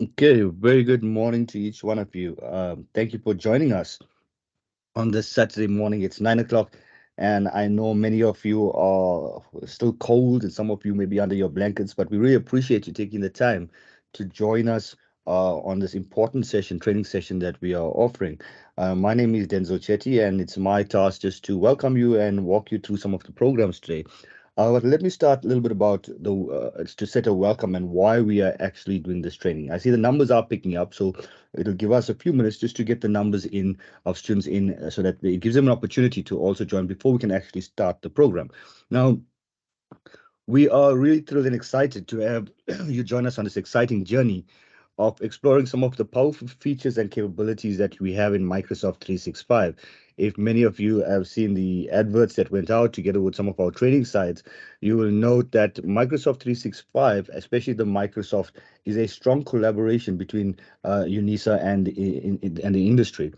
Okay, very good morning to each one of you. Thank you for joining us on this Saturday morning. It's 9 o'clock, and I know many of you are still cold, and some of you may be under your blankets, but we really appreciate you taking the time to join us on this important session, training session that we are offering. My name is Denzel Chetty, and it's my task just to welcome you and walk you through some of the programs today. But let me start a little bit about to set a welcome and why we are actually doing this training. I see the numbers are picking up, so it'll give us a few minutes just to get the numbers in of students in so that it gives them an opportunity to also join before we can actually start the program. Now, we are really thrilled and excited to have you join us on this exciting journey of exploring some of the powerful features and capabilities that we have in Microsoft 365. If many of you have seen the adverts that went out together with some of our training sites, you will note that Microsoft 365, especially the Microsoft, is a strong collaboration between UNISA and the industry.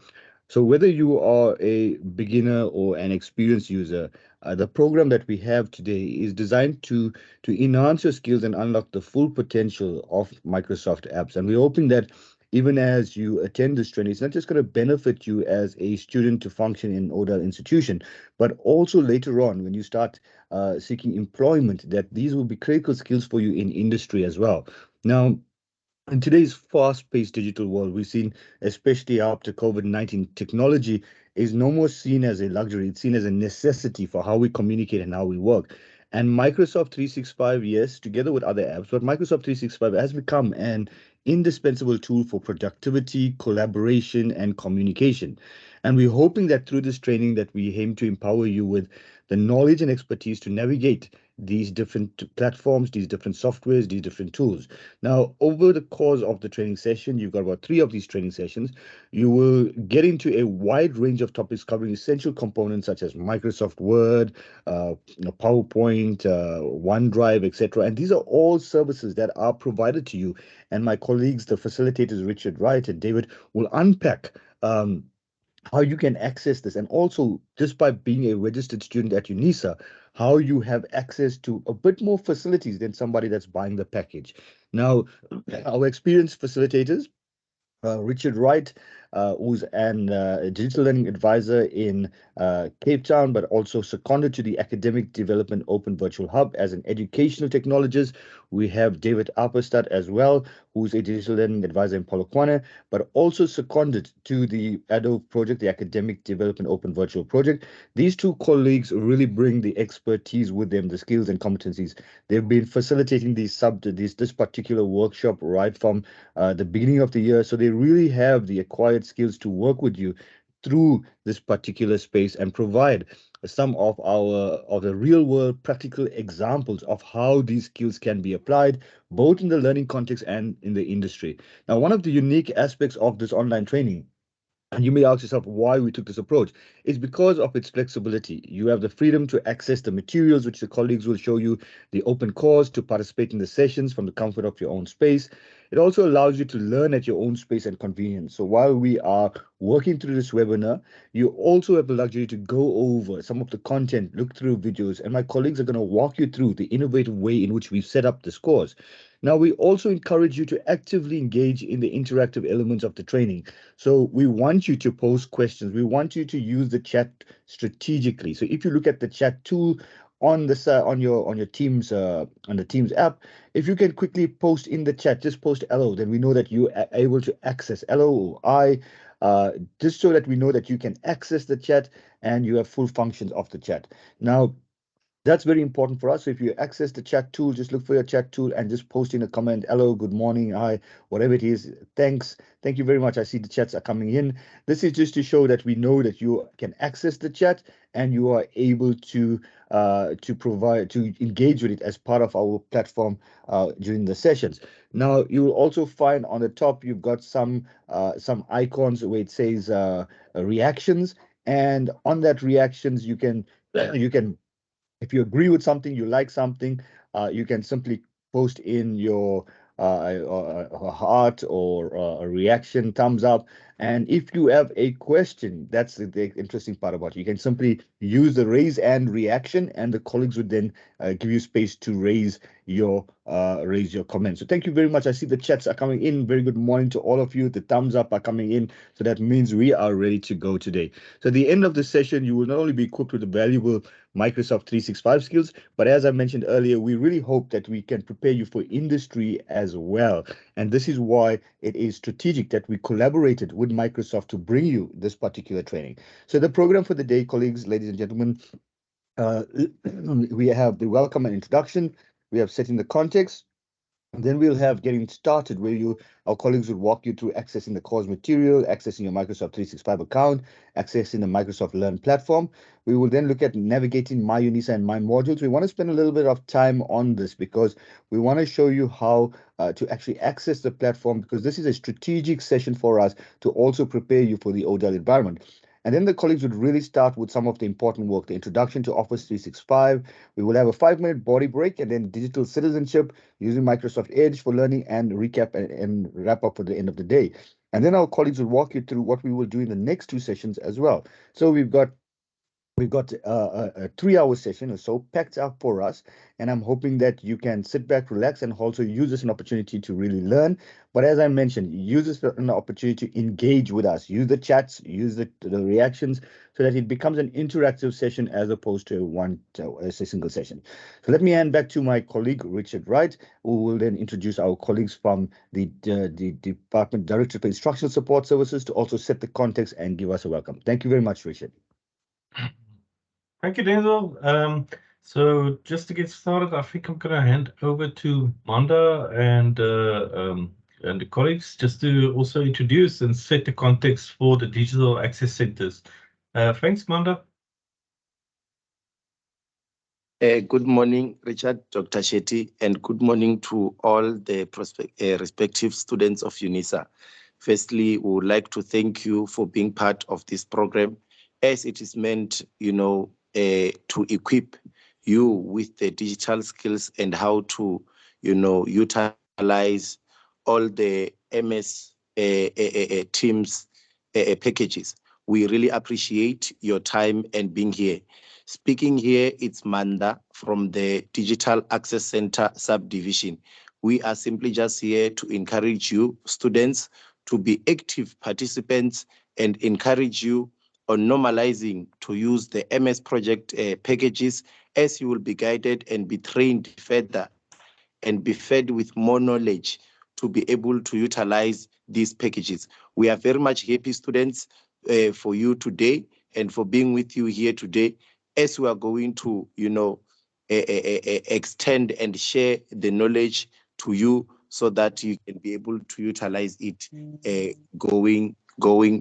So whether you are a beginner or an experienced user, the program that we have today is designed to enhance your skills and unlock the full potential of Microsoft apps. And we're hoping that even as you attend this training, it's not just going to benefit you as a student to function in ODA institution, but also later on when you start seeking employment, that these will be critical skills for you in industry as well. Now, in today's fast-paced digital world, we've seen, especially after COVID-19, technology is no more seen as a luxury. It's seen as a necessity for how we communicate and how we work. And Microsoft 365, yes, together with other apps, but Microsoft 365 has become an indispensable tool for productivity, collaboration, and communication. And we're hoping that through this training that we aim to empower you with the knowledge and expertise to navigate these different platforms, these different softwares, these different tools. Now, over the course of the training session, you've got about three of these training sessions. You will get into a wide range of topics covering essential components such as Microsoft Word, PowerPoint, OneDrive, etc. And these are all services that are provided to you. And my colleagues, the facilitators, Richard Wright and David, will unpack. How you can access this, and also just by being a registered student at UNISA, how you have access to a bit more facilities than somebody that's buying the package. Now, our experienced facilitators, Richard Wright, who's an digital learning advisor in Cape Town, but also seconded to the Academic Development Open Virtual Hub as an educational technologist. We have David Apperstad as well, who's a digital learning advisor in Polokwane, but also seconded to the ADO project, the Academic Development Open Virtual Project. These two colleagues really bring the expertise with them, the skills and competencies. They've been facilitating this particular workshop right from the beginning of the year. So they really have the acquired skills to work with you through this particular space and provide some of the real world practical examples of how these skills can be applied both in the learning context and in the industry. Now, one of the unique aspects of this online training, and you may ask yourself why we took this approach. It's because of its flexibility. You have the freedom to access the materials, which the colleagues will show you, the open course to participate in the sessions from the comfort of your own space. It also allows you to learn at your own space and convenience. So while we are working through this webinar, you also have the luxury to go over some of the content, look through videos, and my colleagues are going to walk you through the innovative way in which we've set up this course. Now, we also encourage you to actively engage in the interactive elements of the training. So we want you to post questions. We want you to use the chat strategically. So if you look at the chat tool on the on your Teams on the Teams app, if you can quickly post in the chat, just post hello, then we know that you are able to access hello or I, just so that we know that you can access the chat and you have full functions of the chat. Now, that's very important for us. So if you access the chat tool, just look for your chat tool and just post in a comment, hello, good morning, hi, whatever it is. Thanks. Thank you very much. I see the chats are coming in. This is just to show that we know that you can access the chat and you are able to engage with it as part of our platform during the sessions. Now, you will also find on the top, you've got some icons where it says reactions. And on that reactions, you can if you agree with something, you like something, you can simply post in your a heart or a reaction, thumbs up, And if you have a question, that's the interesting part about it. You can simply use the raise hand reaction, and the colleagues would then give you space to raise your comments. So thank you very much. I see the chats are coming in. Very good morning to all of you. The thumbs up are coming in. So that means we are ready to go today. So at the end of the session, you will not only be equipped with the valuable Microsoft 365 skills, but as I mentioned earlier, we really hope that we can prepare you for industry as well. And this is why it is strategic that we collaborated with Microsoft to bring you this particular training. So the program for the day, colleagues, ladies and gentlemen, we have the welcome and introduction, we have setting the context, and then we'll have getting started, where our colleagues will walk you through accessing the course material, accessing your Microsoft 365 account, accessing the Microsoft Learn platform. We will then look at navigating My UNISA and My modules. We want to spend a little bit of time on this because we want to show you how to actually access the platform, because this is a strategic session for us to also prepare you for the ODL environment. And then the colleagues would really start with some of the important work, the introduction to Office 365. We will have a 5-minute body break, and then digital citizenship using Microsoft Edge for learning, and recap and wrap up for the end of the day. And then our colleagues will walk you through what we will do in the next 2 sessions as well. So we've got a 3-hour session or so packed up for us, and I'm hoping that you can sit back, relax, and also use this an opportunity to really learn. But as I mentioned, use this an opportunity to engage with us. Use the chats, use the reactions, so that it becomes an interactive session as opposed to a single session. So let me hand back to my colleague Richard Wright, who will then introduce our colleagues from the Department Director for Instructional Support Services to also set the context and give us a welcome. Thank you very much, Richard. Thank you, Denzel. So just to get started, I think I'm going to hand over to Manda and the colleagues just to also introduce and set the context for the digital access centers. Thanks, Manda. Good morning, Richard, Dr. Shetty, and good morning to all the respective students of UNISA. Firstly, we would like to thank you for being part of this program, as it is meant, to equip you with the digital skills and how to, utilize all the MS Teams packages. We really appreciate your time and being here. Speaking here, it's Manda from the Digital Access Center subdivision. We are simply just here to encourage you, students, to be active participants and encourage you on normalizing to use the MS Project packages, as you will be guided and be trained further and be fed with more knowledge to be able to utilize these packages. We are very much happy, students, for you today and for being with you here today, as we are going to, extend and share the knowledge to you so that you can be able to utilize it going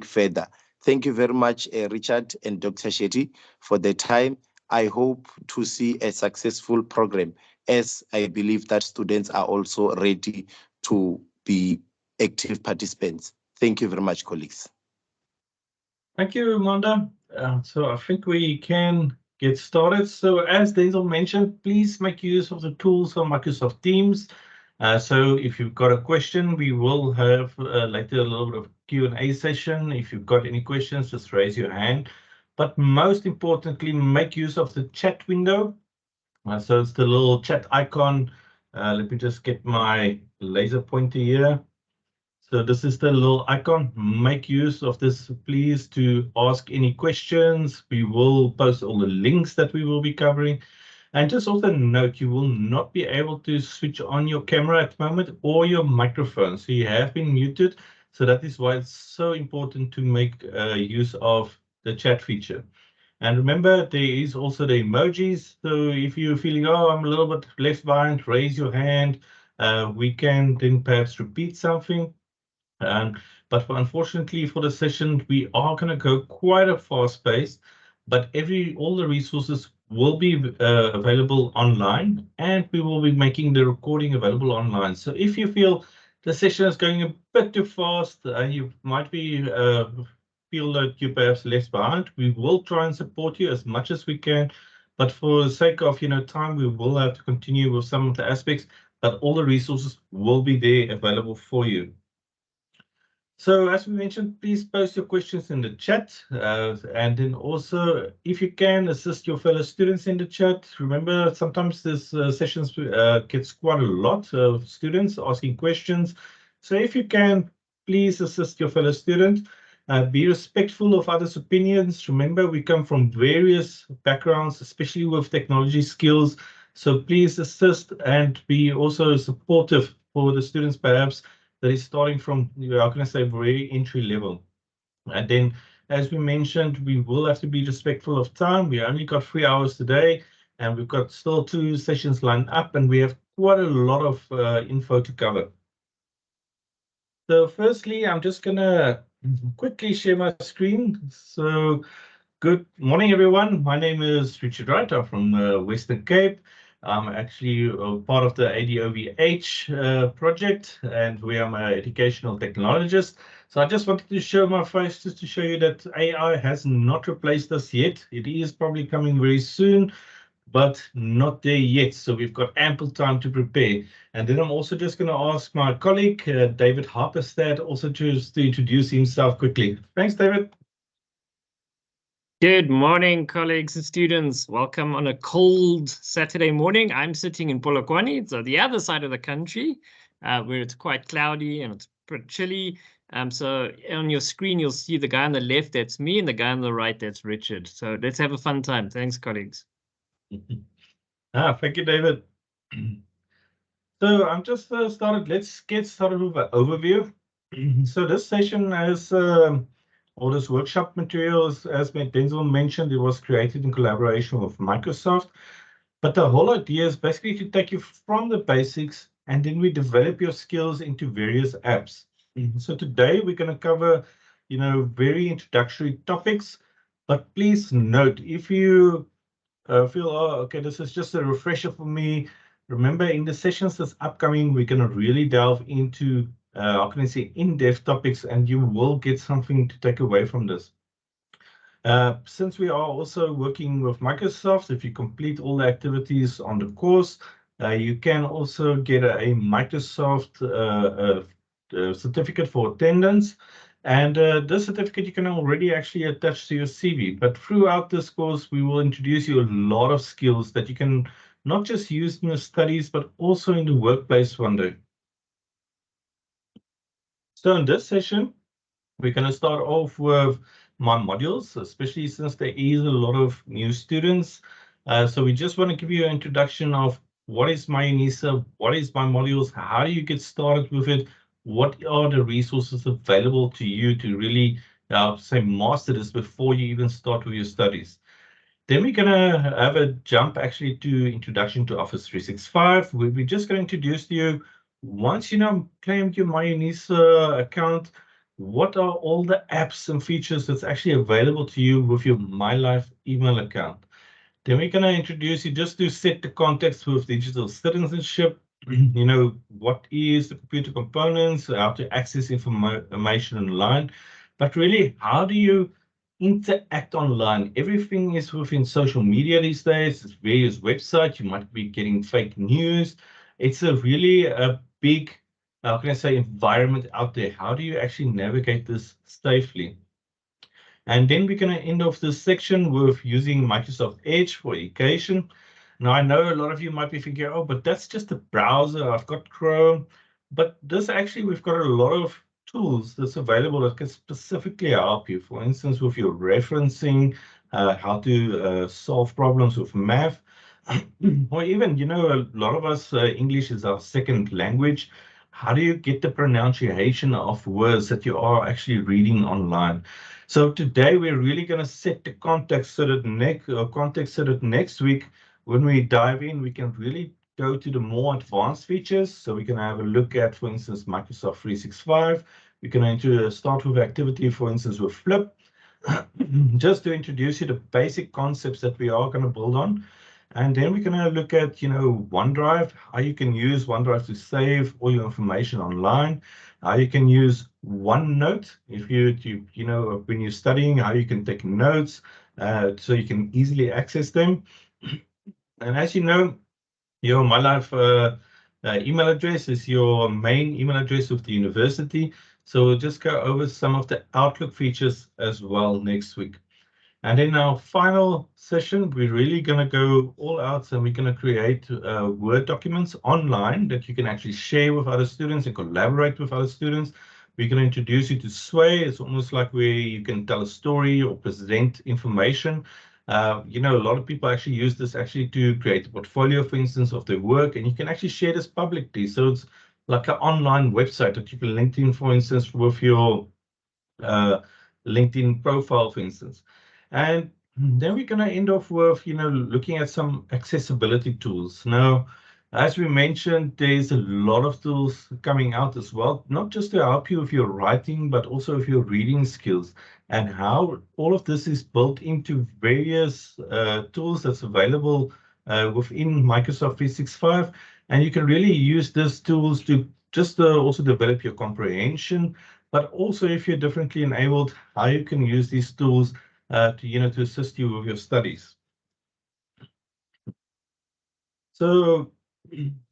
further. Thank you very much, Richard and Dr. Shetty, for the time. I hope to see a successful program, as I believe that students are also ready to be active participants. Thank you very much, colleagues. Thank you, Manda. So I think we can get started. So as Denzel mentioned, please make use of the tools on Microsoft Teams. So if you've got a question, we will have later a little bit of Q&A session. If you've got any questions, just raise your hand. But most importantly, make use of the chat window. So it's the little chat icon. Let me just get my laser pointer here. So this is the little icon. Make use of this, please, to ask any questions. We will post all the links that we will be covering. And just also note, you will not be able to switch on your camera at the moment or your microphone. So you have been muted. So that is why it's so important to make use of the chat feature. And remember, there is also the emojis. So if you're feeling, oh, I'm a little bit left behind, raise your hand. We can then perhaps repeat something. But unfortunately for the session, we are going to go quite a fast pace, but all the resources will be available online, and we will be making the recording available online. So if you feel the session is going a bit too fast and you might be feel that you're perhaps left behind, we will try and support you as much as we can. But for the sake of time, we will have to continue with some of the aspects, but all the resources will be there available for you. So as we mentioned, please post your questions in the chat. And then also, if you can, assist your fellow students in the chat. Remember, sometimes this sessions gets quite a lot of students asking questions. So if you can, please assist your fellow student. Be respectful of others' opinions. Remember, we come from various backgrounds, especially with technology skills. So please assist and be also supportive for the students, perhaps, that is starting from, how can I say, very entry level. And then, as we mentioned, we will have to be respectful of time. We only got 3 hours today, and we've got still 2 sessions lined up, and we have quite a lot of info to cover. So firstly, I'm just gonna quickly share my screen. So good morning, everyone. My name is Richard Wright. I'm from Western Cape. I'm actually part of the ADOVH project, and we are an educational technologist. So I just wanted to show my face just to show you that AI has not replaced us yet. It is probably coming very soon, but not there yet. So we've got ample time to prepare. And then I'm also just going to ask my colleague, David Harperstad, also to introduce himself quickly. Thanks, David. Good morning, colleagues and students. Welcome on a cold Saturday morning. I'm sitting in Polokwane, so the other side of the country, where it's quite cloudy and it's pretty chilly. So on your screen, you'll see the guy on the left, that's me, and the guy on the right, that's Richard. So let's have a fun time. Thanks, colleagues. Thank you, David. So I'm just started. Let's get started with an overview. So this session has all this workshop materials, as Denzel mentioned, it was created in collaboration with Microsoft. But the whole idea is basically to take you from the basics, and then we develop your skills into various apps. So today we're going to cover, very introductory topics. But please note, if you feel, oh, okay, this is just a refresher for me. Remember, in the sessions that's upcoming, we're going to really delve into, how can I say, in-depth topics, and you will get something to take away from this. Since we are also working with Microsoft, if you complete all the activities on the course, you can also get a Microsoft certificate for attendance. And this certificate you can already actually attach to your CV. But throughout this course, we will introduce you a lot of skills that you can not just use in your studies, but also in the workplace one day. So in this session, we're going to start off with my modules, especially since there is a lot of new students. So we just want to give you an introduction of what is my UNISA, what is my modules, how do you get started with it, what are the resources available to you to really, say, master this before you even start with your studies. Then we're going to have a jump actually to Introduction to Office 365. We're just going to introduce to you, once you claimed your MyUNISA account, what are all the apps and features that's actually available to you with your MyLife email account. Then we're going to introduce you just to set the context with digital citizenship. What is the computer components, how to access information online, but really, how do you interact online? Everything is within social media these days. It's various websites. You might be getting fake news. It's really a big, how can I say, environment out there. How do you actually navigate this safely? And then we're going to end off this section with using Microsoft Edge for education. Now, I know a lot of you might be thinking, oh, but that's just a browser. I've got Chrome. But this actually, we've got a lot of tools that's available that can specifically help you. For instance, with your referencing, how to solve problems with math. Or even, a lot of us, English is our second language. How do you get the pronunciation of words that you are actually reading online? So today we're really going to set the context so that next week, when we dive in, we can really go to the more advanced features. So we can have a look at, for instance, Microsoft 365. We can start with activity, for instance, with Flip, just to introduce you the basic concepts that we are going to build on. And then we're going to look at, OneDrive, how you can use OneDrive to save all your information online, how you can use OneNote if when you're studying, how you can take notes so you can easily access them. And as you know, your MyLife email address is your main email address of the university. So we'll just go over some of the Outlook features as well next week. And in our final session, we're really going to go all out, and we're going to create Word documents online that you can actually share with other students and collaborate with other students. We're going to introduce you to Sway. It's almost like where you can tell a story or present information. You know, a lot of people actually use this actually to create a portfolio, for instance, of their work, and you can actually share this publicly. So it's like an online website that you can link in, for instance, with your LinkedIn profile, for instance. And then we're going to end off with, you know, looking at some accessibility tools. Now, as we mentioned, there's a lot of tools coming out as well, not just to help you with your writing, but also with your reading skills, and how all of this is built into various tools that's available within Microsoft 365. And you can really use these tools to just also develop your comprehension, but also if you're differently enabled, how you can use these tools to assist you with your studies. So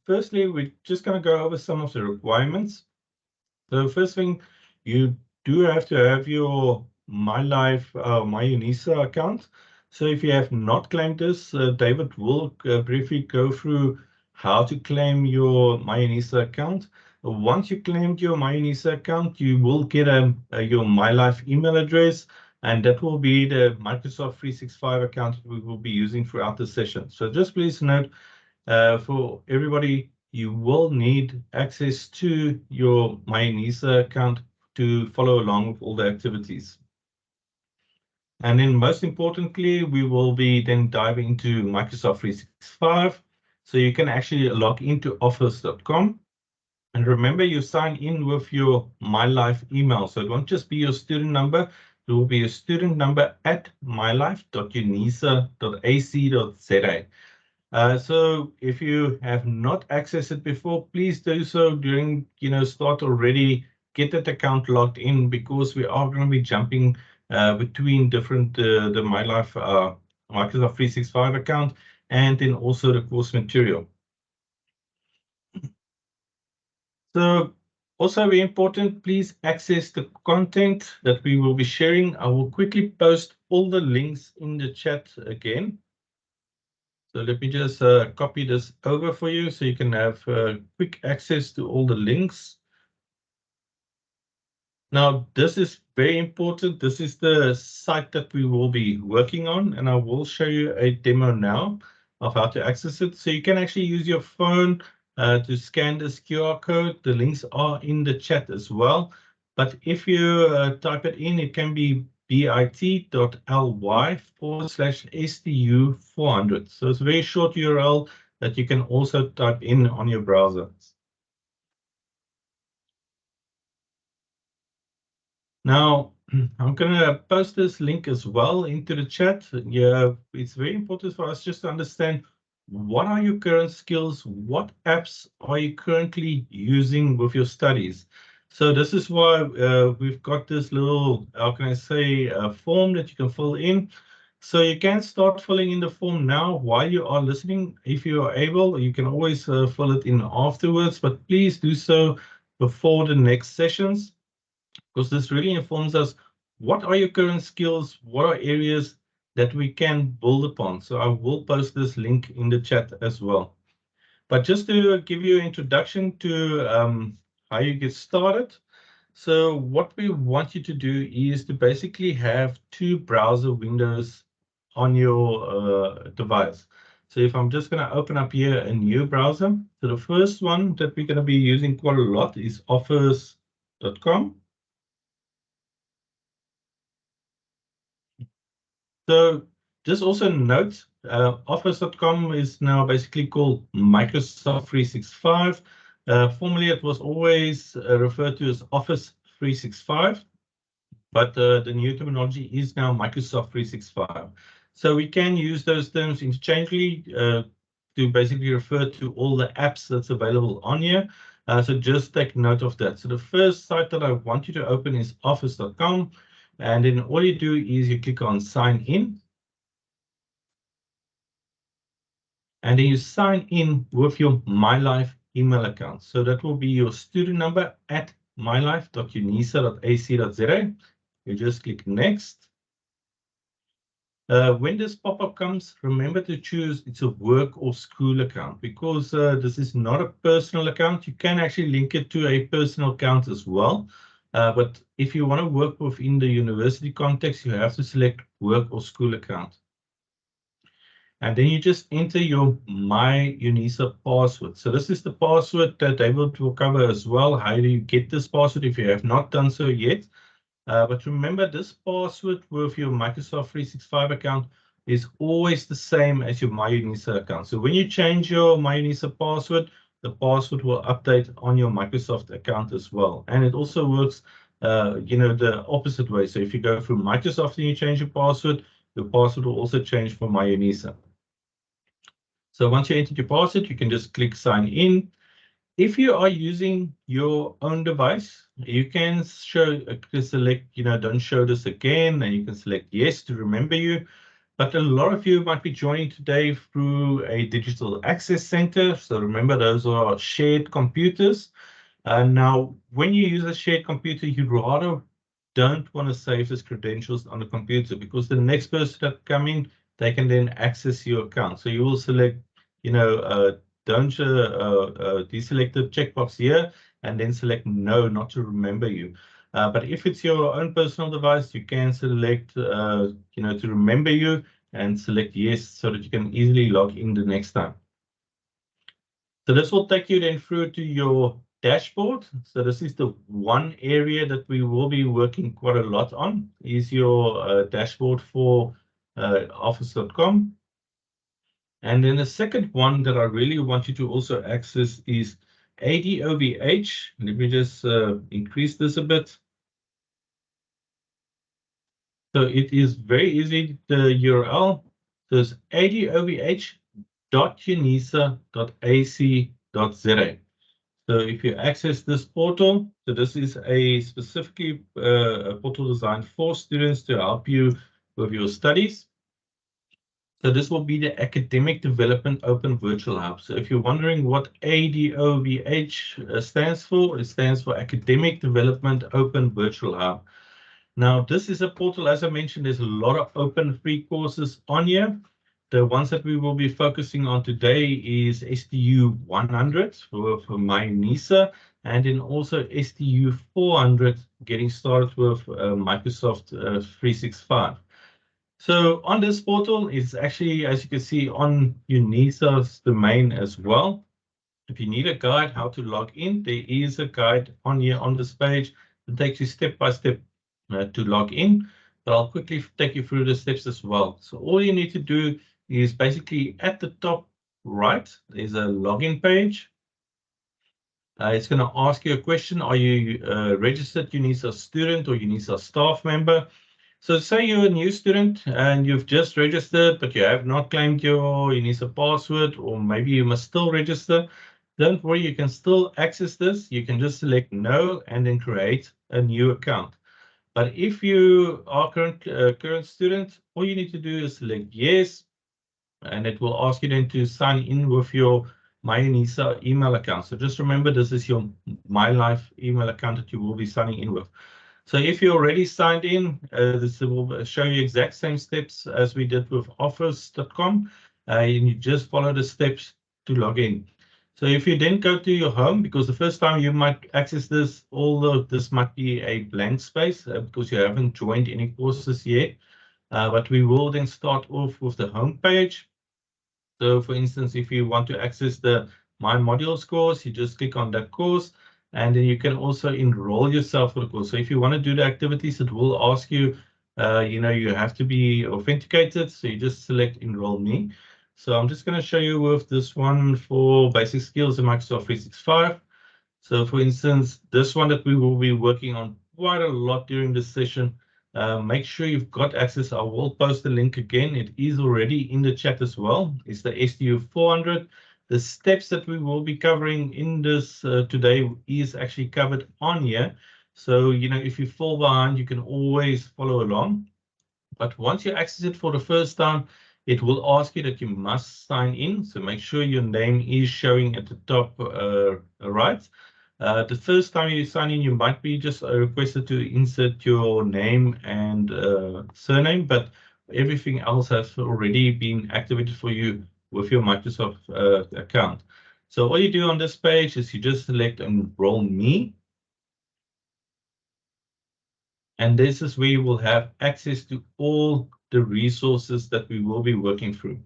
firstly, we're just going to go over some of the requirements. So first thing, you do have to have your MyLife, MyUNISA account. So if you have not claimed this, David will briefly go through how to claim your MyUNISA account. Once you claimed your MyUNISA account, you will get your MyLife email address, and that will be the Microsoft 365 account we will be using throughout the session. So just please note, for everybody, you will need access to your MyUNISA account to follow along with all the activities. And then most importantly, we will be then diving into Microsoft 365. So you can actually log into office.com. And remember, you sign in with your MyLife email. So it won't just be your student number. It will be your student number at mylife.unisa.ac.za. So if you have not accessed it before, please do so during, start already, get that account logged in, because we are going to be jumping between different, the MyLife Microsoft 365 account, and then also the course material. So also very important, please access the content that we will be sharing. I will quickly post all the links in the chat again. So let me just copy this over for you so you can have quick access to all the links. Now, this is very important. This is the site that we will be working on, and I will show you a demo now of how to access it. So you can actually use your phone to scan this QR code. The links are in the chat as well. But if you type it in, it can be bit.ly/STU400. So it's a very short URL that you can also type in on your browser. Now, I'm going to post this link as well into the chat. Yeah, it's very important for us just to understand, what are your current skills? What apps are you currently using with your studies? So this is why we've got this little, how can I say, form that you can fill in. So you can start filling in the form now while you are listening. If you are able, you can always fill it in afterwards, but please do so before the next sessions, because this really informs us, what are your current skills? What are areas that we can build upon? So I will post this link in the chat as well. But just to give you an introduction to how you get started. So what we want you to do is to basically have two browser windows on your device. So if I'm just going to open up here a new browser, so the first one that we're going to be using quite a lot is office.com. So just also note, Office.com is now basically called Microsoft 365. Formerly, it was always referred to as Office 365, but the new terminology is now Microsoft 365. So we can use those terms interchangeably to basically refer to all the apps that's available on here. So just take note of that. So the first site that I want you to open is Office.com. And then all you do is you click on sign in. And then you sign in with your MyLife email account. So that will be your student number at mylife.unisa.ac.za. You just click next. When this pop-up comes, remember to choose it's a work or school account, because this is not a personal account. You can actually link it to a personal account as well. But if you want to work within the university context, you have to select work or school account. And then you just enter your My UNISA password. So this is the password that David will cover as well. How do you get this password if you have not done so yet? But remember, this password with your Microsoft 365 account is always the same as your My UNISA account. So when you change your My UNISA password, the password will update on your Microsoft account as well. And it also works, the opposite way. So if you go through Microsoft and you change your password will also change for My UNISA. So once you enter your password, you can just click sign in. If you are using your own device, you can select, don't show this again, and you can select yes to remember you. But a lot of you might be joining today through a digital access center. So remember, those are shared computers. Now, when you use a shared computer, you rather don't want to save those credentials on the computer, because the next person that come in, they can then access your account. So you will select, don't deselect the checkbox here, and then select no, not to remember you. But if it's your own personal device, you can select, to remember you, and select yes, so that you can easily log in the next time. So this will take you then through to your dashboard. So this is the one area that we will be working quite a lot on, is your dashboard for Office.com. And then the second one that I really want you to also access is ADOVH. Let me just increase this a bit. So it is very easy, the URL. So it's adovh.unisa.ac.za. So if you access this portal, so this is a specifically a portal designed for students to help you with your studies. So this will be the Academic Development Open Virtual Hub. So if you're wondering what ADOVH stands for, it stands for Academic Development Open Virtual Hub. Now, this is a portal, as I mentioned, there's a lot of open free courses on here. The ones that we will be focusing on today is STU 100 for My UNISA, and then also STU 400, getting started with Microsoft 365. So on this portal, it's actually, as you can see, on UNISA's domain as well. If you need a guide how to log in, there is a guide on here on this page that takes you step by step to log in, but I'll quickly take you through the steps as well. So all you need to do is basically at the top right, there's a login page. It's going to ask you a question. Are you a registered UNISA student or UNISA staff member? So say you're a new student and you've just registered, but you have not claimed your UNISA password, or maybe you must still register. Don't worry, you can still access this. You can just select no and then create a new account. But if you are current student, all you need to do is select yes, and it will ask you then to sign in with your My UNISA email account. So just remember, this is your My Life email account that you will be signing in with. So if you're already signed in, this will show you exact same steps as we did with Office.com, and you just follow the steps to log in. So if you then go to your home, because the first time you might access this, although this might be a blank space because you haven't joined any courses yet, but we will then start off with the home page. So for instance, if you want to access the My Modules course, you just click on that course, and then you can also enroll yourself for the course. So if you want to do the activities, it will ask you, you have to be authenticated. So you just select Enroll Me. So I'm just going to show you with this one for basic skills in Microsoft 365. So for instance, this one that we will be working on quite a lot during this session, make sure you've got access. I will post the link again. It is already in the chat as well. It's the STU 400. The steps that we will be covering in this today is actually covered on here. So, if you fall behind, you can always follow along. But once you access it for the first time, it will ask you that you must sign in. So make sure your name is showing at the top right. The first time you sign in, you might be just requested to insert your name and surname, but everything else has already been activated for you with your Microsoft account. So all you do on this page is you just select Enroll Me. And this is where you will have access to all the resources that we will be working through.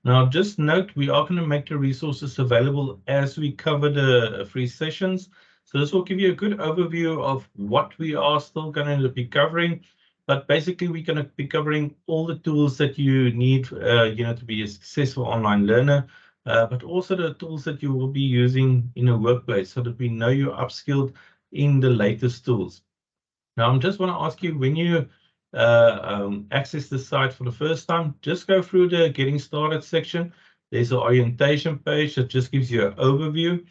Now, just note, we are going to make the resources available as we cover the free sessions. So this will give you a good overview of what we are still going to be covering. But basically, we're going to be covering all the tools that you need, to be a successful online learner, but also the tools that you will be using in a workplace so that we know you're upskilled in the latest tools. Now, I just want to ask you, when you access the site for the first time, just go through the Getting Started section. There's an orientation page that just gives you an overview.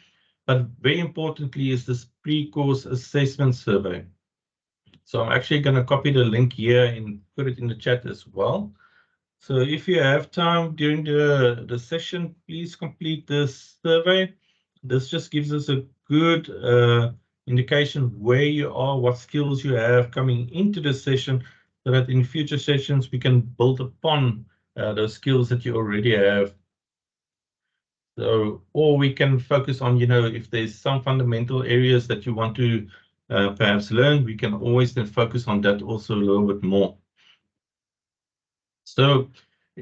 But very importantly is this pre-course assessment survey. So I'm actually going to copy the link here and put it in the chat as well. So if you have time during the session, please complete this survey. This just gives us a good indication where you are, what skills you have coming into the session, so that in future sessions we can build upon those skills that you already have. So, or we can focus on, if there's some fundamental areas that you want to perhaps learn, we can always then focus on that also a little bit more. So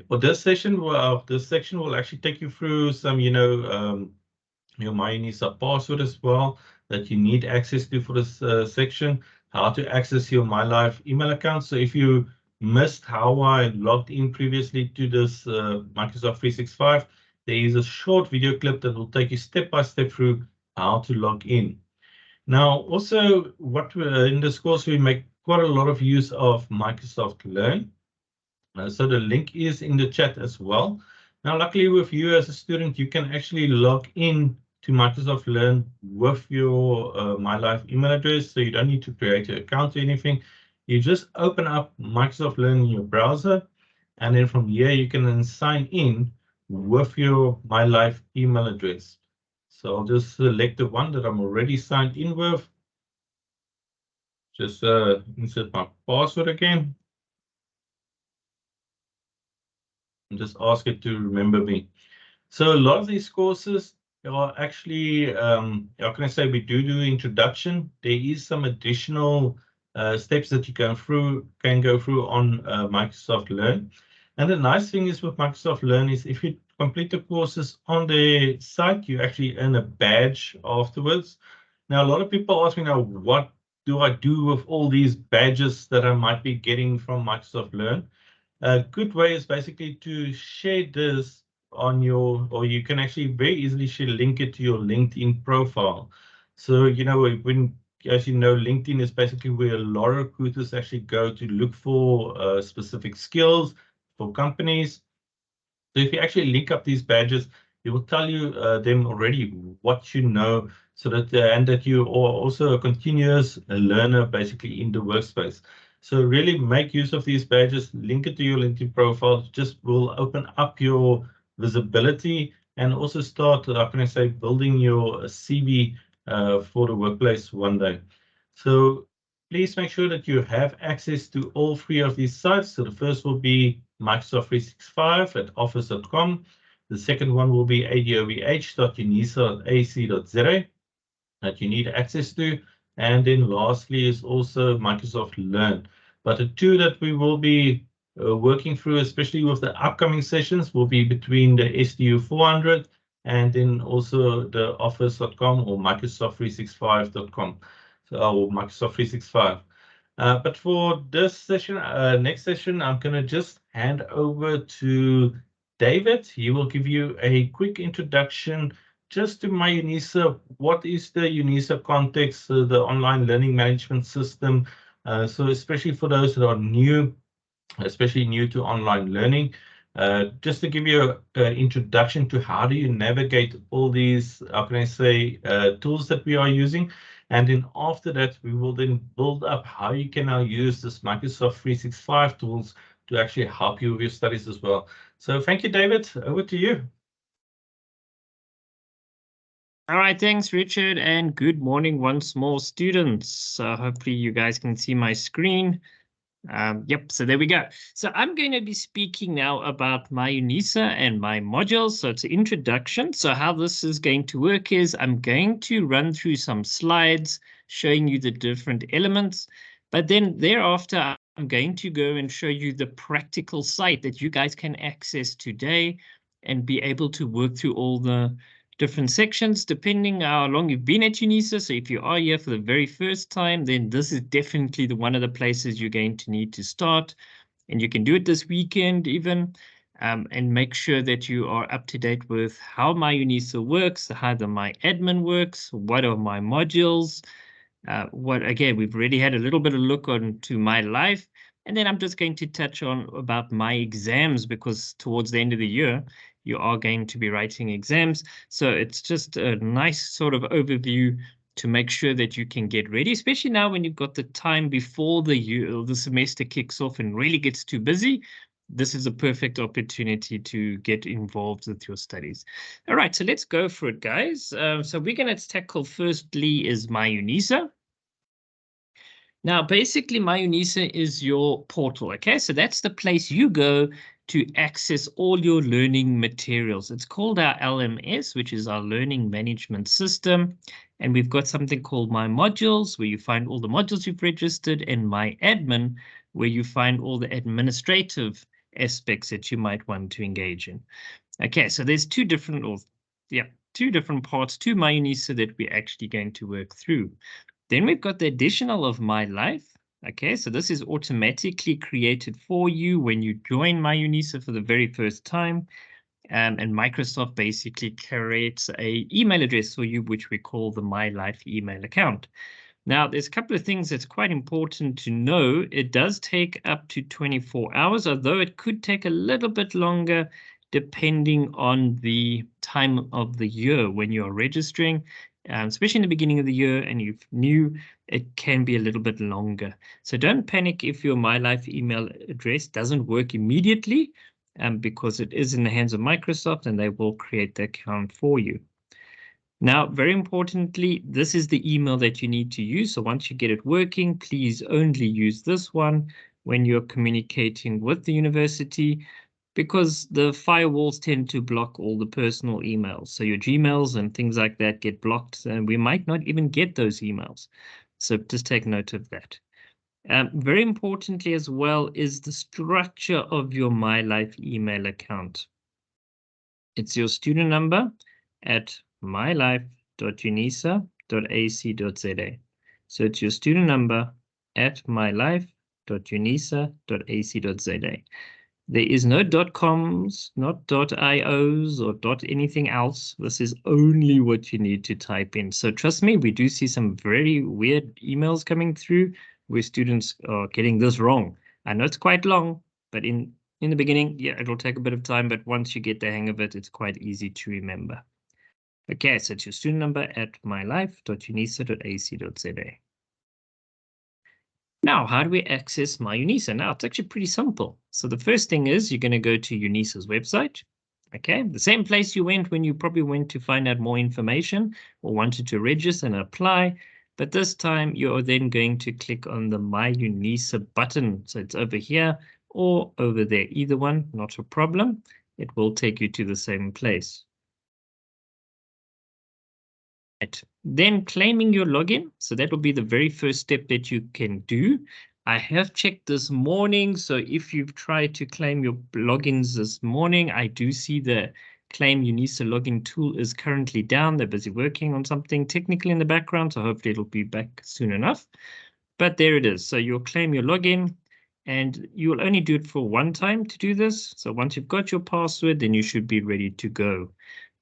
for this session, this section will actually take you through some, your MyUnisa password as well that you need access to for this section, how to access your MyLife email account. So if you missed how I logged in previously to this Microsoft 365, there is a short video clip that will take you step by step through how to log in. Now, also, in this course, we make quite a lot of use of Microsoft Learn. So the link is in the chat as well. Now, luckily with you as a student, you can actually log in to Microsoft Learn with your MyLife email address. So you don't need to create an account or anything. You just open up Microsoft Learn in your browser. And then from here, you can then sign in with your MyLife email address. So I'll just select the one that I'm already signed in with. Just insert my password again. And just ask it to remember me. So a lot of these courses are actually, how can I say, we do introduction. There is some additional steps that you can go through on Microsoft Learn. And the nice thing is with Microsoft Learn is if you complete the courses on the site, you actually earn a badge afterwards. Now, a lot of people ask me now, what do I do with all these badges that I might be getting from Microsoft Learn? A good way is basically to share this on or you can actually very easily link it to your LinkedIn profile. So, as you know, LinkedIn is basically where a lot of recruiters actually go to look for specific skills for companies. So if you actually link up these badges, it will tell you them already what you know, so that and that you are also a continuous learner basically in the workspace. So really make use of these badges, link it to your LinkedIn profile, just will open up your visibility and also start, how can I say, building your CV for the workplace one day. So please make sure that you have access to all three of these sites. So the first will be Microsoft 365 at office.com. The second one will be adovh.unisa.ac.za that you need access to. And then lastly is also Microsoft Learn. But the two that we will be working through, especially with the upcoming sessions, will be between the SDU 400 and then also the office.com or Microsoft365.com. Or Microsoft 365. But for this session, next session, I'm going to just hand over to David. He will give you a quick introduction just to MyUnisa. What is the UNISA context, the online learning management system? So especially for those that are new, especially new to online learning, just to give you an introduction to how do you navigate all these, how can I say, tools that we are using. And then after that, we will then build up how you can now use this Microsoft 365 tools to actually help you with your studies as well. So thank you, David. Over to you. All right, thanks, Richard, and good morning once more, students. Hopefully you guys can see my screen. Yep, so there we go. So I'm going to be speaking now about my UNISA and my modules. So it's an introduction. So how this is going to work is I'm going to run through some slides showing you the different elements, but then thereafter I'm going to go and show you the practical site that you guys can access today and be able to work through all the different sections depending how long you've been at UNISA. So if you are here for the very first time, then this is definitely one of the places you're going to need to start. And you can do it this weekend even, and make sure that you are up to date with how my UNISA works, how my admin works, what are my modules, again, we've already had a little bit of look onto my life. And then I'm just going to touch on about my exams, because towards the end of the year, you are going to be writing exams. So it's just a nice sort of overview to make sure that you can get ready, especially now when you've got the time before the semester kicks off and really gets too busy. This is a perfect opportunity to get involved with your studies. All right, so let's go for it, guys. So we're going to tackle firstly is my UNISA. Now, basically, my UNISA is your portal, okay? So that's the place you go to access all your learning materials. It's called our LMS, which is our learning management system. And we've got something called My Modules, where you find all the modules you've registered, and My Admin, where you find all the administrative aspects that you might want to engage in. Okay, so there's two different parts to my UNISA that we're actually going to work through. Then we've got the additional of My Life. Okay, so this is automatically created for you when you join my UNISA for the very first time. And Microsoft basically creates an email address for you, which we call the My Life email account. Now, there's a couple of things that's quite important to know. It does take up to 24 hours, although it could take a little bit longer depending on the time of the year when you're registering. Especially in the beginning of the year and you're new, it can be a little bit longer. So don't panic if your My Life email address doesn't work immediately, because it is in the hands of Microsoft and they will create the account for you. Now, very importantly, this is the email that you need to use. So once you get it working, please only use this one when you're communicating with the university, because the firewalls tend to block all the personal emails. So your Gmails and things like that get blocked, and we might not even get those emails. So just take note of that. Very importantly as well is the structure of your My Life email account. It's your student number at mylife.unisa.ac.za. So it's your student number at mylife.unisa.ac.za. There is no .coms, not .ios or .anything else. This is only what you need to type in. So trust me, we do see some very weird emails coming through where students are getting this wrong. I know it's quite long, but in the beginning, yeah, it'll take a bit of time, but once you get the hang of it, it's quite easy to remember. Okay, so it's your student number at mylife.unisa.ac.za. Now, how do we access my UNISA? Now, it's actually pretty simple. So the first thing is you're going to go to UNISA's website. Okay, the same place you went when you probably went to find out more information or wanted to register and apply. But this time you're then going to click on the My UNISA button. So it's over here or over there, either one, not a problem. It will take you to the same place. Right. Then claiming your login. So that will be the very first step that you can do. I have checked this morning. So if you've tried to claim your logins this morning, I do see the Claim UNISA login tool is currently down. They're busy working on something technical in the background. So hopefully it'll be back soon enough. But there it is. So you'll claim your login and you'll only do it for one time to do this. So once you've got your password, then you should be ready to go.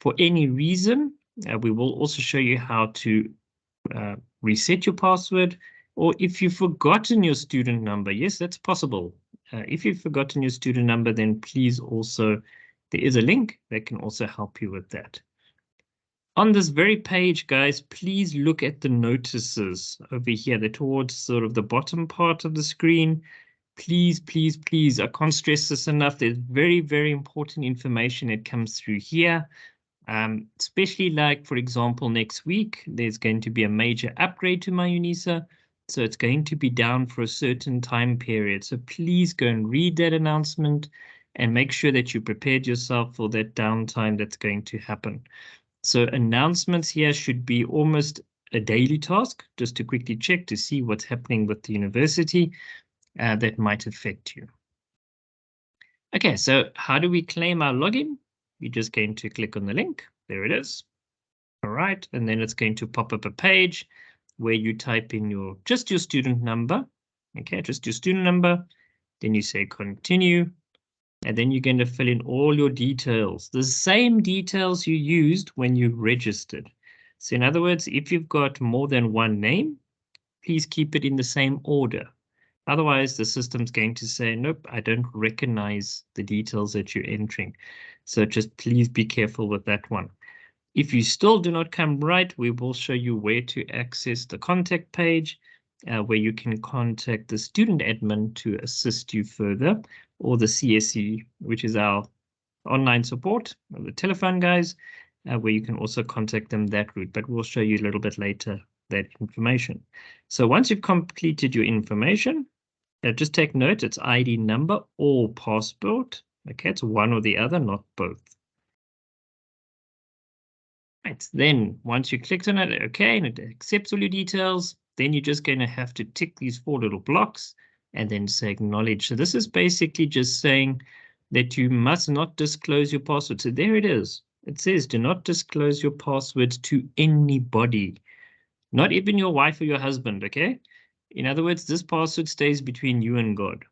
For any reason, we will also show you how to reset your password, or if you've forgotten your student number. Yes, that's possible. If you've forgotten your student number, then please also, there is a link that can also help you with that. On this very page, guys, please look at the notices over here. They're towards sort of the bottom part of the screen. Please, please, please, I can't stress this enough. There's very, very important information that comes through here. Especially like, for example, next week, there's going to be a major upgrade to MyUnisa. So it's going to be down for a certain time period. So please go and read that announcement and make sure that you prepared yourself for that downtime that's going to happen. So announcements here should be almost a daily task, just to quickly check to see what's happening with the university that might affect you. Okay, so how do we claim our login? You're just going to click on the link. There it is. All right, and then it's going to pop up a page where you type in just your student number. Okay, just your student number. Then you say continue. And then you're going to fill in all your details, the same details you used when you registered. So in other words, if you've got more than one name, please keep it in the same order. Otherwise, the system's going to say, nope, I don't recognize the details that you're entering. So just please be careful with that one. If you still do not come right, we will show you where to access the contact page, where you can contact the student admin to assist you further, or the CSE, which is our online support, the telephone guys, where you can also contact them that route. But we'll show you a little bit later that information. So once you've completed your information, just take note, it's ID number or passport. Okay, it's one or the other, not both. Right, then once you clicked on it, okay, and it accepts all your details, then you're just going to have to tick these 4 little blocks and then say acknowledge. So this is basically just saying that you must not disclose your password. So there it is. It says do not disclose your password to anybody, not even your wife or your husband, okay? In other words, this password stays between you and God.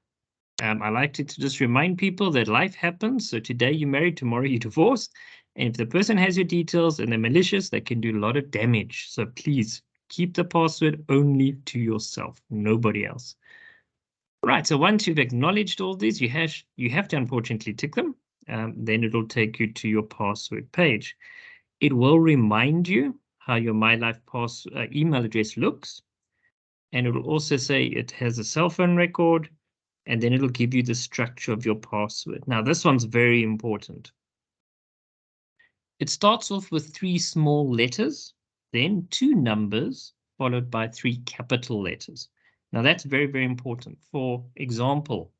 I like to just remind people that life happens. So today you're married, tomorrow you're divorced. And if the person has your details and they're malicious, they can do a lot of damage. So please keep the password only to yourself, nobody else. Right, so once you've acknowledged all these, you have to unfortunately tick them. Then it'll take you to your password page. It will remind you how your MyLife email address looks. And it will also say it has a cell phone record. And then it'll give you the structure of your password. Now, this one's very important. It starts off with 3 small letters, then 2 numbers, followed by 3 capital letters. Now, that's very, very important. For example,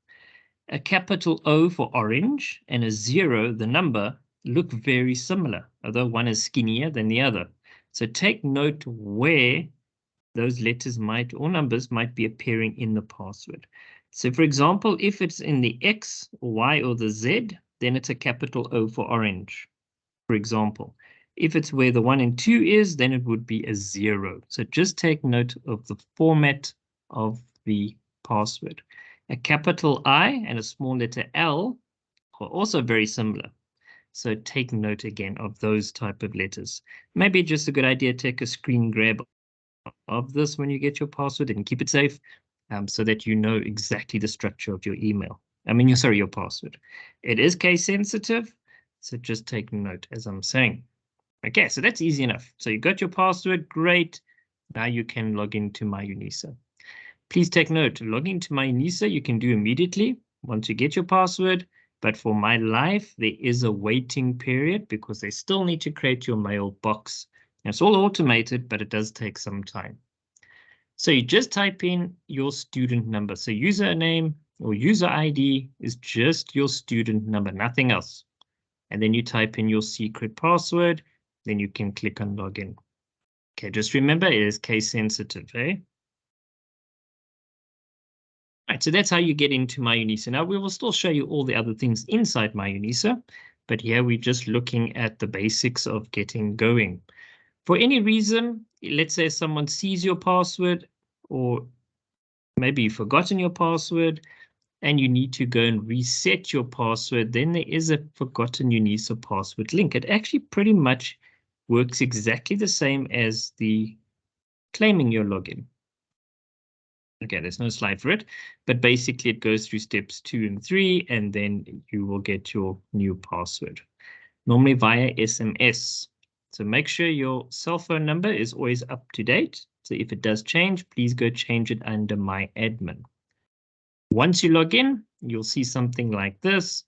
a capital O for orange and a 0, the number, look very similar, although one is skinnier than the other. So take note where those letters or numbers might be appearing in the password. So for example, if it's in the X, or Y, or the Z, then it's a capital O for orange, for example. If it's where the 1 and 2 is, then it would be a 0. So just take note of the format of the password. A capital I and a small letter L are also very similar. So take note again of those type of letters. Maybe just a good idea to take a screen grab of this when you get your password and keep it safe, so that you know exactly the structure of your email. Your password. It is case sensitive, so just take note as I'm saying. Okay, so that's easy enough. So you got your password, great. Now you can log into MyUnisa. Please take note, logging to MyUnisa you can do immediately once you get your password, but for MyLife there is a waiting period because they still need to create your mailbox. It's all automated, but it does take some time. So you just type in your student number. So username or user ID is just your student number, nothing else. And then you type in your secret password, then you can click on login. Okay, just remember it is case sensitive, eh? Right, so that's how you get into MyUnisa. Now we will still show you all the other things inside MyUnisa, but here we're just looking at the basics of getting going. For any reason, let's say someone sees your password, or maybe you've forgotten your password and you need to go and reset your password, then there is a Forgotten UNISA password link. It actually pretty much works exactly the same as the claiming your login. Okay, there's no slide for it, but basically it goes through steps 2 and 3, and then you will get your new password, normally via SMS. So make sure your cell phone number is always up to date. So if it does change, please go change it under My Admin. Once you log in, you'll see something like this.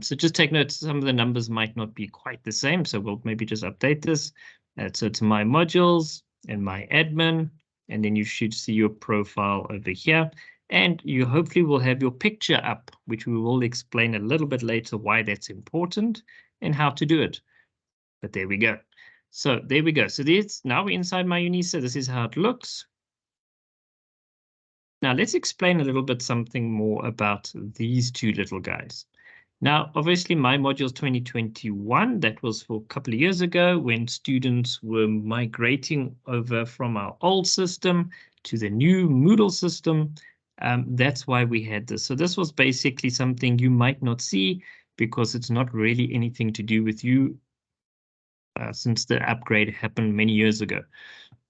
So just take note, some of the numbers might not be quite the same, so we'll maybe just update this. So to my modules and my admin, and then you should see your profile over here. And you hopefully will have your picture up, which we will explain a little bit later why that's important and how to do it. But there we go. So there we go. So now we're inside my UNISA. This is how it looks. Now let's explain a little bit something more about these two little guys. Now, obviously, my modules 2021, that was for a couple of years ago when students were migrating over from our old system to the new Moodle system. That's why we had this. So this was basically something you might not see because it's not really anything to do with you since the upgrade happened many years ago.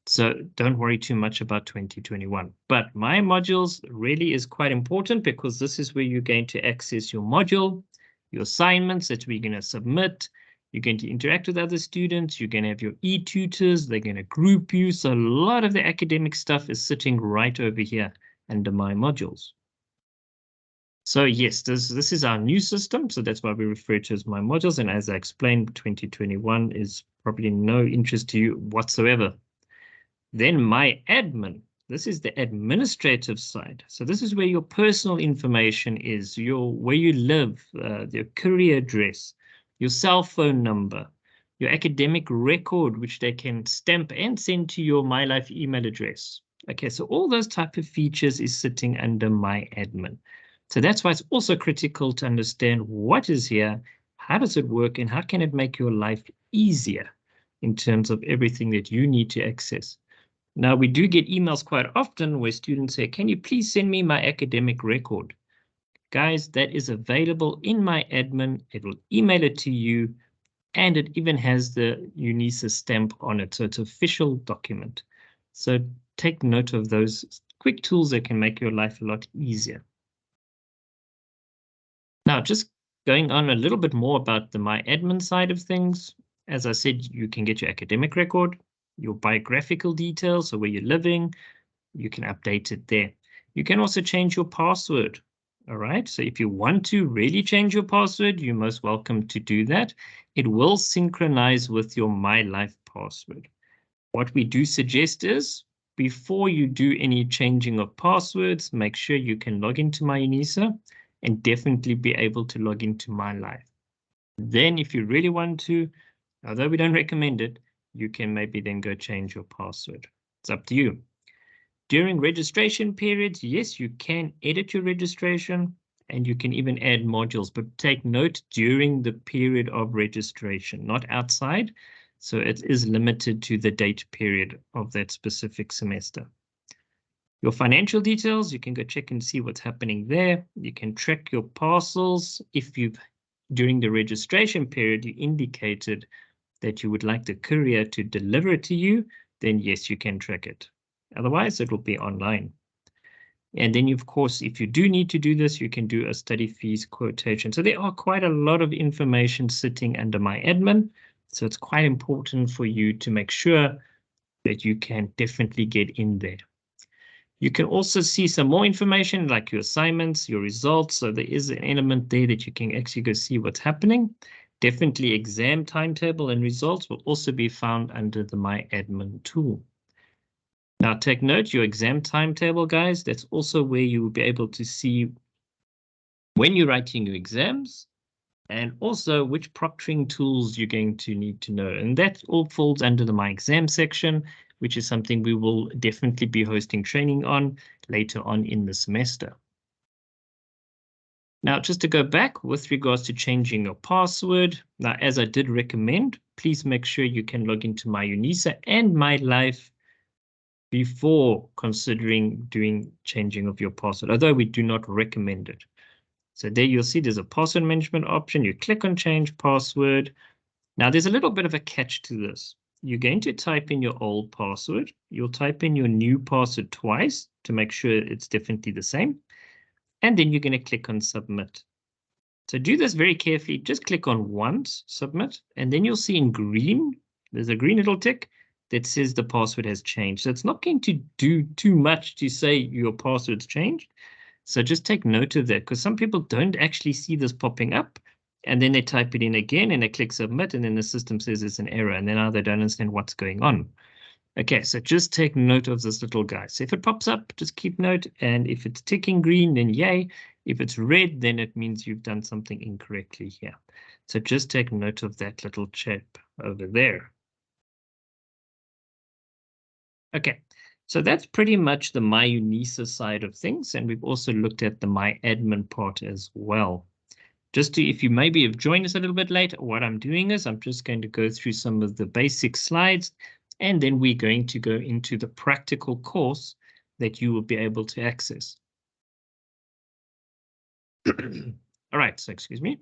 So don't worry too much about 2021. But my modules really is quite important because this is where you're going to access your module, your assignments that we're going to submit. You're going to interact with other students. You're going to have your e-tutors. They're going to group you. So a lot of the academic stuff is sitting right over here under my modules. So yes, this is our new system. So that's why we refer to as my modules. And as I explained, 2021 is probably no interest to you whatsoever. Then my admin, this is the administrative side. So this is where your personal information is, where you live, your career address, your cell phone number, your academic record, which they can stamp and send to your MyLife email address. Okay, so all those type of features is sitting under my admin. So that's why it's also critical to understand what is here, how does it work, and how can it make your life easier in terms of everything that you need to access. Now, we do get emails quite often where students say, can you please send me my academic record? Guys, that is available in my admin. It will email it to you, and it even has the UNISA stamp on it. So it's an official document. So take note of those quick tools that can make your life a lot easier. Now, just going on a little bit more about the My Admin side of things. As I said, you can get your academic record, your biographical details, so where you're living, you can update it there. You can also change your password. All right, so if you want to really change your password, you're most welcome to do that. It will synchronize with your MyLife password. What we do suggest is, before you do any changing of passwords, make sure you can log into my UNISA and definitely be able to log into MyLife. Then if you really want to, although we don't recommend it, you can maybe then go change your password. It's up to you. During registration periods, yes, you can edit your registration and you can even add modules, but take note during the period of registration, not outside. So it is limited to the date period of that specific semester. Your financial details, you can go check and see what's happening there. You can track your parcels. If you've, during the registration period, you indicated that you would like the courier to deliver it to you, then yes, you can track it. Otherwise, it will be online. And then, of course, if you do need to do this, you can do a study fees quotation. So there are quite a lot of information sitting under my admin. So it's quite important for you to make sure that you can definitely get in there. You can also see some more information like your assignments, your results. So there is an element there that you can actually go see what's happening. Definitely exam timetable and results will also be found under the My Admin tool. Now take note, your exam timetable, guys, that's also where you will be able to see when you're writing your exams and also which proctoring tools you're going to need to know. And that all falls under the My Exam section, which is something we will definitely be hosting training on later on in the semester. Now, just to go back with regards to changing your password, now, as I did recommend, please make sure you can log into my UNISA and MyLife before considering doing changing of your password, although we do not recommend it. So there you'll see there's a password management option. You click on change password. Now, there's a little bit of a catch to this. You're going to type in your old password. You'll type in your new password twice to make sure it's definitely the same. And then you're going to click on submit. So do this very carefully. Just click on once, submit, and then you'll see in green, there's a green little tick that says the password has changed. So it's not going to do too much to say your password's changed. So just take note of that because some people don't actually see this popping up And then they type it in again and they click submit, and then the system says it's an error, and then now they don't understand what's going on. Okay, so just take note of this little guy. So if it pops up, just keep note, and if it's ticking green, then yay. If it's red, then it means you've done something incorrectly here. So just take note of that little chap over there. Okay, so that's pretty much the My UNISA side of things, and we've also looked at the My Admin part as well. Just to, if you maybe have joined us a little bit late, what I'm doing is I'm just going to go through some of the basic slides, and then we're going to go into the practical course that you will be able to access. All right, so excuse me.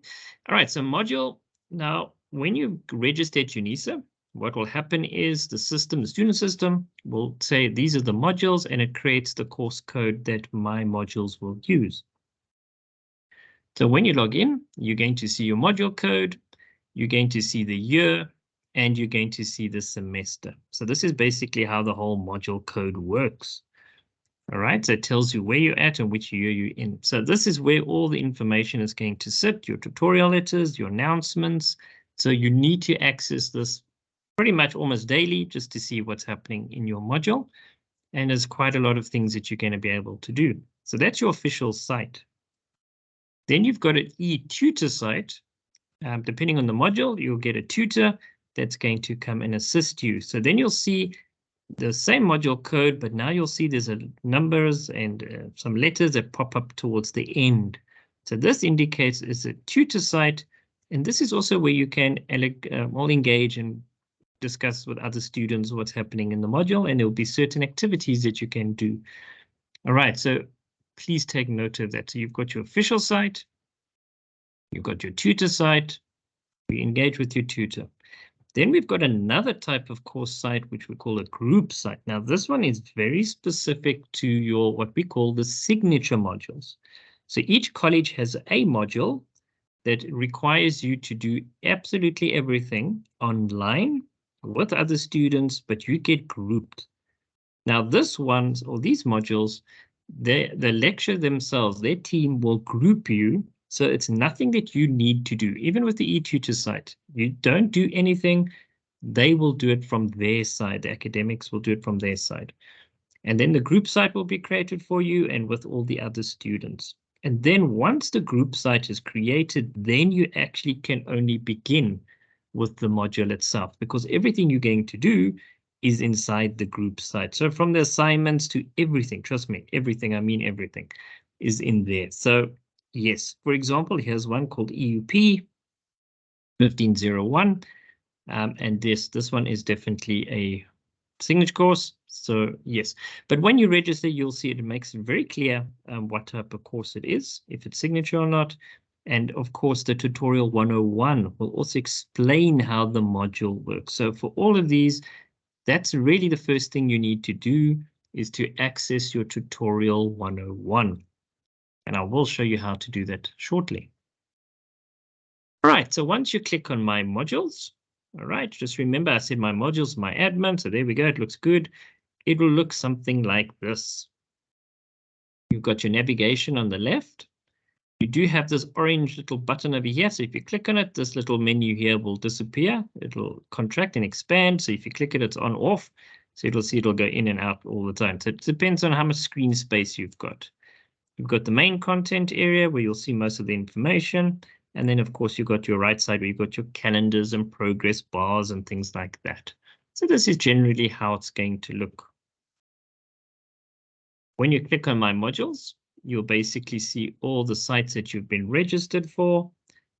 All right, so module. Now, when you register at UNISA, what will happen is the system, the student system, will say these are the modules, and it creates the course code that my modules will use. So when you log in, you're going to see your module code, you're going to see the year, and you're going to see the semester. So this is basically how the whole module code works. All right, so it tells you where you're at and which year you're in. So this is where all the information is going to sit, your tutorial letters, your announcements. So you need to access this pretty much almost daily just to see what's happening in your module. And there's quite a lot of things that you're going to be able to do. So that's your official site. Then you've got an e-tutor site. Depending on the module, you'll get a tutor that's going to come and assist you. So then you'll see the same module code, but now you'll see there's numbers and some letters that pop up towards the end. So this indicates it's a tutor site, and this is also where you can all engage and discuss with other students what's happening in the module, and there will be certain activities that you can do. All right, so please take note of that. So you've got your official site, you've got your tutor site, you engage with your tutor. Then we've got another type of course site, which we call a group site. Now, this one is very specific to your what we call the signature modules. So each college has a module that requires you to do absolutely everything online with other students, but you get grouped. Now, this ones or these modules, the lecture themselves, their team will group you. So it's nothing that you need to do. Even with the e-tutor site, you don't do anything. They will do it from their side. The academics will do it from their side. And then the group site will be created for you and with all the other students. And then once the group site is created, then you actually can only begin with the module itself, because everything you're going to do is inside the group site. So from the assignments to everything, trust me, everything, I mean everything, is in there. So yes, for example, here's one called EUP 1501, and this one is definitely a signature course. So yes, but when you register, you'll see it makes it very clear what type of course it is, if it's signature or not. And of course, the tutorial 101 will also explain how the module works. So for all of these, that's really the first thing you need to do, is to access your tutorial 101. And I will show you how to do that shortly. All right, so once you click on my modules, all right, just remember I said my modules, my admin. So there we go, it looks good. It will look something like this. You've got your navigation on the left. You do have this orange little button over here. So if you click on it, this little menu here will disappear. It'll contract and expand. So if you click it, it's on off. So it'll see it'll go in and out all the time. So it depends on how much screen space you've got. You've got the main content area where you'll see most of the information. And then, of course, you've got your right side where you've got your calendars and progress bars and things like that. So this is generally how it's going to look. When you click on my modules, you'll basically see all the sites that you've been registered for.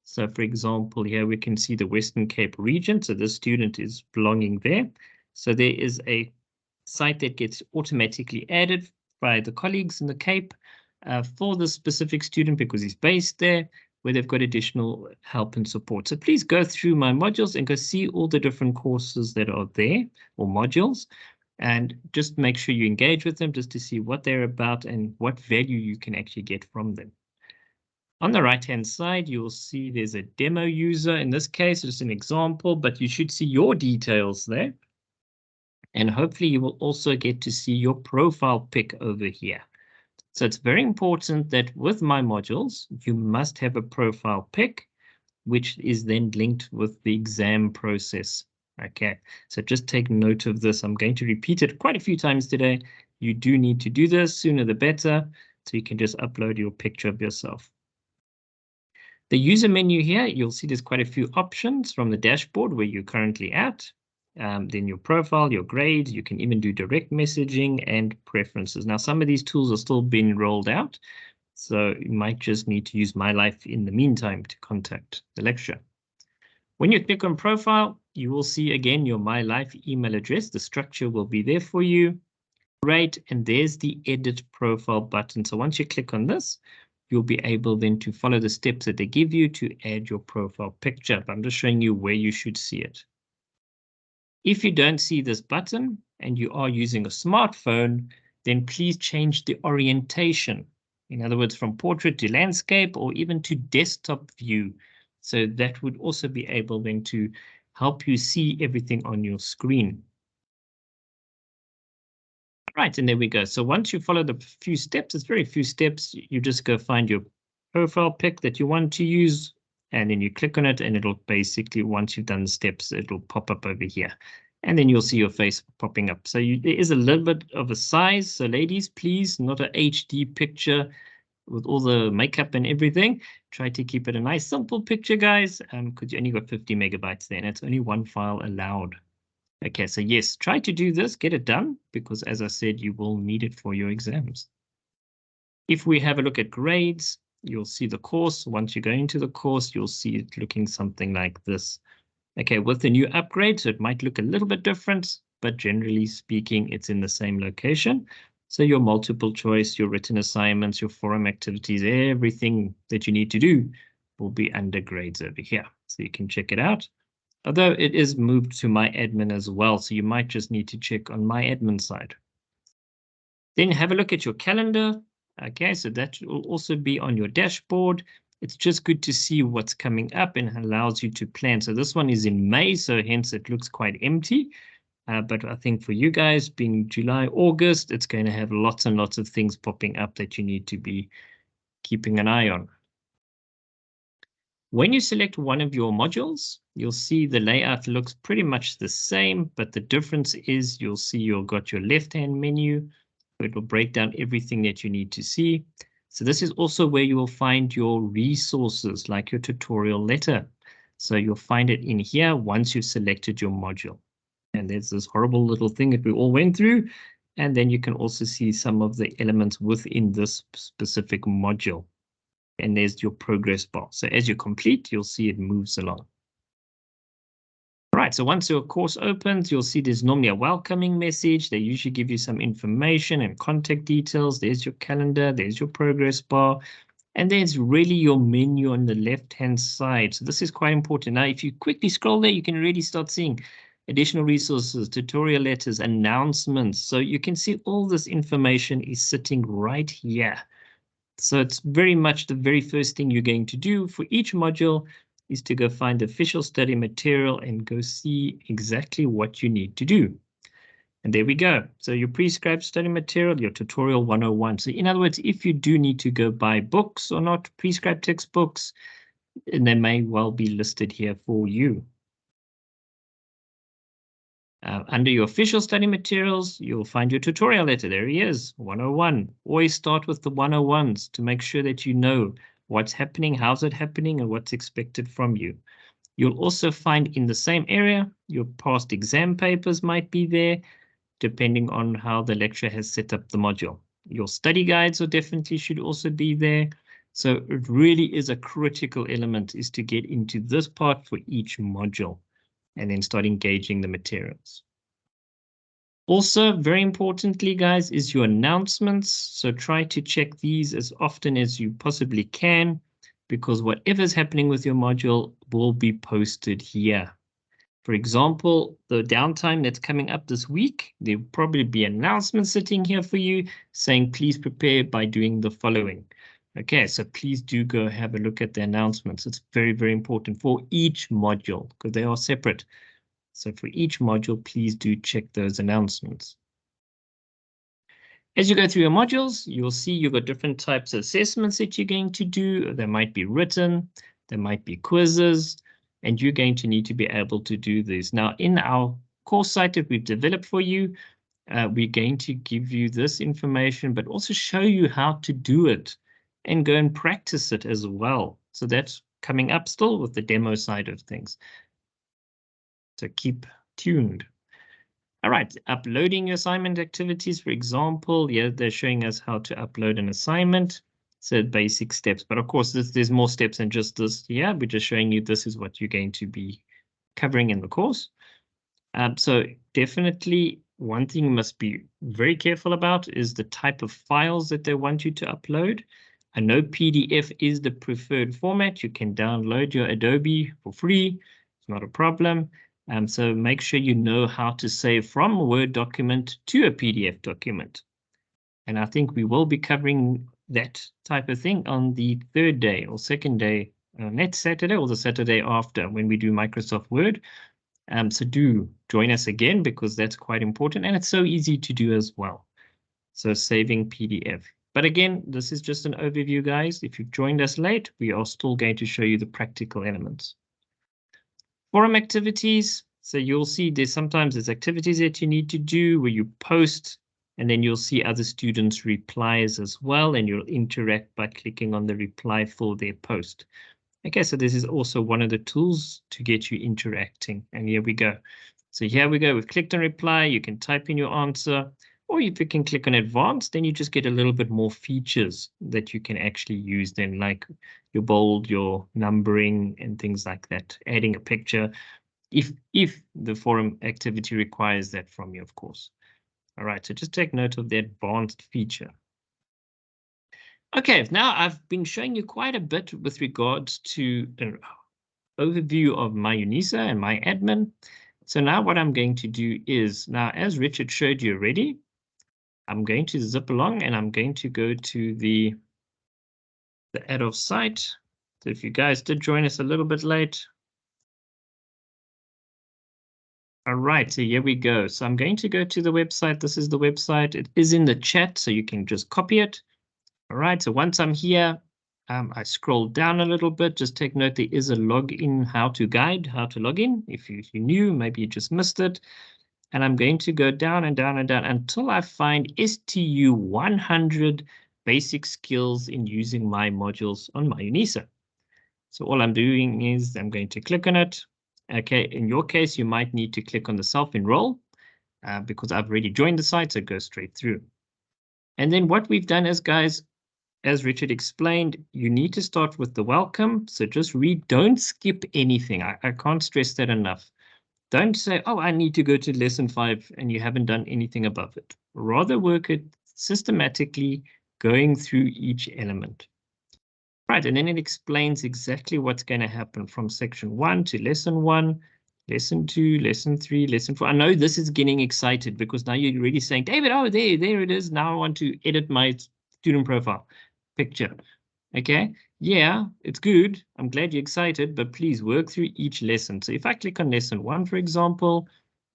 So for example, here we can see the Western Cape region. So this student is belonging there. So there is a site that gets automatically added by the colleagues in the Cape for the specific student because he's based there, where they've got additional help and support. So please go through my modules and go see all the different courses that are there, or modules, and just make sure you engage with them just to see what they're about and what value you can actually get from them. On the right-hand side, you will see there's a demo user. In this case, it's an example, but you should see your details there. And hopefully you will also get to see your profile pic over here. So it's very important that with my modules, you must have a profile pic. which is then linked with the exam process. Okay, so just take note of this. I'm going to repeat it quite a few times today. You do need to do this, sooner the better, so you can just upload your picture of yourself. The user menu here, you'll see there's quite a few options from the dashboard where you're currently at. Then your profile, your grades, you can even do direct messaging and preferences. Now, some of these tools are still being rolled out, so you might just need to use My Life in the meantime to contact the lecturer. When you click on profile, you will see again your My Life email address. The structure will be there for you. Great, and there's the edit profile button. So once you click on this, you'll be able then to follow the steps that they give you to add your profile picture. But I'm just showing you where you should see it. If you don't see this button and you are using a smartphone, then please change the orientation. In other words, from portrait to landscape or even to desktop view. So that would also be able then to help you see everything on your screen. Right, and there we go. So once you follow the few steps, it's very few steps, you just go find your profile pic that you want to use, and then you click on it, and it'll basically, once you've done the steps, it'll pop up over here. And then you'll see your face popping up. So there is a little bit of a size. So ladies, please, not an HD picture with all the makeup and everything. Try to keep it a nice, simple picture, guys, because you only got 50 megabytes there, and it's only one file allowed. Okay, so yes, try to do this, get it done, because as I said, you will need it for your exams. If we have a look at grades, you'll see the course. Once you go into the course, you'll see it looking something like this. Okay, with the new upgrade, so it might look a little bit different, but generally speaking, it's in the same location. So your multiple choice, your written assignments, your forum activities, everything that you need to do will be under grades over here. So you can check it out. Although it is moved to My Admin as well, so you might just need to check on My Admin side. Then have a look at your calendar. Okay, so that will also be on your dashboard. It's just good to see what's coming up and allows you to plan. So this one is in May, so hence it looks quite empty. But I think for you guys, being July, August, it's going to have lots and lots of things popping up that you need to be keeping an eye on. When you select one of your modules, you'll see the layout looks pretty much the same, but the difference is you'll see you've got your left-hand menu. It will break down everything that you need to see. So this is also where you will find your resources, like your tutorial letter. So you'll find it in here once you've selected your module. And there's this horrible little thing that we all went through. And then you can also see some of the elements within this specific module. And there's your progress bar. So as you complete, you'll see it moves along. All right, so once your course opens, you'll see there's normally a welcoming message. They usually give you some information and contact details. There's your calendar, there's your progress bar, and there's really your menu on the left-hand side. So this is quite important. Now, if you quickly scroll there, you can really start seeing additional resources, tutorial letters, announcements. So you can see all this information is sitting right here. So it's very much the very first thing you're going to do for each module is to go find the official study material and go see exactly what you need to do. And there we go. So your prescribed study material, your tutorial 101. So in other words, if you do need to go buy books or not, prescribed textbooks, and they may well be listed here for you. Under your official study materials, you'll find your tutorial letter. There he is, 101. Always start with the 101s to make sure that you know what's happening, how's it happening, and what's expected from you. You'll also find in the same area, your past exam papers might be there, depending on how the lecturer has set up the module. Your study guides definitely should also be there. So it really is a critical element is to get into this part for each module and then start engaging the materials. Also, very importantly, guys, is your announcements. So try to check these as often as you possibly can, because whatever's happening with your module will be posted here. For example, the downtime that's coming up this week, there'll probably be announcements sitting here for you saying, please prepare by doing the following. Okay, so please do go have a look at the announcements. It's very, very important for each module because they are separate. So for each module, please do check those announcements. As you go through your modules, you'll see you've got different types of assessments that you're going to do. They might be written, There might be quizzes, and you're going to need to be able to do this. Now, in our course site that we've developed for you, we're going to give you this information, but also show you how to do it and go and practice it as well. So that's coming up still with the demo side of things. So keep tuned. All right, uploading your assignment activities, for example, yeah, they're showing us how to upload an assignment. So basic steps, but of course, there's more steps than just this. Yeah, we're just showing you this is what you're going to be covering in the course. So definitely one thing you must be very careful about is the type of files that they want you to upload. I know PDF is the preferred format. You can download your Adobe for free. It's not a problem. So make sure you know how to save from a Word document to a PDF document. And I think we will be covering that type of thing on the third day or second day, next Saturday or the Saturday after when we do Microsoft Word. So do join us again because that's quite important and it's so easy to do as well. So saving PDF. But again, this is just an overview, guys. If you joined us late, we are still going to show you the practical elements. Forum activities. So you'll see there's activities that you need to do where you post and then you'll see other students' replies as well, and you'll interact by clicking on the reply for their post. Okay, so this is also one of the tools to get you interacting. And here we go. So here we go. We've clicked on reply. You can type in your answer, or if you can click on advanced, then you just get a little bit more features that you can actually use then, like your bold, your numbering, and things like that. Adding a picture, if the forum activity requires that from you, of course. All right, so just take note of the advanced feature. Okay, now I've been showing you quite a bit with regards to an overview of MyUnisa and MyAdmin. So now what I'm going to do is, now as Richard showed you already, I'm going to zip along and I'm going to go to the Adolf site. So if you guys did join us a little bit late. All right, so here we go. So I'm going to go to the website. This is the website. It is in the chat, so you can just copy it. All right, so once I'm here, I scroll down a little bit. Just take note there is a login how-to guide, how to log in. If you knew, maybe you just missed it. And I'm going to go down and down and down until I find STU 100 basic skills in using my modules on MyUnisa. So all I'm doing is I'm going to click on it. Okay, in your case, you might need to click on the self-enroll because I've already joined the site, so go straight through. And then what we've done is, guys, as Richard explained, you need to start with the welcome. So just read, don't skip anything. I can't stress that enough. Don't say, oh, I need to go to lesson 5 and you haven't done anything above it. Rather work it systematically, going through each element. Right, and then it explains exactly what's going to happen from section 1 to lesson 1, lesson 2, lesson 3, lesson 4. I know this is getting excited because now you're already saying, David, oh, there it is. Now I want to edit my student profile picture. Okay, yeah, it's good. I'm glad you're excited, but please work through each lesson. So if I click on lesson 1, for example,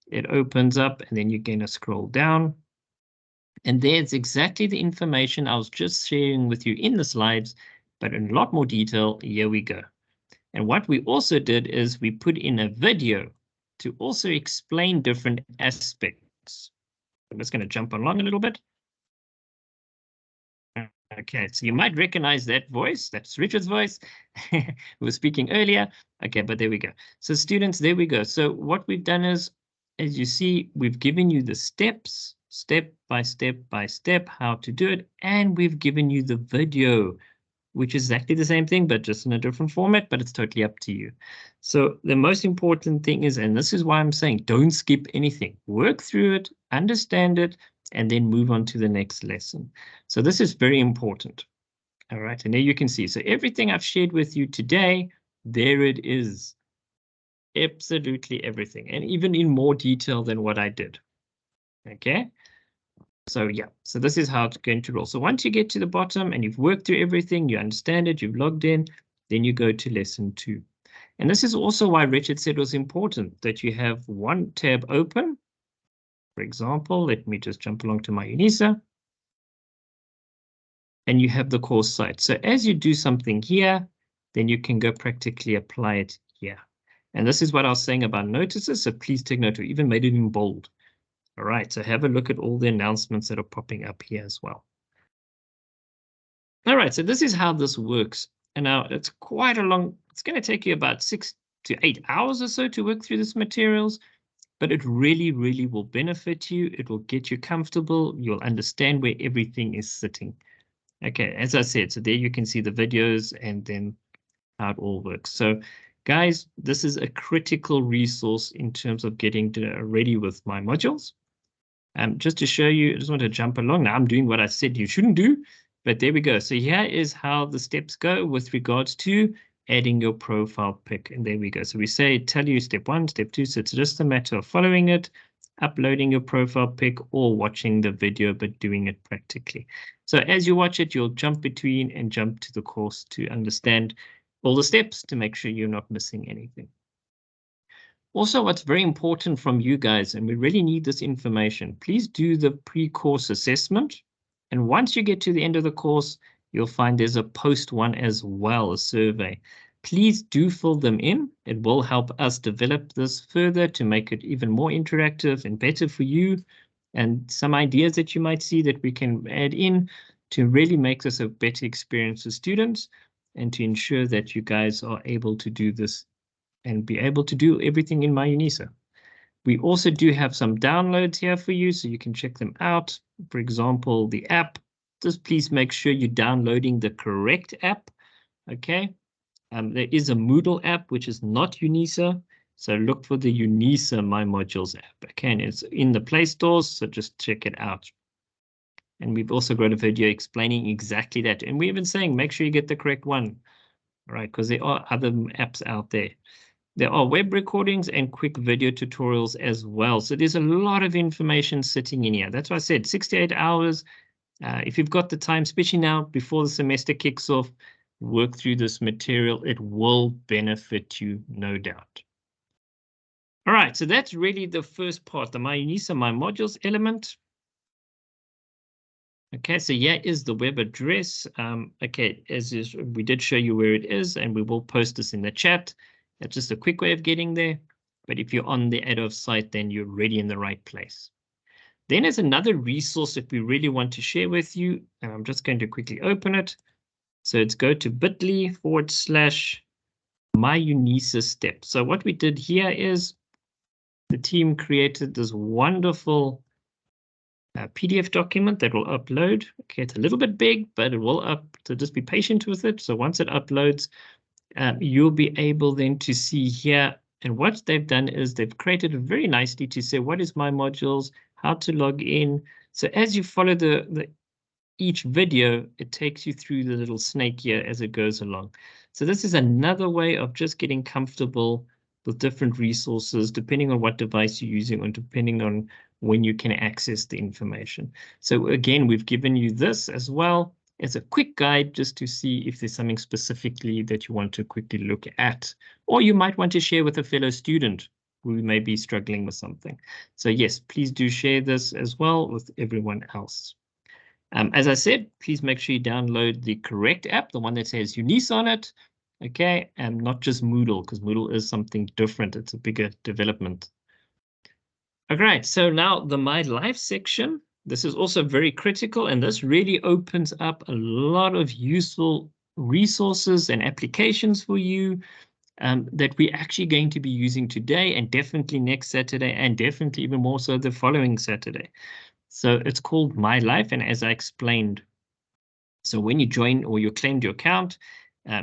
it opens up and then you're going to scroll down. And there's exactly the information I was just sharing with you in the slides, but in a lot more detail. Here we go. And what we also did is we put in a video to also explain different aspects. I'm just going to jump along a little bit. Okay, so you might recognize that voice. That's Richard's voice who was speaking earlier. Okay, but there we go. So students, there we go. So what we've done is, as you see, we've given you the steps, step by step, how to do it. And we've given you the video, which is exactly the same thing, but just in a different format, but it's totally up to you. So the most important thing is, and this is why I'm saying, don't skip anything. Work through it, understand it, and then move on to the next lesson. So this is very important. All right, and there you can see. So everything I've shared with you today, there it is. Absolutely everything, and even in more detail than what I did. Okay. So yeah, so this is how it's going to roll. So once you get to the bottom and you've worked through everything, you understand it, you've logged in, then you go to lesson 2. And this is also why Richard said it was important that you have one tab open. For example, let me just jump along to MyUnisa. And you have the course site. So as you do something here, then you can go practically apply it here. And this is what I was saying about notices, so please take note. We even made it in bold. All right, so have a look at all the announcements that are popping up here as well. All right, so this is how this works. And now it's quite a long, it's going to take you about 6 to 8 hours or so to work through this materials, but it really, really will benefit you. It will get you comfortable. You'll understand where everything is sitting. Okay, as I said, so there you can see the videos and then how it all works. So guys, this is a critical resource in terms of getting ready with my modules. Just to show you, I just want to jump along. Now I'm doing what I said you shouldn't do, but there we go. So here is how the steps go with regards to adding your profile pic. And there we go. So we say, tell you step 1, step 2. So it's just a matter of following it, uploading your profile pic, or watching the video, but doing it practically. So as you watch it, you'll jump between and jump to the course to understand all the steps to make sure you're not missing anything. Also, what's very important from you guys, and we really need this information, please do the pre-course assessment. And once you get to the end of the course, you'll find there's a post one as well, a survey. Please do fill them in. It will help us develop this further to make it even more interactive and better for you. And some ideas that you might see that we can add in to really make this a better experience for students and to ensure that you guys are able to do this and be able to do everything in MyUnisa. We also do have some downloads here for you, so you can check them out. For example, the app, just please make sure you're downloading the correct app, okay? There is a Moodle app, which is not UNISA, so look for the UNISA My Modules app, okay? And it's in the Play stores, so just check it out. And we've also got a video explaining exactly that. And we're even saying, make sure you get the correct one, all right? Because there are other apps out there. There are web recordings and quick video tutorials as well. So there's a lot of information sitting in here. That's why I said 6 to 8 hours. If you've got the time, especially now before the semester kicks off, work through this material. It will benefit you, no doubt. All right, so that's really the first part, the MyUnisa My Modules element. Okay, so here is the web address. Okay, we did show you where it is, and we will post this in the chat. That's just a quick way of getting there. But if you're on the Adolf site, then you're already in the right place. Then there's another resource that we really want to share with you. And I'm just going to quickly open it. So it's go to bit.ly/MyUnisa step. So what we did here is the team created this wonderful PDF document that will upload. Okay, it's a little bit big, but it will so just be patient with it. So once it uploads, you'll be able then to see here, and what they've done is they've created it very nicely to say what is my modules, how to log in. So as you follow each video, it takes you through the little snake here as it goes along. So this is another way of just getting comfortable with different resources, depending on what device you're using and depending on when you can access the information. So again, we've given you this as well as a quick guide just to see if there's something specifically that you want to quickly look at, or you might want to share with a fellow student who may be struggling with something. So yes, please do share this as well with everyone else. As I said, please make sure you download the correct app, the one that says UNISA on it, okay, and not just Moodle, because Moodle is something different. It's a bigger development. All right, so now the My Life section. This is also very critical, and this really opens up a lot of useful resources and applications for you that we're actually going to be using today and definitely next Saturday and definitely even more so the following Saturday. So it's called My Life, and as I explained, so when you join or you claimed your account,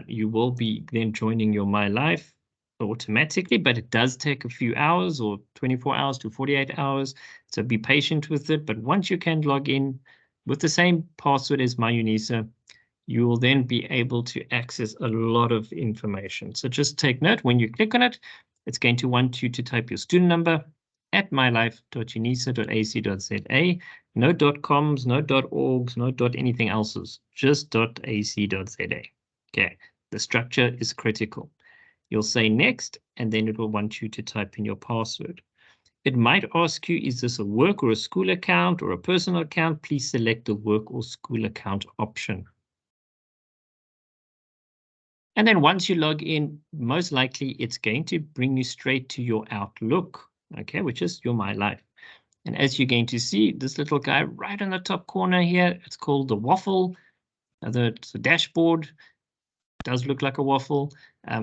you will be then joining your My Life automatically, but it does take a few hours or 24 hours to 48 hours. So be patient with it. But once you can log in with the same password as MyUnisa, you will then be able to access a lot of information. So just take note, when you click on it, it's going to want you to type your student number at mylife.unisa.ac.za. No .coms, no .orgs, no .anything else's, just .ac.za. Okay, the structure is critical. You'll say next, and then it will want you to type in your password. It might ask you, is this a work or a school account or a personal account? Please select the work or school account option. And then once you log in, most likely it's going to bring you straight to your Outlook, okay, which is your My Life. And as you're going to see, this little guy right on the top corner here, it's called the waffle. It's a dashboard. It does look like a waffle.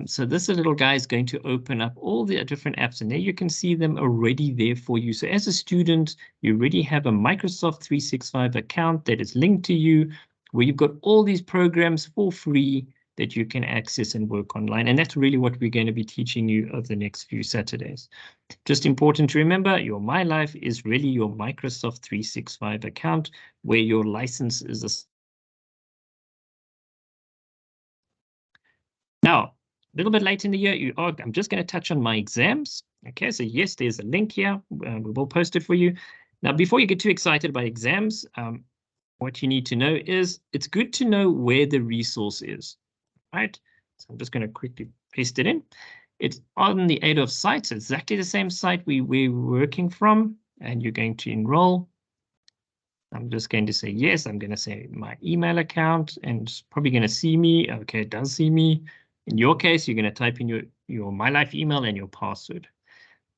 So this little guy is going to open up all the different apps, and there you can see them already there for you. So as a student, you already have a Microsoft 365 account that is linked to you, where you've got all these programs for free that you can access and work online. And that's really what we're going to be teaching you over the next few Saturdays. Just important to remember, your My Life is really your Microsoft 365 account, where your license is a Now, a little bit late in the year, I'm just going to touch on my exams. Okay, so yes, there's a link here. We will post it for you. Now, before you get too excited about exams, what you need to know is it's good to know where the resource is, right? So I'm just going to quickly paste it in. It's on the ADOF site, so exactly the same site we're working from, and you're going to enroll. I'm just going to say yes. I'm going to say my email account, and it's probably going to see me. Okay, it does see me. In your case, you're going to type in your My Life email and your password.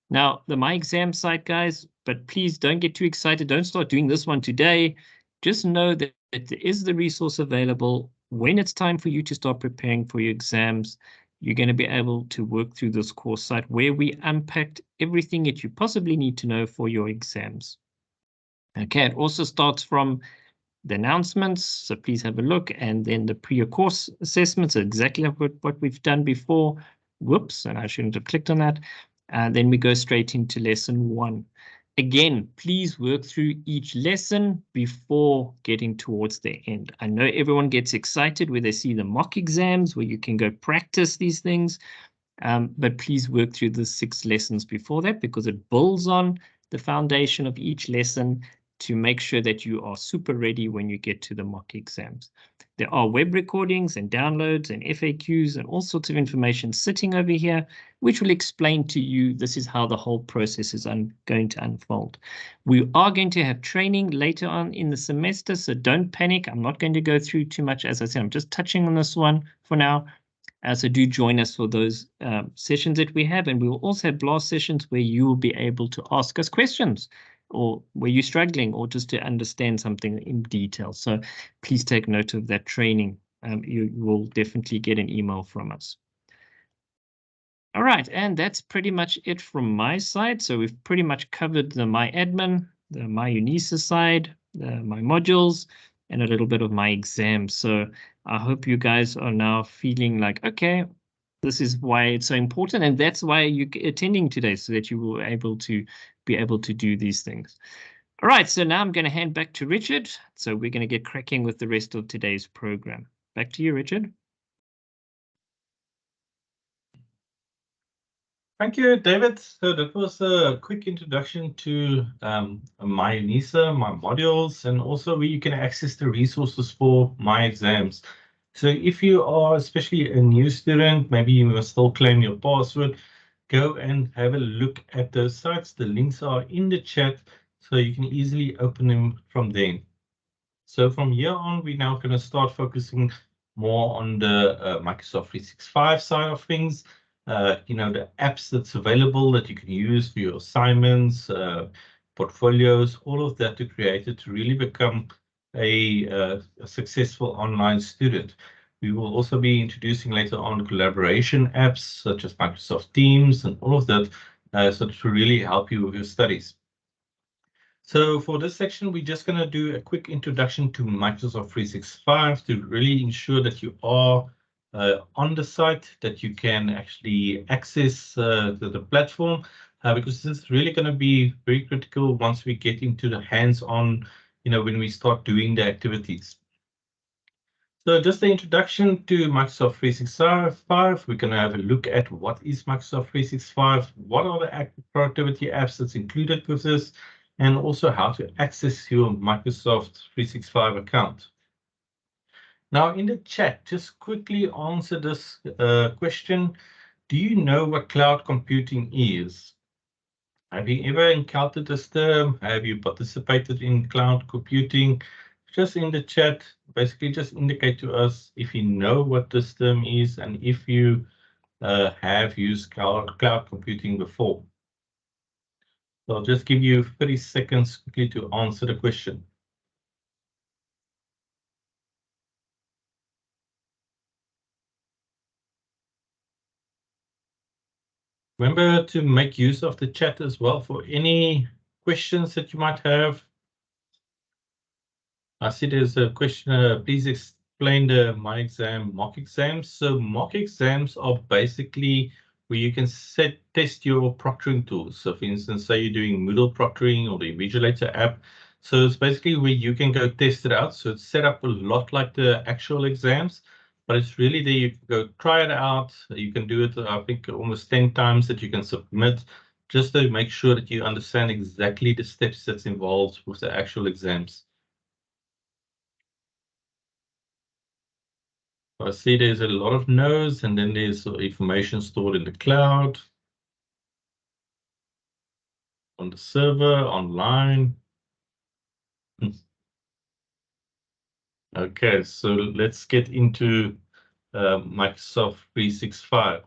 Now, the My Exam site, guys, but please don't get too excited. Don't start doing this one today. Just know that there is the resource available. When it's time for you to start preparing for your exams, you're going to be able to work through this course site where we unpacked everything that you possibly need to know for your exams. Okay, it also starts from the announcements, so please have a look, and then the pre-course assessments are exactly what we've done before. Whoops, and I shouldn't have clicked on that. Then we go straight into lesson 1. Again, please work through each lesson before getting towards the end. I know everyone gets excited where they see the mock exams where you can go practice these things, but please work through the 6 lessons before that, because it builds on the foundation of each lesson to make sure that you are super ready when you get to the mock exams. There are web recordings and downloads and FAQs and all sorts of information sitting over here, which will explain to you this is how the whole process is going to unfold. We are going to have training later on in the semester, so don't panic. I'm not going to go through too much. As I said, I'm just touching on this one for now. So do join us for those sessions that we have, and we will also have blast sessions where you will be able to ask us questions, or where you're struggling, or just to understand something in detail. So please take note of that training. You will definitely get an email from us. All right, and that's pretty much it from my side. So we've pretty much covered the My Admin, the My UNISA side, my modules, and a little bit of my exams. So I hope you guys are now feeling like, okay, this is why it's so important, and that's why you're attending today, so that you will be able to do these things. All right, so now I'm going to hand back to Richard. So we're going to get cracking with the rest of today's program. Back to you, Richard. Thank you, David. So that was a quick introduction to my UNISA, my modules, and also where you can access the resources for my exams. So if you are especially a new student, maybe you must still claim your password, go and have a look at those sites. The links are in the chat, so you can easily open them from there. So from here on, we're now going to start focusing more on the Microsoft 365 side of things. The apps that's available that you can use for your assignments, portfolios, all of that to create it to really become a successful online student. We will also be introducing later on collaboration apps such as Microsoft Teams and all of that, so to really help you with your studies. So for this section, we're just going to do a quick introduction to Microsoft 365 to really ensure that you are on the site, that you can actually access the platform, because this is really going to be very critical once we get into the hands-on, when we start doing the activities. So just the introduction to Microsoft 365, we're going to have a look at what is Microsoft 365, what are the productivity apps that's included with this, and also how to access your Microsoft 365 account. Now in the chat, just quickly answer this question. Do you know what cloud computing is? Have you ever encountered this term? Have you participated in cloud computing? Just in the chat, basically just indicate to us if you know what this term is and if you have used cloud computing before. So I'll just give you 30 seconds quickly to answer the question. Remember to make use of the chat as well for any questions that you might have. I see there's a question, please explain the MyExam mock exams. So mock exams are basically where you can test your proctoring tools. So for instance, say you're doing Moodle proctoring or the Invigilator app. So it's basically where you can go test it out. So it's set up a lot like the actual exams, but it's really there you can go try it out. You can do it, I think, almost 10 times that you can submit, just to make sure that you understand exactly the steps that's involved with the actual exams. I see there's a lot of nodes, and then there's information stored in the cloud, on the server, online. Okay, so let's get into Microsoft 365.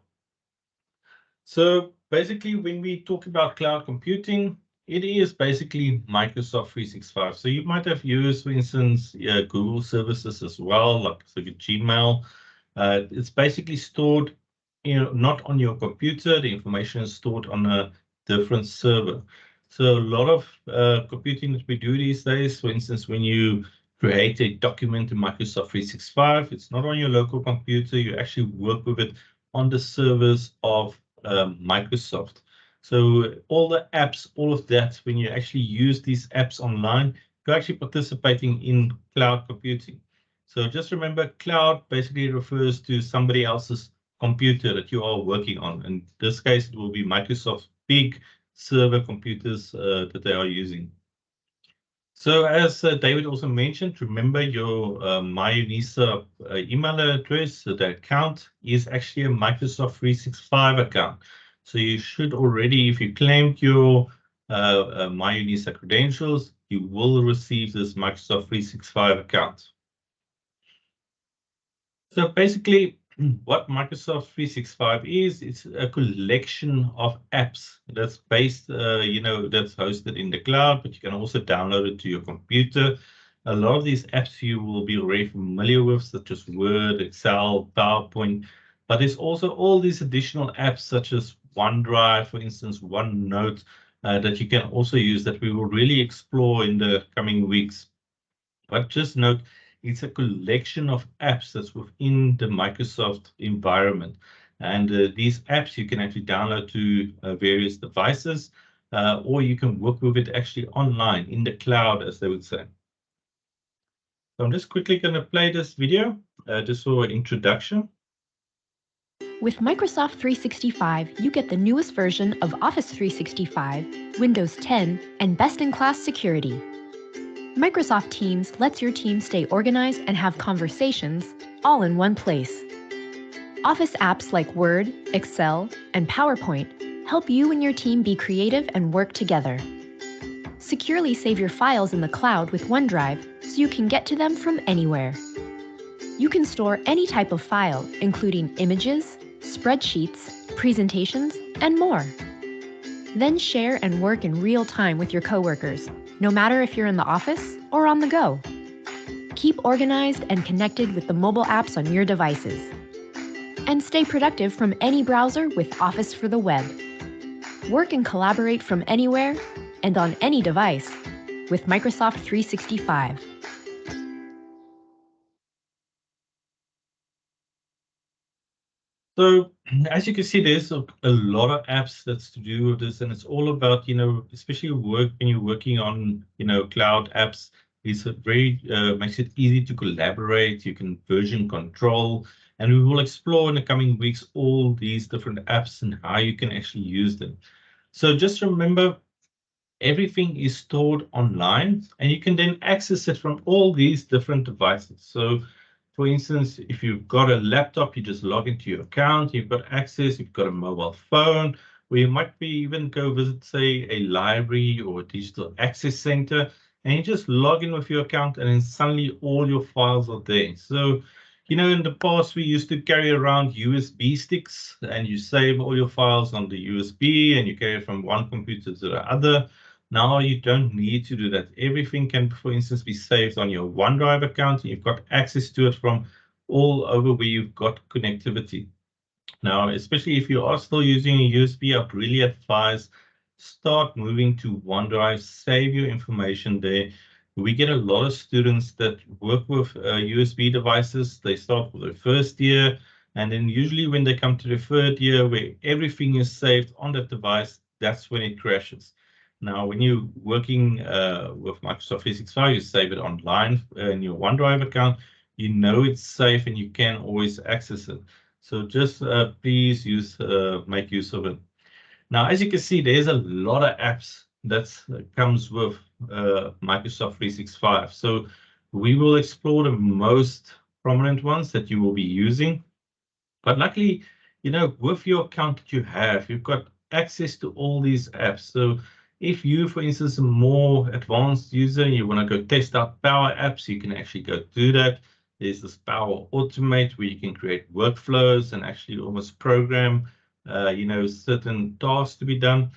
So basically, when we talk about cloud computing, it is basically Microsoft 365. So you might have used, for instance, Google services as well, like Gmail. It's basically stored, not on your computer. The information is stored on a different server. So a lot of computing that we do these days, for instance, when you create a document in Microsoft 365, it's not on your local computer. You actually work with it on the servers of Microsoft. So all the apps, all of that, when you actually use these apps online, you're actually participating in cloud computing. So just remember, cloud basically refers to somebody else's computer that you are working on. In this case, it will be Microsoft's big server computers that they are using. So as David also mentioned, remember your MyUnisa email address. So the account is actually a Microsoft 365 account. So you should already, if you claimed your MyUnisa credentials, you will receive this Microsoft 365 account. So basically, what Microsoft 365 is, it's a collection of apps that's based, that's hosted in the cloud, but you can also download it to your computer. A lot of these apps you will be already familiar with, such as Word, Excel, PowerPoint, but there's also all these additional apps such as OneDrive, for instance, OneNote, that you can also use that we will really explore in the coming weeks. But just note, it's a collection of apps that's within the Microsoft environment. And these apps you can actually download to various devices, or you can work with it actually online in the cloud, as they would say. So I'm just quickly going to play this video just for an introduction. With Microsoft 365, you get the newest version of Office 365, Windows 10, and best-in-class security. Microsoft Teams lets your team stay organized and have conversations all in one place. Office apps like Word, Excel, and PowerPoint help you and your team be creative and work together. Securely save your files in the cloud with OneDrive so you can get to them from anywhere. You can store any type of file, including images, spreadsheets, presentations, and more. Then share and work in real time with your coworkers, no matter if you're in the office or on the go. Keep organized and connected with the mobile apps on your devices. And stay productive from any browser with Office for the web. Work and collaborate from anywhere and on any device with Microsoft 365. So as you can see, there's a lot of apps that's to do with this, and it's all about, especially when you're working on, cloud apps, it's very makes it easy to collaborate. You can version control, and we will explore in the coming weeks all these different apps and how you can actually use them. So just remember, everything is stored online, and you can then access it from all these different devices. So for instance, if you've got a laptop, you just log into your account, you've got access, you've got a mobile phone, or you might be even go visit, say, a library or a digital access center. and you just log in with your account, and then suddenly all your files are there. So, you know, in the past, we used to carry around USB sticks, and you save all your files on the USB, and you carry it from one computer to the other. Now you don't need to do that. Everything can, for instance, be saved on your OneDrive account, and you've got access to it from all over where you've got connectivity. Now, especially if you are still using a USB, I'd really advise start moving to OneDrive, save your information there. We get a lot of students that work with USB devices. They start with their first year, and then usually when they come to the third year where everything is saved on that device, that's when it crashes. Now, when you're working with Microsoft 365, you save it online in your OneDrive account, you know it's safe and you can always access it. So just please make use of it. Now, as you can see, there's a lot of apps that comes with Microsoft 365. So we will explore the most prominent ones that you will be using. But luckily, you know, with your account that you have, you've got access to all these apps. So if you, for instance, a more advanced user, you want to go test out Power Apps, you can actually go do that. There's this Power Automate where you can create workflows and actually almost program, you know, certain tasks to be done.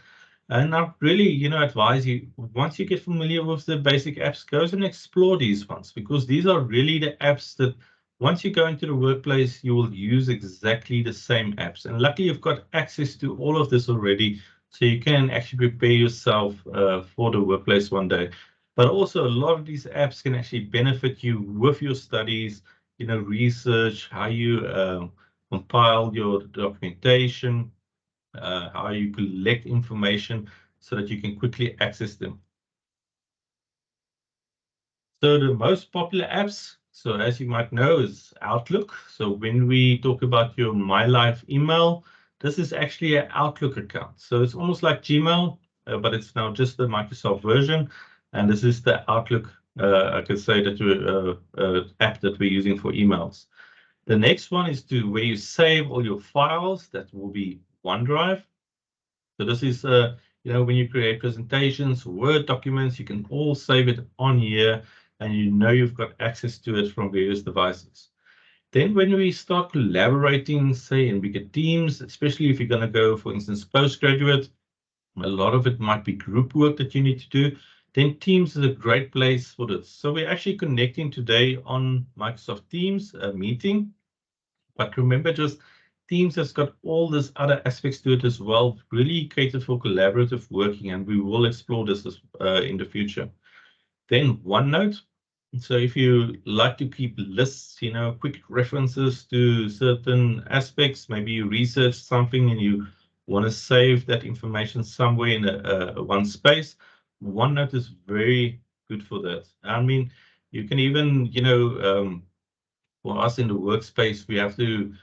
And I really, you know, advise you, once you get familiar with the basic apps, go and explore these ones, because these are really the apps that once you go into the workplace, you will use exactly the same apps. And luckily, you've got access to all of this already, so you can actually prepare yourself for the workplace one day. But also, a lot of these apps can actually benefit you with your studies, you know, research, how you compile your documentation, how you collect information so that you can quickly access them. So the most popular apps, so as you might know, is Outlook. So when we talk about your MyLife email, this is actually an Outlook account. So it's almost like Gmail, but it's now just the Microsoft version. And this is the Outlook, I could say that app that we're using for emails. The next one is to where you save all your files. That will be OneDrive. So this is, you know, when you create presentations, Word documents, you can all save it on here, and you know you've got access to it from various devices. Then when we start collaborating, say in bigger teams, especially if you're going to go, for instance, postgraduate, a lot of it might be group work that you need to do, then Teams is a great place for this. So we're actually connecting today on Microsoft Teams, a meeting. But remember, just Teams has got all these other aspects to it as well, really catered for collaborative working, and we will explore this in the future. Then OneNote. So if you like to keep lists, you know, quick references to certain aspects, maybe you research something and you want to save that information somewhere in one space, OneNote is very good for that. I mean, you can even, you know, for us in the workspace, we have to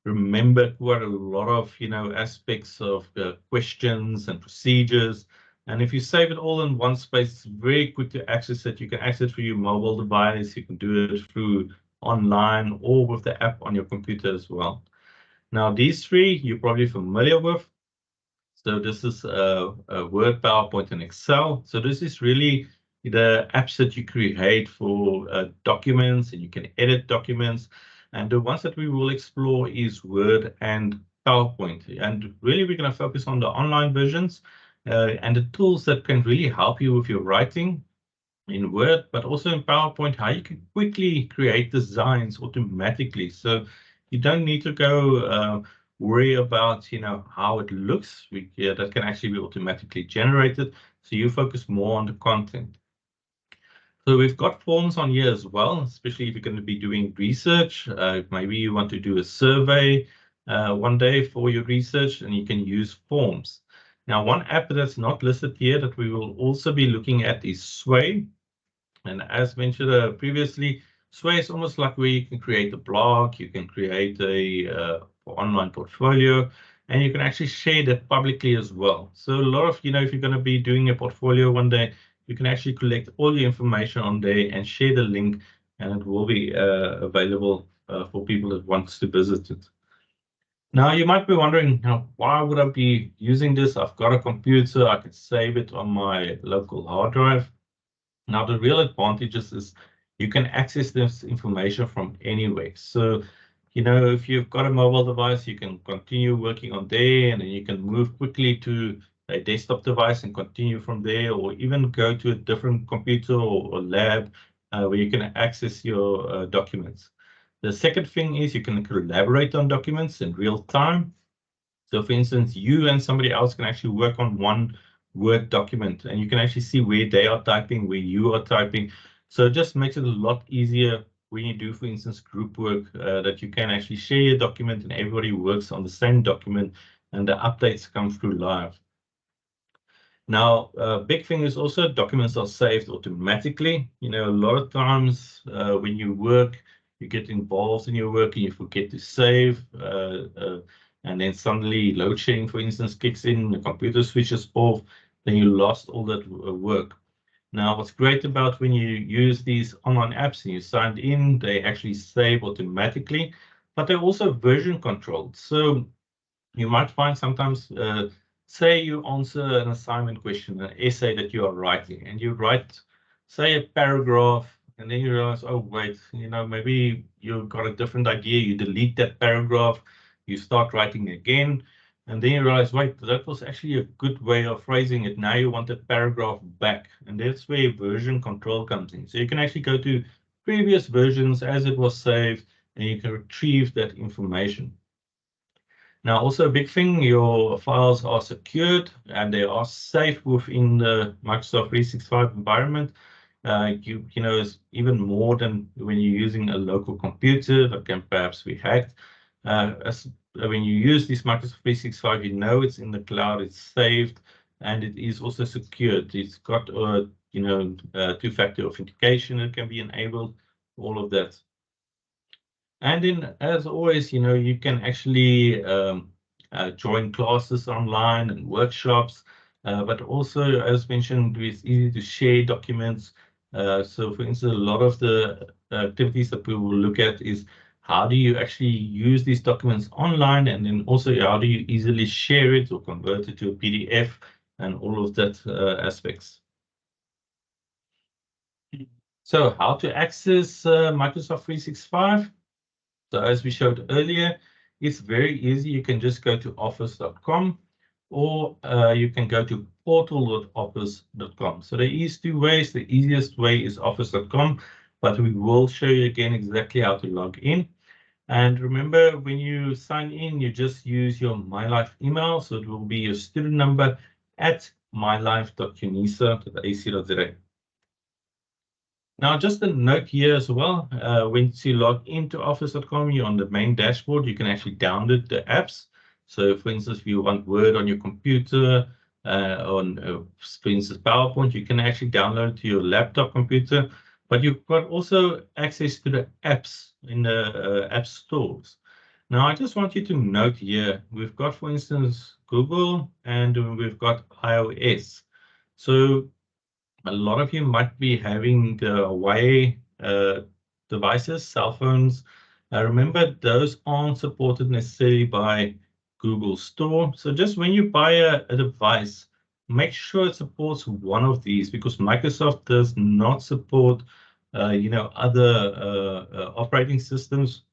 remember quite a lot of, you know, aspects of questions and procedures. And if you save it all in one space, it's very quick to access it. You can access it through your mobile device. You can do it through online or with the app on your computer as well. Now, these three you're probably familiar with. So this is Word, PowerPoint, and Excel. So this is really the apps that you create for documents, and you can edit documents. And the ones that we will explore is Word and PowerPoint. And really, we're going to focus on the online versions and the tools that can really help you with your writing in Word, but also in PowerPoint, how you can quickly create designs automatically. So you don't need to go worry about, you know, how it looks. That can actually be automatically generated. So you focus more on the content. So we've got forms on here as well, especially if you're going to be doing research. Maybe you want to do a survey one day for your research, and you can use forms. Now, one app that's not listed here that we will also be looking at is Sway. And as mentioned previously, Sway is almost like where you can create a blog, you can create a online portfolio, and you can actually share that publicly as well. So a lot of, you know, if you're going to be doing a portfolio one day, you can actually collect all your information on there and share the link, and it will be available for people that wants to visit it. Now, you might be wondering, you know, why would I be using this? I've got a computer, I can save it on my local hard drive. Now, the real advantages is you can access this information from anywhere. So, you know, if you've got a mobile device, you can continue working on there, and then you can move quickly to a desktop device and continue from there, or even go to a different computer or lab where you can access your documents. The second thing is you can collaborate on documents in real time. So for instance, you and somebody else can actually work on one Word document, and you can actually see where they are typing, where you are typing. So it just makes it a lot easier when you do, for instance, group work, that you can actually share your document and everybody works on the same document and the updates come through live. Now, a big thing is also documents are saved automatically. You know, a lot of times when you work, you get involved in your work and you forget to save. And then suddenly load shedding, for instance, kicks in, the computer switches off, then you lost all that work. Now, what's great about when you use these online apps and you signed in, they actually save automatically, but they're also version controlled. So you might find sometimes, say you answer an assignment question, an essay that you are writing, and you write, say, a paragraph, and then you realize, oh, wait, you know, maybe you've got a different idea, you delete that paragraph, you start writing again, and then you realize, wait, that was actually a good way of phrasing it. Now you want that paragraph back, and that's where version control comes in. So you can actually go to previous versions as it was saved, and you can retrieve that information. Now, also a big thing, your files are secured and they are safe within the Microsoft 365 environment. You know, it's even more than when you're using a local computer that can perhaps be hacked. When you use this Microsoft 365, you know it's in the cloud, it's saved, and it is also secured. It's got, you know, two-factor authentication that can be enabled, all of that. And then, as always, you know, you can actually join classes online and workshops, but also, as mentioned, it's easy to share documents. So, for instance, a lot of the activities that we will look at is how do you actually use these documents online, and then also how do you easily share it or convert it to a PDF and all of that aspects. So, how to access Microsoft 365? So as we showed earlier, it's very easy. You can just go to office.com or you can go to portal.office.com. So there is two ways. The easiest way is office.com, but we will show you again exactly how to log in. And remember, when you sign in, you just use your MyLife email. So it will be your student number at mylife.unisa.ac.za. Now, just a note here as well, when you log into office.com, you're on the main dashboard, you can actually download the apps. So for instance, if you want Word on your computer, for instance, PowerPoint, you can actually download to your laptop computer, but you've got also access to the apps in the app stores. Now, I just want you to note here, we've got, for instance, Google and we've got iOS. So a lot of you might be having the Huawei devices, cell phones. Remember, those aren't supported necessarily by Google Store. So just when you buy a device, make sure it supports one of these, because Microsoft does not support, you know, other operating systems.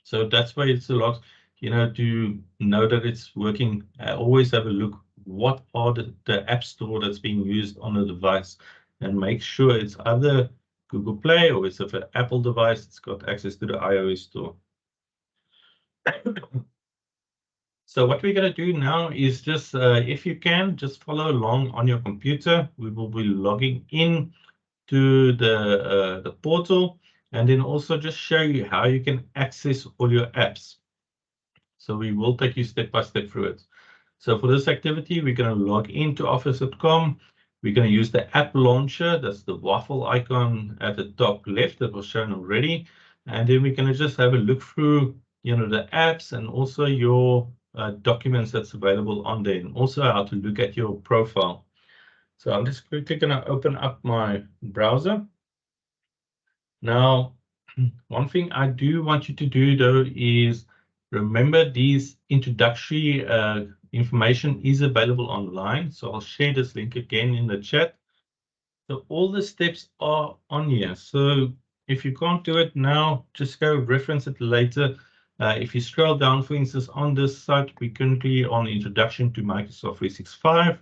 So that's why it's a lot, you know, to know that it's working. Always have a look. What are the app store that's being used on the device, and make sure it's either Google Play or it's an Apple device, it's got access to the iOS store. So what we're going to do now is just, if you can, just follow along on your computer. We will be logging in to the portal, and then also just show you how you can access all your apps. So we will take you step by step through it. So for this activity, we're going to log into office.com. We're going to use the app launcher. That's the waffle icon at the top left that was shown already. And then we're going to just have a look through, you know, the apps and also your documents that's available on there, and also how to look at your profile. So I'm just quickly going to open up my browser. Now, one thing I do want you to do, though, is remember these introductory information is available online. So I'll share this link again in the chat. So all the steps are on here. So if you can't do it now, just go reference it later. If you scroll down, for instance, on this site, we're currently on Introduction to Microsoft 365.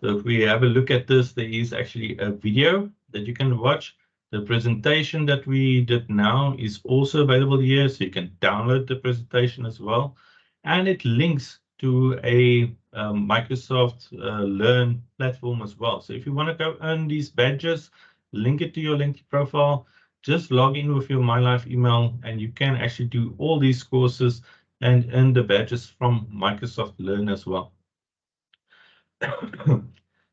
So if we have a look at this, there is actually a video that you can watch. The presentation that we did now is also available here, so you can download the presentation as well. And it links to a Microsoft Learn platform as well. So if you want to go earn these badges, link it to your LinkedIn profile, just log in with your MyLife email, and you can actually do all these courses and earn the badges from Microsoft Learn as well.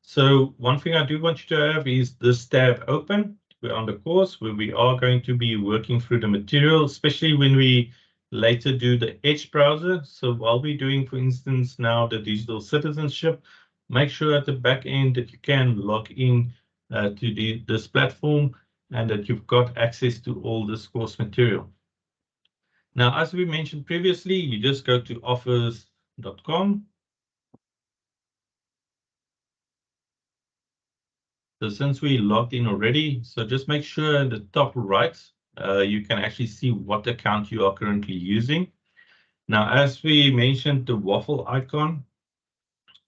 So one thing I do want you to have is this tab open. We're on the course where we are going to be working through the material, especially when we later do the Edge browser. So while we're doing, for instance, now the digital citizenship, make sure at the back end that you can log in to this platform and that you've got access to all this course material. Now, as we mentioned previously, you just go to office.com. So since we logged in already, so just make sure in the top right, you can actually see what account you are currently using. Now, as we mentioned, the waffle icon,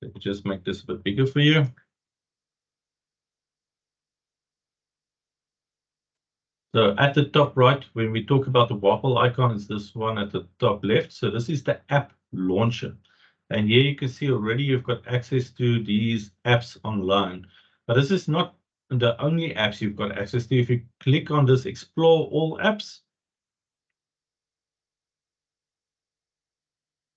let me just make this a bit bigger for you. So at the top right, when we talk about the waffle icon, it's this one at the top left. So this is the app launcher. And here you can see already you've got access to these apps online. But this is not the only apps you've got access to. If you click on this Explore All Apps,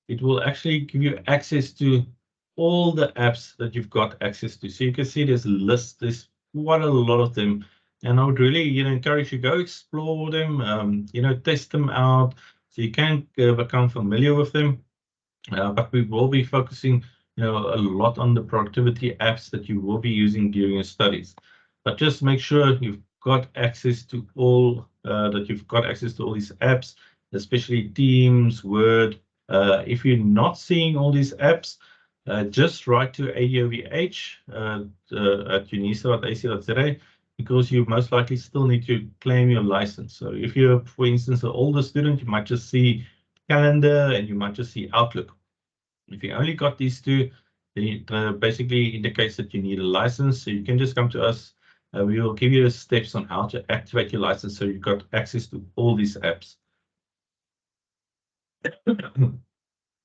it will actually give you access to all the apps that you've got access to. So you can see there's lists, there's quite a lot of them. And I would really, encourage you to go explore them, test them out so you can become familiar with them. But we will be focusing, a lot on the productivity apps that you will be using during your studies. But just make sure you've got access to all these apps, especially Teams, Word. If you're not seeing all these apps, just write to ADOVH at unisa.ac.za, because you most likely still need to claim your license. So if you're, for instance, an older student, you might just see Calendar and you might just see Outlook. If you only got these two, then it basically indicates that you need a license. So you can just come to us. We will give you the steps on how to activate your license so you've got access to all these apps.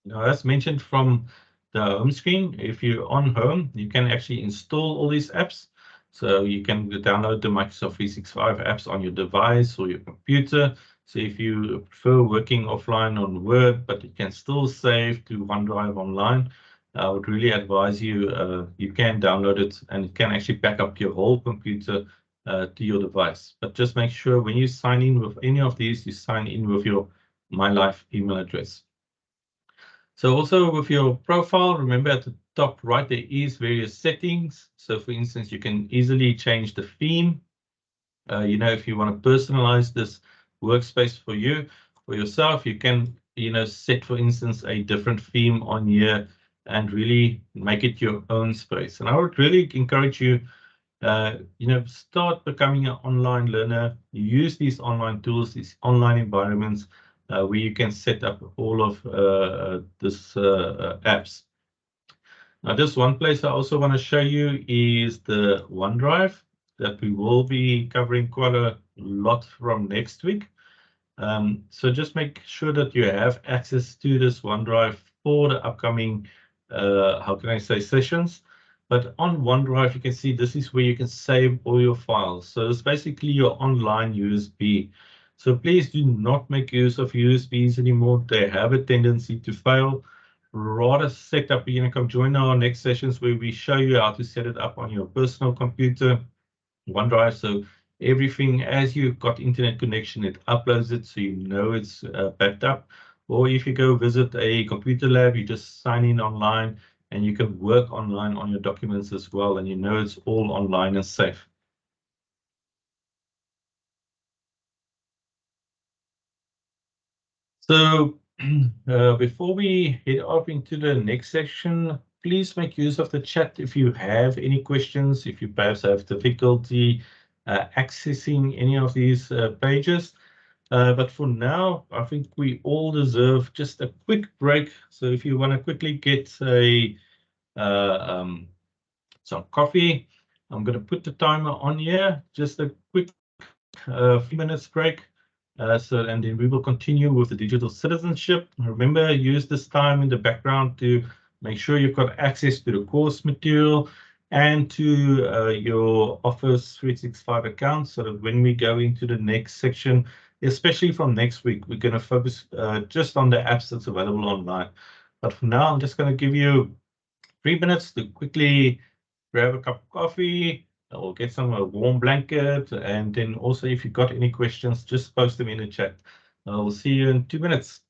Now, as mentioned from the home screen, if you're on home, you can actually install all these apps. So you can download the Microsoft 365 apps on your device or your computer. So if you prefer working offline on Word, but you can still save to OneDrive online, I would really advise you, you can download it and it can actually back up your whole computer to your device. But just make sure when you sign in with any of these, you sign in with your MyLife email address. So also with your profile, remember at the top right, there is various settings. So for instance, you can easily change the theme. If you want to personalize this workspace for yourself, you can, set, for instance, a different theme on here and really make it your own space. And I would really encourage you, start becoming an online learner. Use these online tools, these online environments, where you can set up all of this apps. Now, just one place I also want to show you is the OneDrive that we will be covering quite a lot from next week. So just make sure that you have access to this OneDrive for the upcoming, sessions. But on OneDrive, you can see this is where you can save all your files. So it's basically your online USB. So please do not make use of USBs anymore. They have a tendency to fail. Rather set up, come join our next sessions where we show you how to set it up on your personal computer, OneDrive. So everything, as you've got internet connection, it uploads it so you know it's backed up. Or if you go visit a computer lab, you just sign in online and you can work online on your documents as well, and you know it's all online and safe. So before we head off into the next section, please make use of the chat if you have any questions, if you perhaps have difficulty accessing any of these pages. But for now, I think we all deserve just a quick break. So if you want to quickly get some coffee, I'm going to put the timer on here, just a quick few minutes break. And then we will continue with the digital citizenship. Remember, use this time in the background to make sure you've got access to the course material and to your Office 365 account, so that when we go into the next section, especially from next week, we're going to focus just on the apps that's available online. But for now, I'm just going to give you 3 minutes to quickly grab a cup of coffee or get some warm blanket. And then also, if you've got any questions, just post them in the chat. We'll see you in 2 minutes.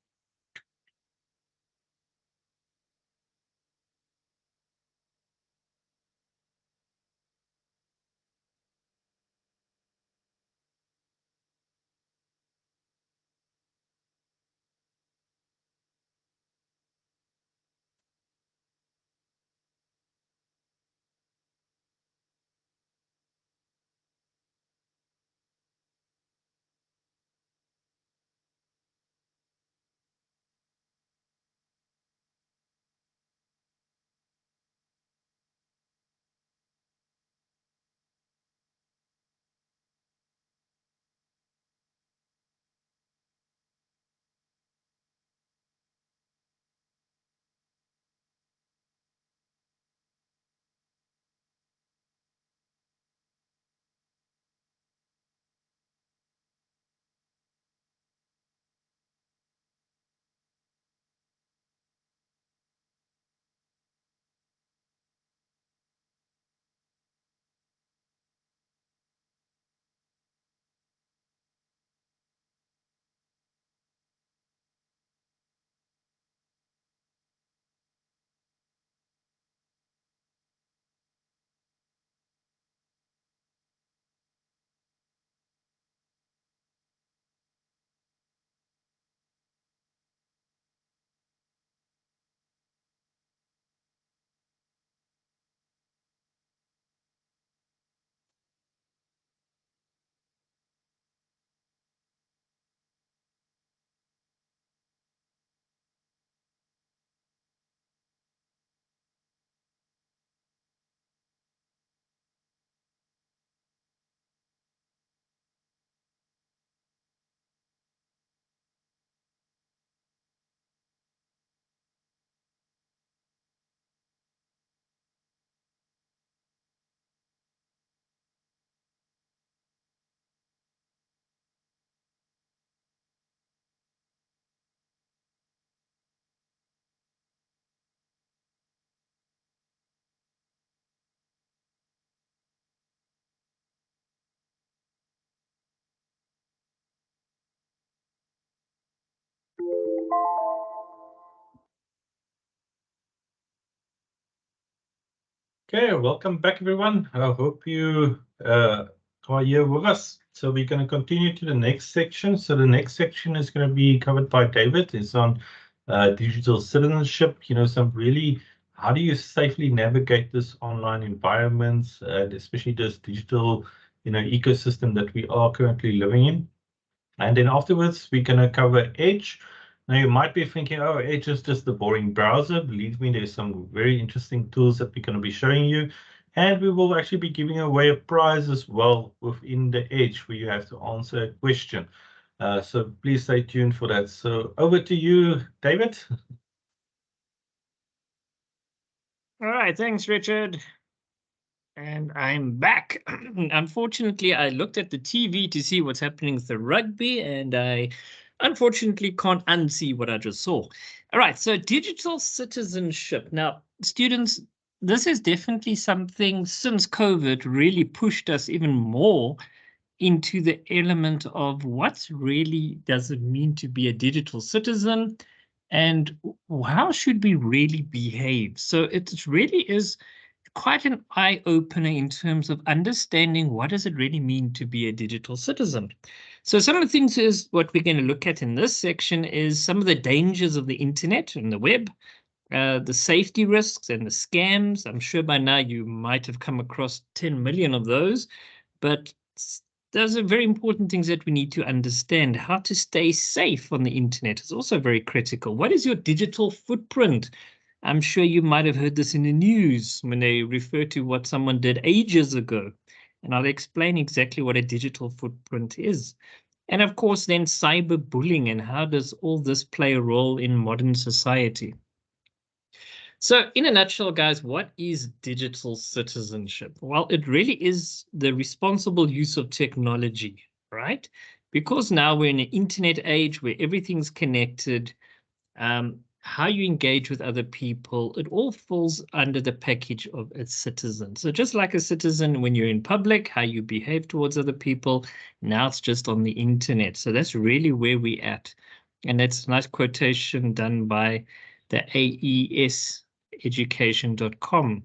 Okay, welcome back, everyone. I hope you are here with us. So we're going to continue to the next section. So the next section is going to be covered by David. It's on digital citizenship. Some really, how do you safely navigate this online environments, especially this digital, ecosystem that we are currently living in. And then afterwards, we're going to cover Edge. Now, you might be thinking, oh, Edge is just the boring browser. Believe me, there's some very interesting tools that we're going to be showing you. And we will actually be giving away a prize as well within the Edge, where you have to answer a question. So please stay tuned for that. So over to you, David. All right, thanks, Richard. And I'm back. Unfortunately, I looked at the TV to see what's happening with the rugby, and I unfortunately can't unsee what I just saw. All right, so digital citizenship. Now, students, this is definitely something since COVID really pushed us even more into the element of what really does it mean to be a digital citizen and how should we really behave. So it really is quite an eye-opener in terms of understanding what does it really mean to be a digital citizen. So some of the things is what we're going to look at in this section is some of the dangers of the internet and the web, the safety risks and the scams. I'm sure by now you might have come across 10 million of those, but those are very important things that we need to understand. How to stay safe on the internet is also very critical. What is your digital footprint? I'm sure you might have heard this in the news when they refer to what someone did ages ago. And I'll explain exactly what a digital footprint is. And of course, then cyberbullying, and how does all this play a role in modern society? So in a nutshell, guys, what is digital citizenship? Well, it really is the responsible use of technology, right? Because now we're in an internet age where everything's connected, how you engage with other people, it all falls under the package of a citizen. So just like a citizen, when you're in public, how you behave towards other people, now it's just on the internet. So that's really where we're at. And that's a nice quotation done by the AESeducation.com.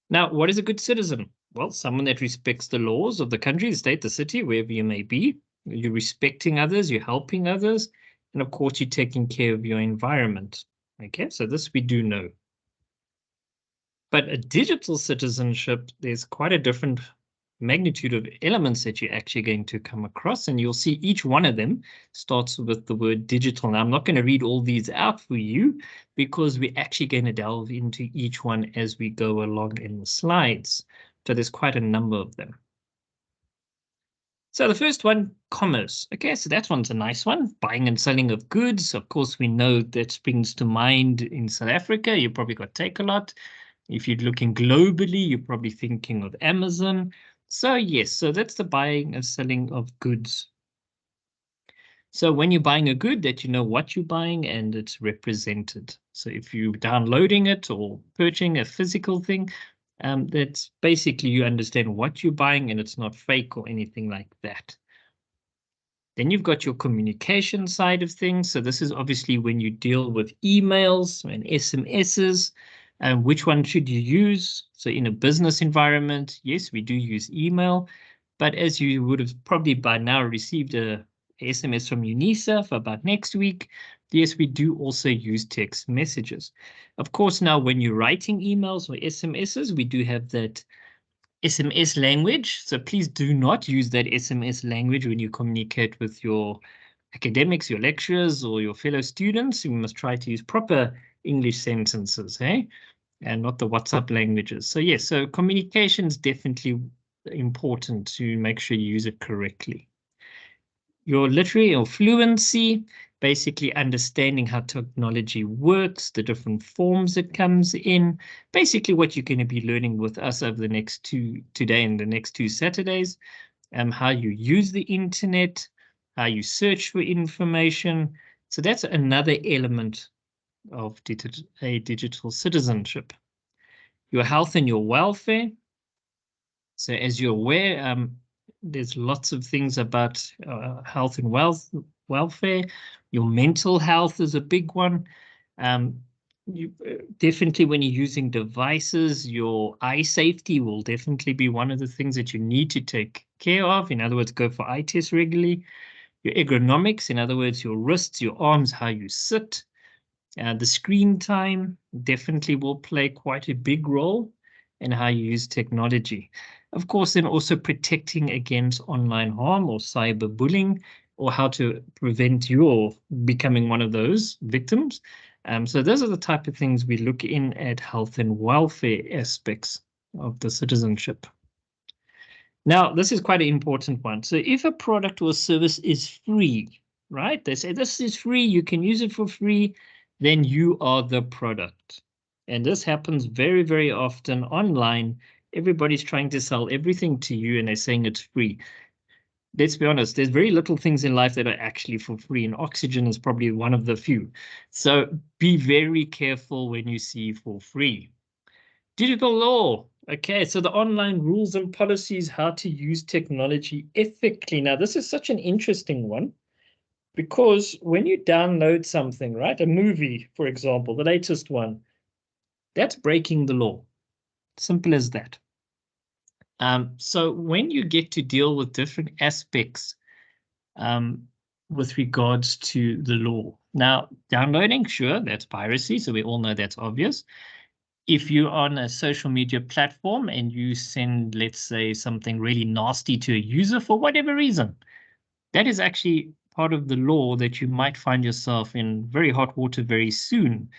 Now, what is a good citizen? Well, someone that respects the laws of the country, the state, the city, wherever you may be. You're respecting others, you're helping others, and of course, you're taking care of your environment. Okay, so this we do know. But a digital citizenship, there's quite a different magnitude of elements that you're actually going to come across, and you'll see each one of them starts with the word digital. Now, I'm not going to read all these out for you because we're actually going to delve into each one as we go along in the slides. So there's quite a number of them. So the first one, commerce. Okay, so that one's a nice one. Buying and selling of goods. Of course, we know that springs to mind in South Africa. You probably got Takealot. If you're looking globally, you're probably thinking of Amazon. So yes, so that's the buying and selling of goods. So when you're buying a good, that you know what you're buying and it's represented. So if you're downloading it or purchasing a physical thing, that's basically you understand what you're buying and it's not fake or anything like that. Then you've got your communication side of things. So this is obviously when you deal with emails and SMSs. Which one should you use? So in a business environment, yes, we do use email. But as you would have probably by now received a SMS from UNISA for about next week, yes, we do also use text messages. Of course, now when you're writing emails or SMSs, we do have that SMS language. So please do not use that SMS language when you communicate with your academics, your lecturers, or your fellow students. You must try to use proper English sentences, eh? And not the WhatsApp languages. So yes, so communication is definitely important to make sure you use it correctly. Your literary or fluency, basically understanding how technology works, the different forms it comes in, basically what you're going to be learning with us over the next today and the next 2 Saturdays, how you use the internet, how you search for information. So that's another element of digital citizenship. Your health and your welfare. So as you're aware, there's lots of things about health and welfare. Your mental health is a big one. You definitely, when you're using devices, your eye safety will definitely be one of the things that you need to take care of. In other words, go for eye tests regularly. Your ergonomics, in other words, your wrists, your arms, how you sit. The screen time definitely will play quite a big role in how you use technology. Of course, then also protecting against online harm or cyberbullying, or how to prevent you becoming one of those victims. So those are the type of things we look in at health and welfare aspects of the citizenship. Now, this is quite an important one. So if a product or service is free, right? They say this is free, you can use it for free, then you are the product. And this happens very, very often online. Everybody's trying to sell everything to you and they're saying it's free. Let's be honest, there's very little things in life that are actually for free, and oxygen is probably one of the few. So be very careful when you see for free. Digital law. Okay, so the online rules and policies, how to use technology ethically. Now, this is such an interesting one because when you download something, right, a movie, for example, the latest one, that's breaking the law. Simple as that. So when you get to deal with different aspects, with regards to the law. Now, downloading, sure, that's piracy, so we all know that's obvious. If you're on a social media platform and you send, let's say, something really nasty to a user for whatever reason, that is actually part of the law that you might find yourself in very hot water very soon.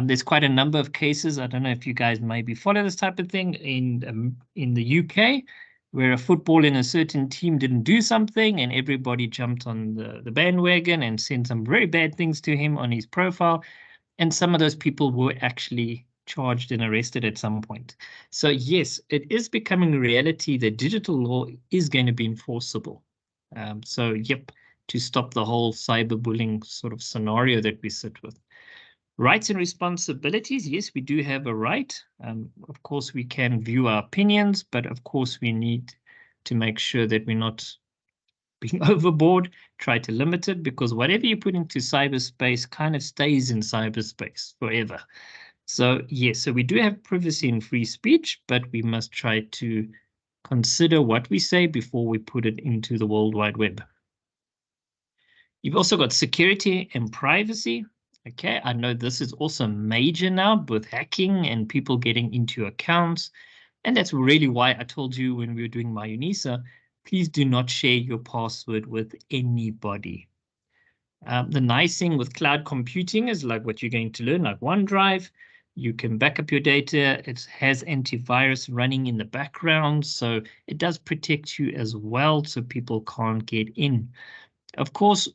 There's quite a number of cases. I don't know if you guys maybe follow this type of thing in the UK, where a footballer in a certain team didn't do something and everybody jumped on the bandwagon and sent some very bad things to him on his profile. And some of those people were actually charged and arrested at some point. So yes, it is becoming a reality that digital law is going to be enforceable. So yep, to stop the whole cyberbullying sort of scenario that we sit with. Rights and responsibilities, yes, we do have a right. Of course, we can view our opinions, but of course we need to make sure that we're not being overboard, try to limit it, because whatever you put into cyberspace kind of stays in cyberspace forever. So yes, so we do have privacy and free speech, but we must try to consider what we say before we put it into the World Wide Web. You've also got security and privacy. Okay, I know this is also major now with hacking and people getting into accounts. And that's really why I told you when we were doing my UNISA, please do not share your password with anybody. The nice thing with cloud computing is like what you're going to learn, like OneDrive. You can back up your data. It has antivirus running in the background, so it does protect you as well, so people can't get in. Of course,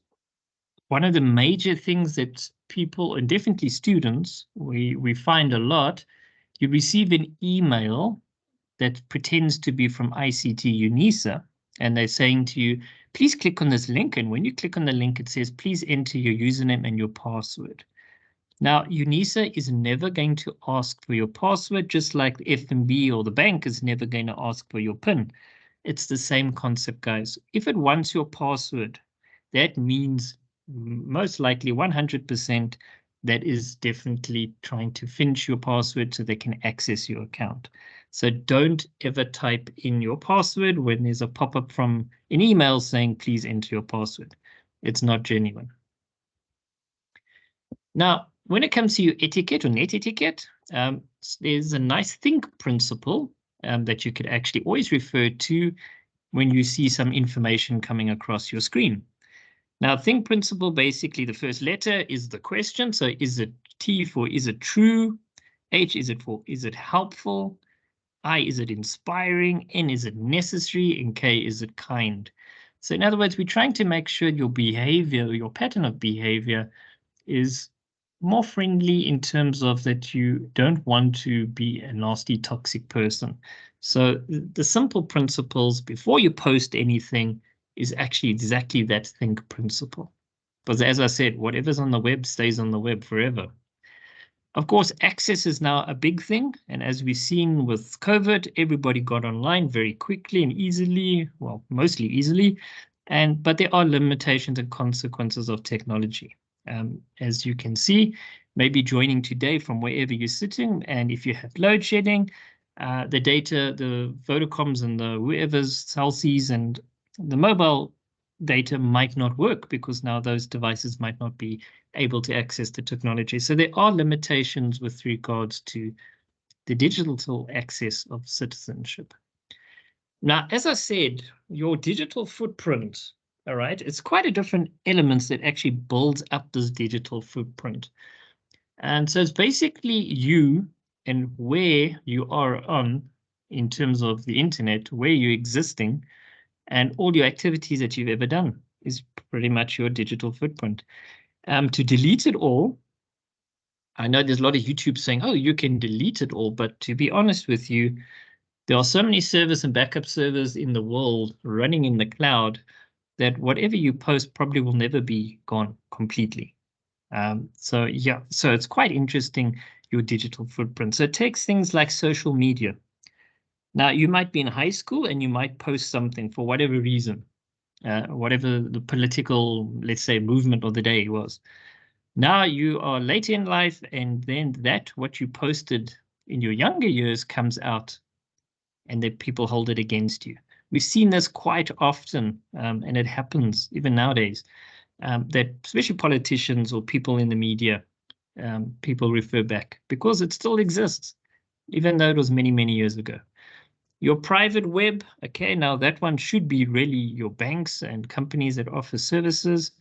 one of the major things that people, and definitely students, we find a lot, you receive an email that pretends to be from ICT UNISA, and they're saying to you, please click on this link. And when you click on the link, it says, please enter your username and your password. Now, UNISA is never going to ask for your password, just like the FNB or the bank is never going to ask for your PIN. It's the same concept, guys. If it wants your password, that means most likely 100% that is definitely trying to finish your password so they can access your account. So don't ever type in your password when there's a pop-up from an email saying, please enter your password. It's not genuine. Now, when it comes to your etiquette or net etiquette, there's a nice think principle that you could actually always refer to when you see some information coming across your screen. Now, think principle, basically the first letter is the question. So is it T for is it true? H is it for is it helpful? I, is it inspiring? N, is it necessary? And K, is it kind? So in other words, we're trying to make sure your behavior, your pattern of behavior is more friendly in terms of that you don't want to be a nasty, toxic person. So the simple principles before you post anything is actually exactly that think principle. Because as I said, whatever's on the web stays on the web forever. Of course, access is now a big thing. And as we've seen with COVID, everybody got online very quickly and easily, well, mostly easily. But there are limitations and consequences of technology. As you can see, maybe joining today from wherever you're sitting, and if you have load shedding, the data, the Vodacoms and the whoever's Celsius and the mobile data might not work because now those devices might not be able to access the technology. So there are limitations with regards to the digital access of citizenship. Now, as I said, your digital footprint, all right, it's quite a different elements that actually builds up this digital footprint. And so it's basically you and where you are on in terms of the internet, where you're existing, and all your activities that you've ever done is pretty much your digital footprint. To delete it all, I know there's a lot of YouTube saying, oh, you can delete it all. But to be honest with you, there are so many servers and backup servers in the world running in the cloud that whatever you post probably will never be gone completely. So yeah, so it's quite interesting, your digital footprint. So it takes things like social media. Now, you might be in high school and you might post something for whatever reason, whatever the political, let's say, movement of the day was. Now you are later in life, and then what you posted in your younger years comes out, and then people hold it against you. We've seen this quite often, and it happens even nowadays. that especially politicians or people in the media, people refer back because it still exists, even though it was many, many years ago. Your private web, okay, now that one should be really your banks and companies that offer services.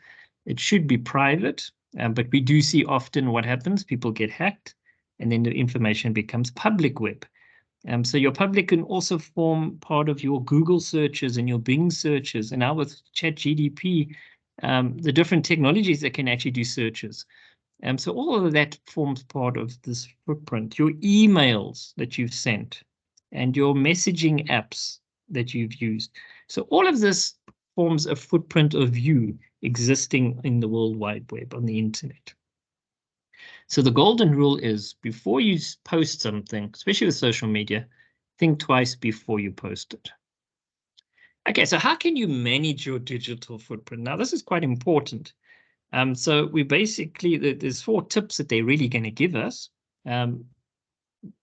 It should be private, but we do see often what happens, people get hacked, and then the information becomes public web. So your public can also form part of your Google searches and your Bing searches. And now with ChatGPT, the different technologies that can actually do searches. So all of that forms part of this footprint. Your emails that you've sent and your messaging apps that you've used. So all of this forms a footprint of you existing in the World Wide Web on the internet. So the golden rule is before you post something, especially with social media, think twice before you post it. Okay, so how can you manage your digital footprint? Now, this is quite important. So we basically, there's 4 tips that they're really going to give us. And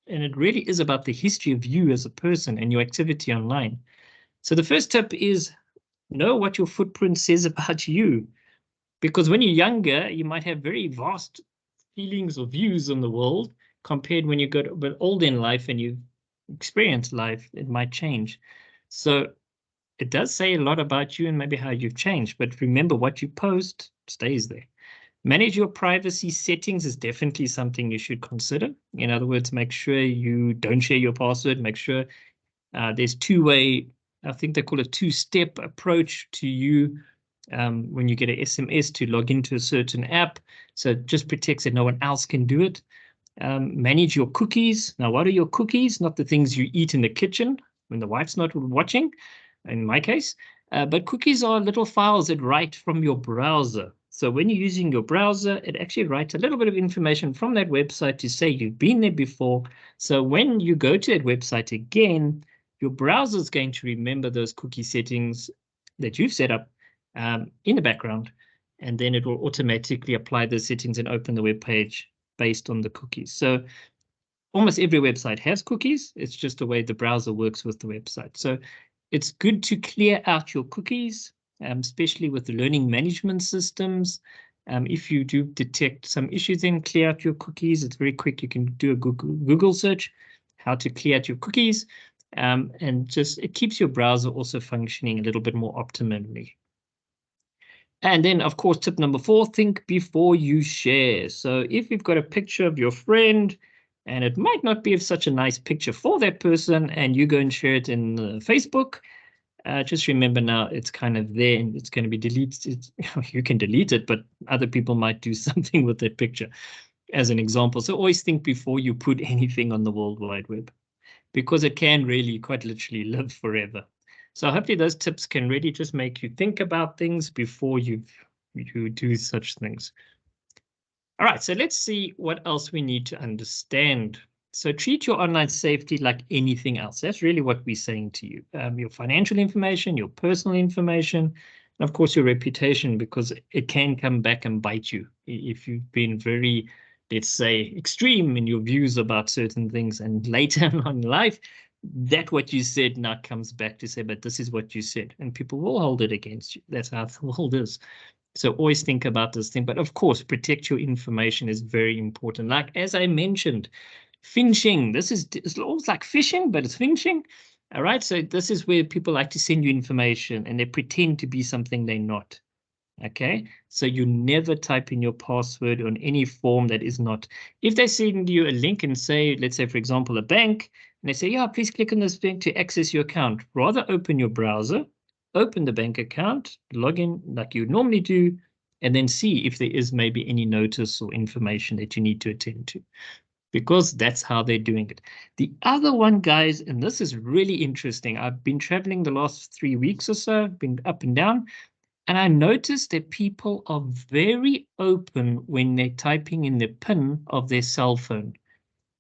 it really is about the history of you as a person and your activity online. So the first tip is know what your footprint says about you. Because when you're younger, you might have very vast feelings or views on the world compared when you get a bit older in life and you've experienced life, it might change. So it does say a lot about you and maybe how you've changed, but remember what you post stays there. Manage your privacy settings is definitely something you should consider. In other words, make sure you don't share your password, make sure there's two-way, I think they call it 2-step approach to you when you get an SMS to log into a certain app. So it just protects that no one else can do it. Manage your cookies. Now, what are your cookies? Not the things you eat in the kitchen when the wife's not watching, in my case. But cookies are little files that write from your browser. So when you're using your browser, it actually writes a little bit of information from that website to say you've been there before. So when you go to that website again, your browser is going to remember those cookie settings that you've set up in the background, and then it will automatically apply the settings and open the web page based on the cookies. So almost every website has cookies. It's just the way the browser works with the website. So it's good to clear out your cookies, especially with the learning management systems. If you do detect some issues, then clear out your cookies. It's very quick. You can do a Google search, how to clear out your cookies. And just it keeps your browser also functioning a little bit more optimally. And then, of course, tip number 4, think before you share. So if you've got a picture of your friend, and it might not be such a nice picture for that person, and you go and share it in Facebook, just remember now it's kind of there and it's going to be deleted. You can delete it, but other people might do something with that picture, as an example. So always think before you put anything on the World Wide Web, because it can really quite literally live forever. So hopefully those tips can really just make you think about things before you do such things. All right, so let's see what else we need to understand. So treat your online safety like anything else. That's really what we're saying to you. Your financial information, your personal information, and of course your reputation, because it can come back and bite you if you've been very, let's say, extreme in your views about certain things, and later on in life, that what you said now comes back to say, but this is what you said, and people will hold it against you. That's how the world is. So always think about this thing, but of course, protect your information is very important. Like, as I mentioned, phishing, it's almost like phishing, but it's phishing. All right, so this is where people like to send you information and they pretend to be something they're not. Okay, so you never type in your password on any form that is not. If they send you a link and say, let's say, for example, a bank, and they say, yeah, please click on this link to access your account, rather open your browser, open the bank account, log in like you normally do, and then see if there is maybe any notice or information that you need to attend to, because that's how they're doing it. The other one, guys, and this is really interesting. I've been traveling the last 3 weeks or so, been up and down, and I noticed that people are very open when they're typing in the PIN of their cell phone.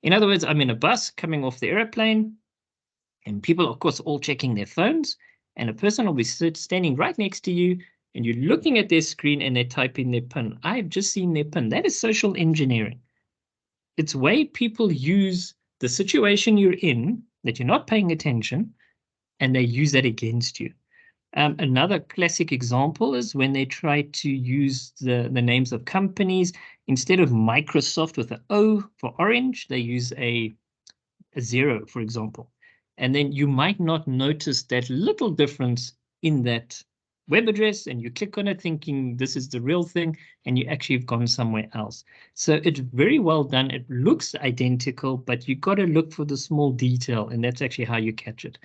In other words, I'm in a bus coming off the airplane, and people, of course, all checking their phones, and a person will be standing right next to you, and you're looking at their screen and they type in their PIN. I've just seen their PIN. That is social engineering. It's way people use the situation you're in, that you're not paying attention, and they use that against you. Another classic example is when they try to use the names of companies. Instead of Microsoft with an O for orange, they use a 0, for example. And then you might not notice that little difference in that web address, and you click on it thinking this is the real thing, and you actually have gone somewhere else. So it's very well done. It looks identical, but you got to look for the small detail, and that's actually how you catch it.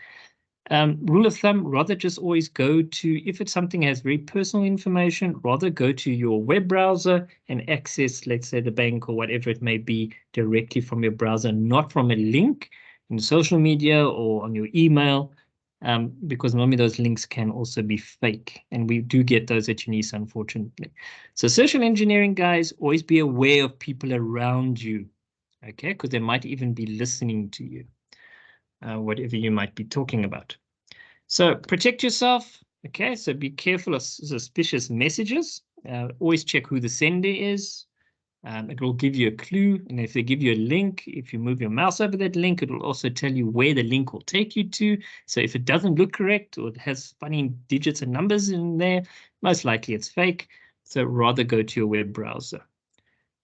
Rule of thumb, rather just always go to, if it's something that has very personal information, rather go to your web browser and access, let's say, the bank or whatever it may be directly from your browser, not from a link in social media or on your email, because normally those links can also be fake. And we do get those at UNISA, unfortunately. So social engineering, guys, always be aware of people around you, okay? Because they might even be listening to you. Whatever you might be talking about. So protect yourself. Okay, so be careful of suspicious messages. Always check who the sender is. It will give you a clue. And if they give you a link, if you move your mouse over that link, it will also tell you where the link will take you to. So if it doesn't look correct or it has funny digits and numbers in there, most likely it's fake. So rather go to your web browser.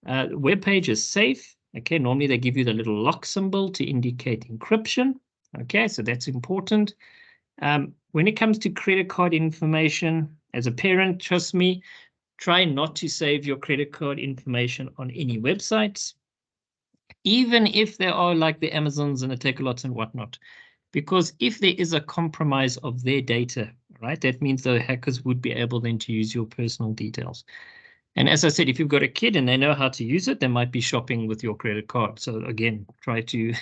The web page is safe. Okay, normally they give you the little lock symbol to indicate encryption. Okay, so that's important. When it comes to credit card information, as a parent, trust me, try not to save your credit card information on any websites, even if there are like the Amazons and the Takealots and whatnot. Because if there is a compromise of their data, right, that means the hackers would be able then to use your personal details. And as I said, if you've got a kid and they know how to use it, they might be shopping with your credit card. So again, try to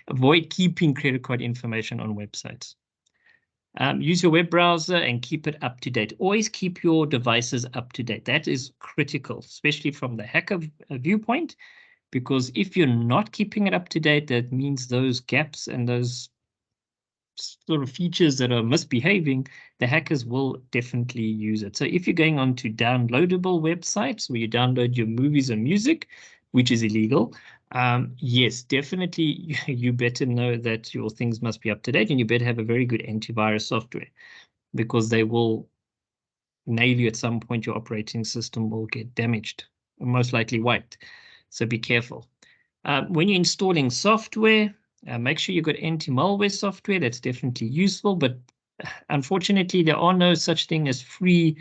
avoid keeping credit card information on websites. Use your web browser and keep it up to date. Always keep your devices up to date. That is critical, especially from the hacker viewpoint, because if you're not keeping it up to date, that means those gaps and those sort of features that are misbehaving, the hackers will definitely use it. So if you're going on to downloadable websites where you download your movies and music, which is illegal, yes, definitely you better know that your things must be up to date, and you better have a very good antivirus software, because they will nail you at some point. Your operating system will get damaged, most likely wiped. So be careful. When you're installing software, make sure you've got anti-malware software. That's definitely useful, but unfortunately, there are no such thing as free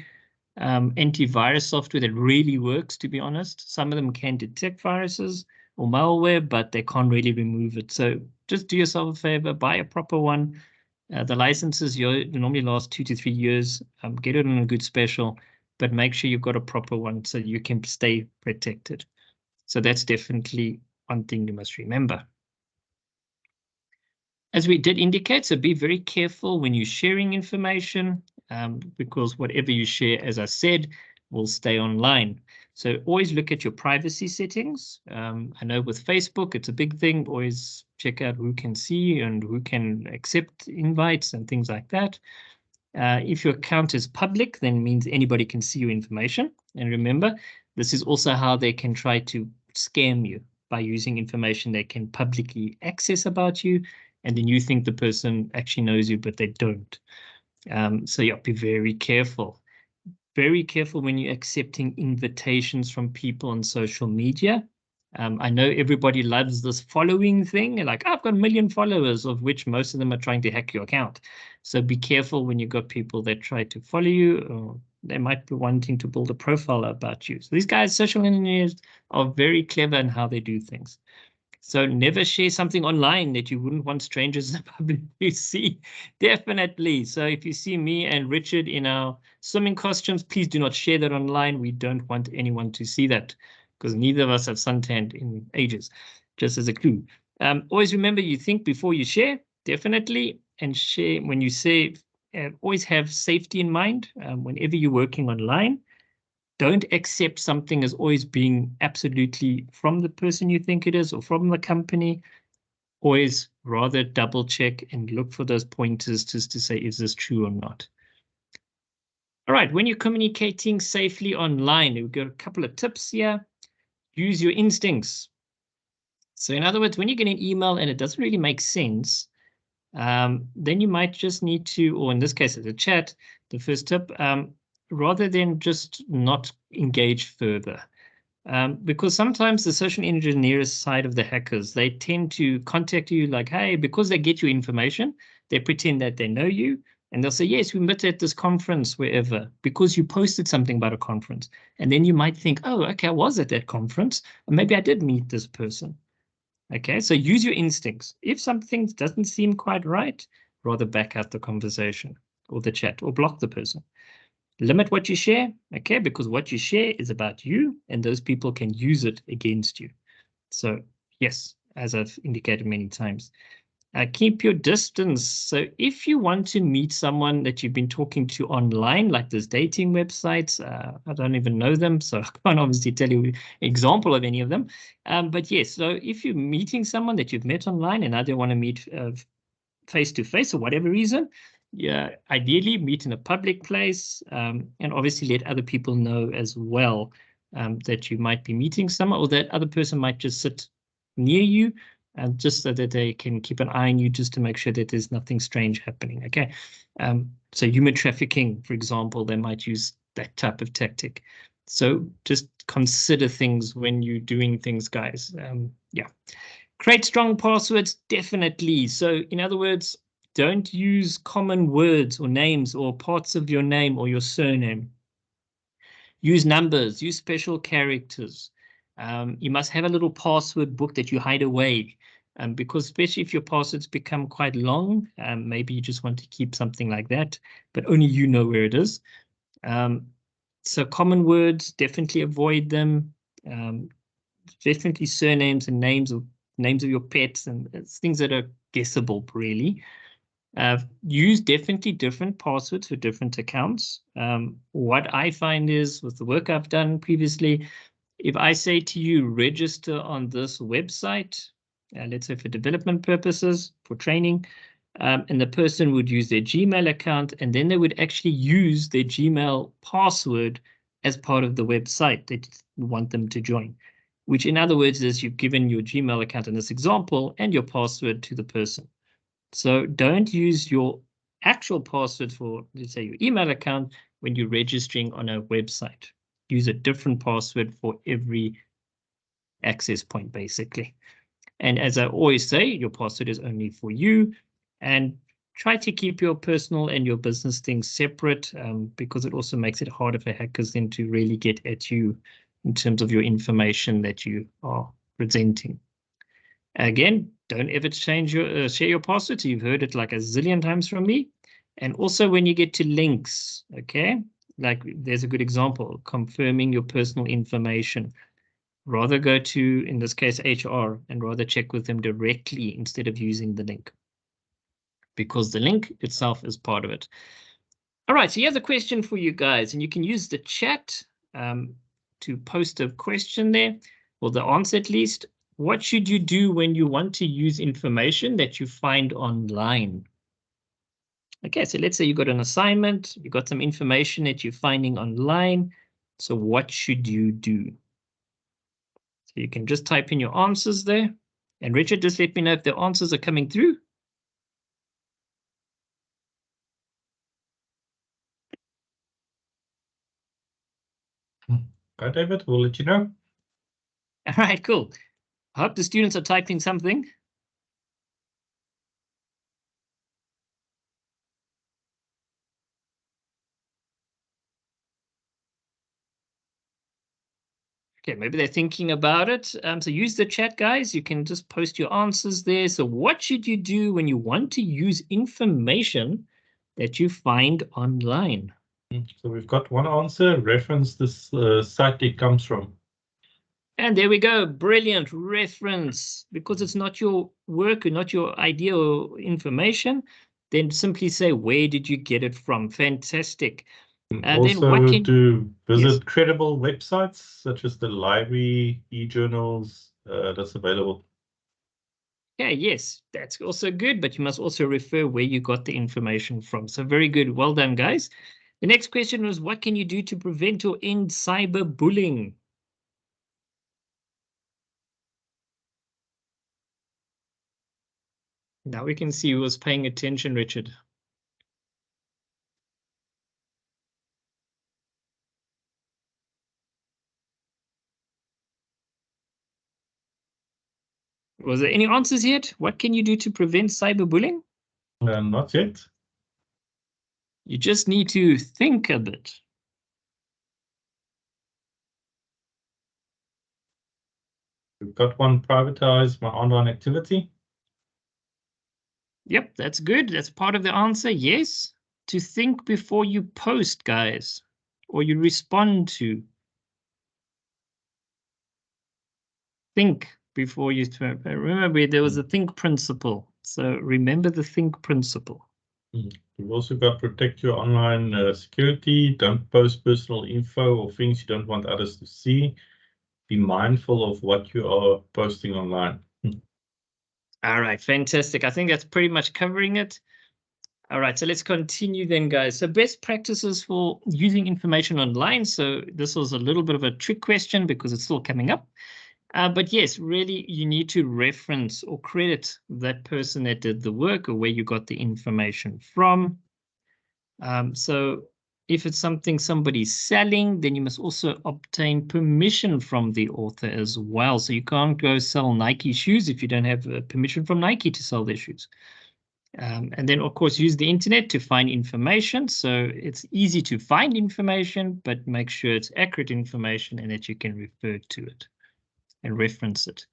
antivirus software that really works, to be honest. Some of them can detect viruses or malware, but they can't really remove it. So just do yourself a favor, buy a proper one. The licenses normally last 2 to 3 years. Get it on a good special, but make sure you've got a proper one so you can stay protected. So that's definitely one thing you must remember. As we did indicate, so be very careful when you're sharing information, because whatever you share, as I said, will stay online. So always look at your privacy settings. I know with Facebook, it's a big thing. Always check out who can see and who can accept invites and things like that. If your account is public, then it means anybody can see your information. And remember, this is also how they can try to scam you, by using information they can publicly access about you, and then you think the person actually knows you, but they don't. So yeah, be very careful. Very careful when you're accepting invitations from people on social media. I know everybody loves this following thing. Like, I've got 1 million followers, of which most of them are trying to hack your account. So be careful when you've got people that try to follow you, or they might be wanting to build a profile about you. So these guys, social engineers, are very clever in how they do things. So never share something online that you wouldn't want strangers in the public to see. Definitely. So if you see me and Richard in our swimming costumes, please do not share that online. We don't want anyone to see that, because neither of us have suntanned in ages, just as a clue. Always remember, you think before you share, definitely, and share when you say, always have safety in mind whenever you're working online. Don't accept something as always being absolutely from the person you think it is or from the company. Always rather double check and look for those pointers just to say, is this true or not? All right, when you're communicating safely online, we've got a couple of tips here. Use your instincts. So in other words, when you get an email and it doesn't really make sense, then you might just need to, or in this case, the chat, the first tip, rather than just not engage further. Because sometimes the social engineers side of the hackers, they tend to contact you like, hey, because they get your information, they pretend that they know you. And they'll say, yes, we met at this conference, wherever, because you posted something about a conference. And then you might think, oh, okay, I was at that conference. Or maybe I did meet this person. Okay, so use your instincts. If something doesn't seem quite right, rather back out the conversation or the chat or block the person. Limit what you share, okay, because what you share is about you and those people can use it against you. So yes, as I've indicated many times, keep your distance. So if you want to meet someone that you've been talking to online, like those dating websites, I don't even know them, so I can't obviously tell you an example of any of them. But yes, so if you're meeting someone that you've met online and now they want to meet face-to-face for whatever reason, yeah, ideally meet in a public place, and obviously let other people know as well that you might be meeting someone, or that other person might just sit near you, just so that they can keep an eye on you, just to make sure that there's nothing strange happening. Okay, so human trafficking, for example, they might use that type of tactic. So just consider things when you're doing things, guys. Yeah. Create strong passwords, definitely. So in other words, don't use common words or names or parts of your name or your surname. Use numbers, use special characters. You must have a little password book that you hide away, because especially if your passwords become quite long, maybe you just want to keep something like that, but only you know where it is. So common words, definitely avoid them. Definitely surnames and names of your pets and things that are guessable, really. Use definitely different passwords for different accounts. What I find is, with the work I've done previously, if I say to you, register on this website, let's say for development purposes, for training, and the person would use their Gmail account, and then they would actually use their Gmail password as part of the website that you want them to join, which in other words is you've given your Gmail account in this example and your password to the person. So don't use your actual password for, let's say, your email account when you're registering on a website. Use a different password for every access point, basically. And as I always say, your password is only for you, and try to keep your personal and your business things separate, because it also makes it harder for hackers then to really get at you in terms of your information that you are presenting. Again, don't ever change your share your password. You've heard it like a zillion times from me. And also when you get to links, okay, like there's a good example, confirming your personal information. Rather go to, in this case, HR, and rather check with them directly instead of using the link, because the link itself is part of it. All right, so here's a question for you guys, and you can use the chat to post a question there, or the answer at least. What should you do when you want to use information that you find online? Okay, so let's say you got an assignment, you got some information that you're finding online. So what should you do? So you can just type in your answers there. And Richard, just let me know if the answers are coming through. Okay, David, we'll let you know. All right, cool. I hope the students are typing something. Okay, maybe they're thinking about it. So use the chat, guys. You can just post your answers there. So what should you do when you want to use information that you find online? So we've got one answer, reference this site it comes from. And there we go. Brilliant reference. Because it's not your work or not your idea or information, then simply say, where did you get it from? Fantastic. Also, then what can to visit Yes. credible websites such as the library, e-journals, that's available. Yeah, yes, that's also good, but you must also refer where you got the information from. So very good. Well done, guys. The next question was, what can you do to prevent or end cyberbullying? Now we can see who was paying attention, Richard. Was there any answers yet? What can you do to prevent cyberbullying? Not yet. You just need to think a bit. We've got one, privatize my online activity. Yep, that's good. That's part of the answer. Yes. To think before you post, guys, or you respond to. Think before you remember there was a think principle. So remember the think principle. We've also got protect your online security. Don't post personal info or things you don't want others to see. Be mindful of what you are posting online. All right, fantastic. I think that's pretty much covering it. All right, so let's continue then, guys. So best practices for using information online. So this was a little bit of a trick question because it's still coming up. But yes, really, you need to reference or credit that person that did the work or where you got the information from. So if it's something somebody's selling, then you must also obtain permission from the author as well. So you can't go sell Nike shoes if you don't have permission from Nike to sell their shoes. And then, of course, use the internet to find information. So it's easy to find information, but make sure it's accurate information and that you can refer to it and reference it.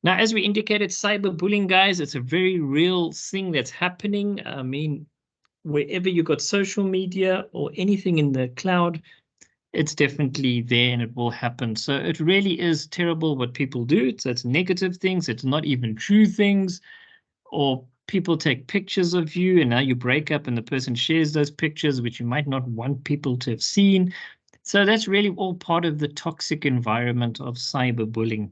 Now, as we indicated, cyberbullying, guys, it's a very real thing that's happening. I mean, wherever you got social media or anything in the cloud, it's definitely there and it will happen. So it really is terrible what people do. So it's negative things. It's not even true things, or people take pictures of you and now you break up and the person shares those pictures, which you might not want people to have seen. So that's really all part of the toxic environment of cyberbullying.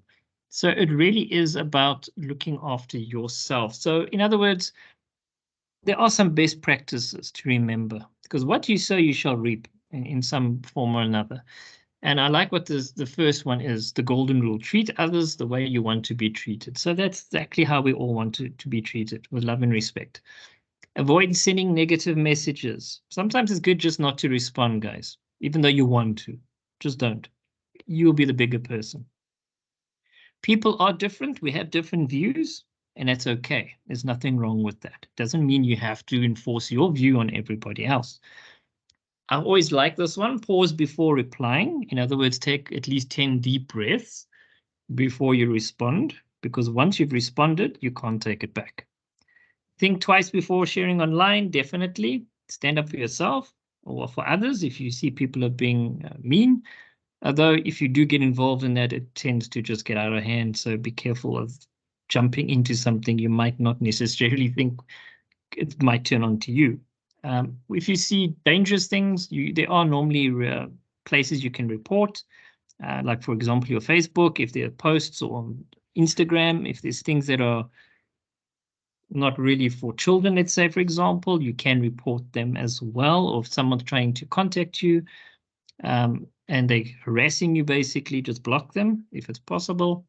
So it really is about looking after yourself. So in other words, there are some best practices to remember, because what you sow, you shall reap in some form or another. And I like what the first one is, the golden rule: treat others the way you want to be treated. So that's exactly how we all want to be treated, with love and respect. Avoid sending negative messages. Sometimes it's good just not to respond, guys, even though you want to. Just don't. You'll be the bigger person. People are different. We have different views, and that's okay. There's nothing wrong with that. It doesn't mean you have to enforce your view on everybody else. I always like this one: pause before replying. In other words, take at least 10 deep breaths before you respond, because once you've responded, you can't take it back. Think twice before sharing online, definitely. Stand up for yourself or for others if you see people are being mean. Although if you do get involved in that, it tends to just get out of hand. So be careful of jumping into something you might not necessarily think it might turn on to you. If you see dangerous things, there are normally places you can report, like, for example, your Facebook, if there are posts, or on Instagram, if there's things that are not really for children, let's say, for example, you can report them as well. Or if someone's trying to contact you and they're harassing you, basically, just block them if it's possible.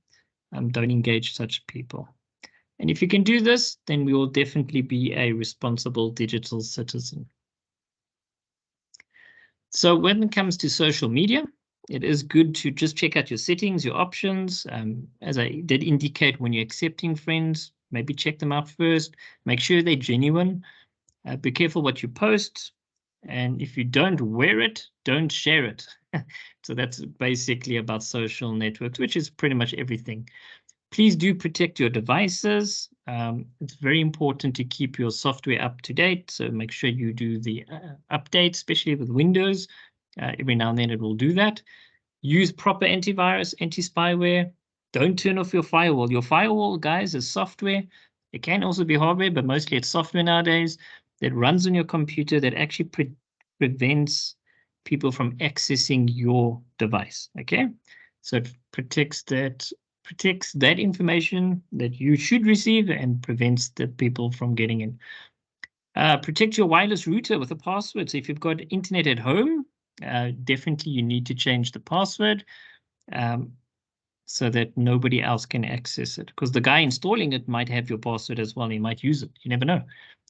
Don't engage such people. And if you can do this, then we will definitely be a responsible digital citizen. So when it comes to social media, it is good to just check out your settings, your options. As I did indicate, when you're accepting friends, maybe check them out first. Make sure they're genuine. Be careful what you post. And if you don't wear it, don't share it. So that's basically about social networks, which is pretty much everything. Please do protect your devices. It's very important to keep your software up to date. So make sure you do the updates, especially with Windows. Every now and then it will do that. Use proper antivirus, anti-spyware. Don't turn off your firewall. Your firewall, guys, is software. It can also be hardware, but mostly it's software nowadays that runs on your computer that actually prevents people from accessing your device. Okay, so it protects that information that you should receive and prevents the people from getting in. Protect your wireless router with a password. So if you've got internet at home, definitely you need to change the password. so that nobody else can access it. Because the guy installing it might have your password as well. He might use it. You never know.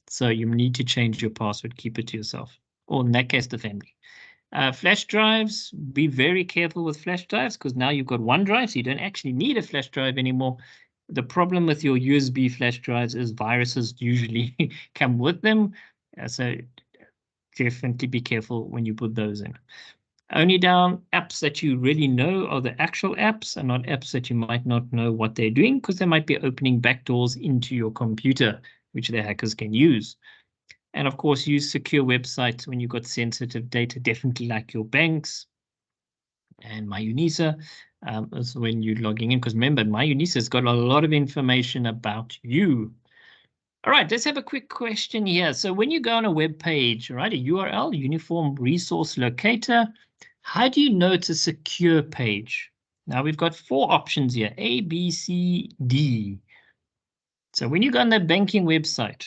So you need to change your password, keep it to yourself, or in that case, the family. Flash drives, be very careful with flash drives, because now you've got OneDrive, so you don't actually need a flash drive anymore. The problem with your USB flash drives is viruses usually come with them. So definitely be careful when you put those in. Only down apps that you really know are the actual apps, and not apps that you might not know what they're doing, because they might be opening backdoors into your computer, which the hackers can use. And of course, use secure websites when you've got sensitive data, definitely like your banks and MyUnisa. Is when you're logging in, because remember, MyUnisa has got a lot of information about you. All right, let's have a quick question here. So when you go on a web page, right, a URL, Uniform Resource Locator, how do you know it's a secure page? Now we've got 4 options here, A, B, C, D. So when you go on the banking website,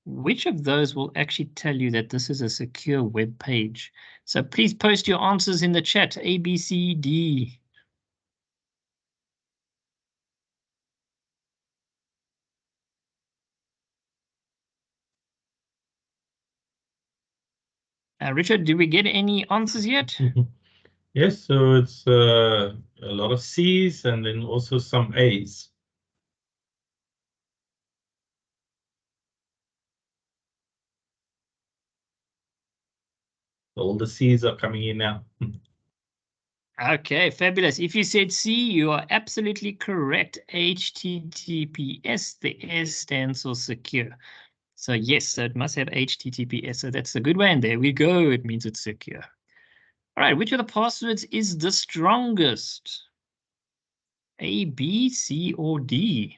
which of those will actually tell you that this is a secure web page? So please post your answers in the chat, A, B, C, D. Richard, do we get any answers yet? Yes, so it's a lot of C's and then also some A's. All the C's are coming in now. Okay, fabulous. If you said C, you are absolutely correct. HTTPS, the S stands for secure. So yes, so it must have HTTPS. So that's a good way. And there we go. It means it's secure. All right, which of the passwords is the strongest? A, B, C, or D?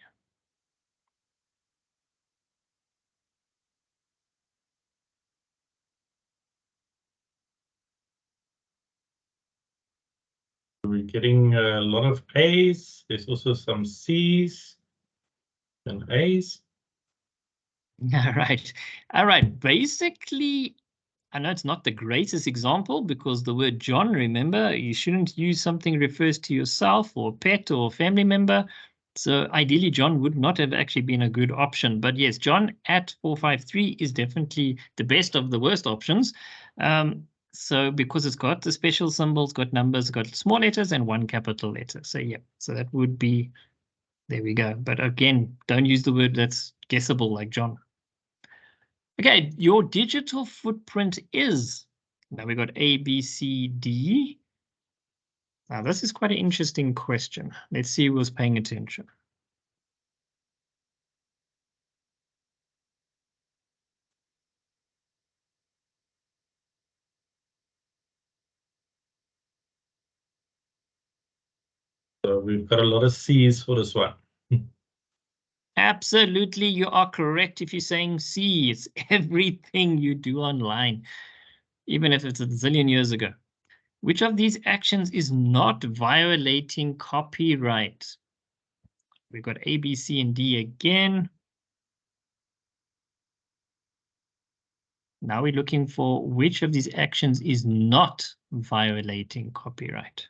We're getting a lot of A's. There's also some C's and A's. All right. All right. Basically, I know it's not the greatest example, because the word John, remember, you shouldn't use something refers to yourself or pet or family member. So ideally, John would not have actually been a good option. But yes, John at 453 is definitely the best of the worst options. So because it's got the special symbols, got numbers, got small letters and 1 capital letter. So yeah, so that would be, there we go. But again, don't use the word that's guessable like John. Okay, your digital footprint is, now we got A, B, C, D. Now this is quite an interesting question. Let's see who was paying attention. So we've got a lot of C's for this one. Absolutely, you are correct if you're saying C. It's everything you do online, even if it's a zillion years ago. Which of these actions is not violating copyright? We've got A, B, C, and D again. Now we're looking for which of these actions is not violating copyright.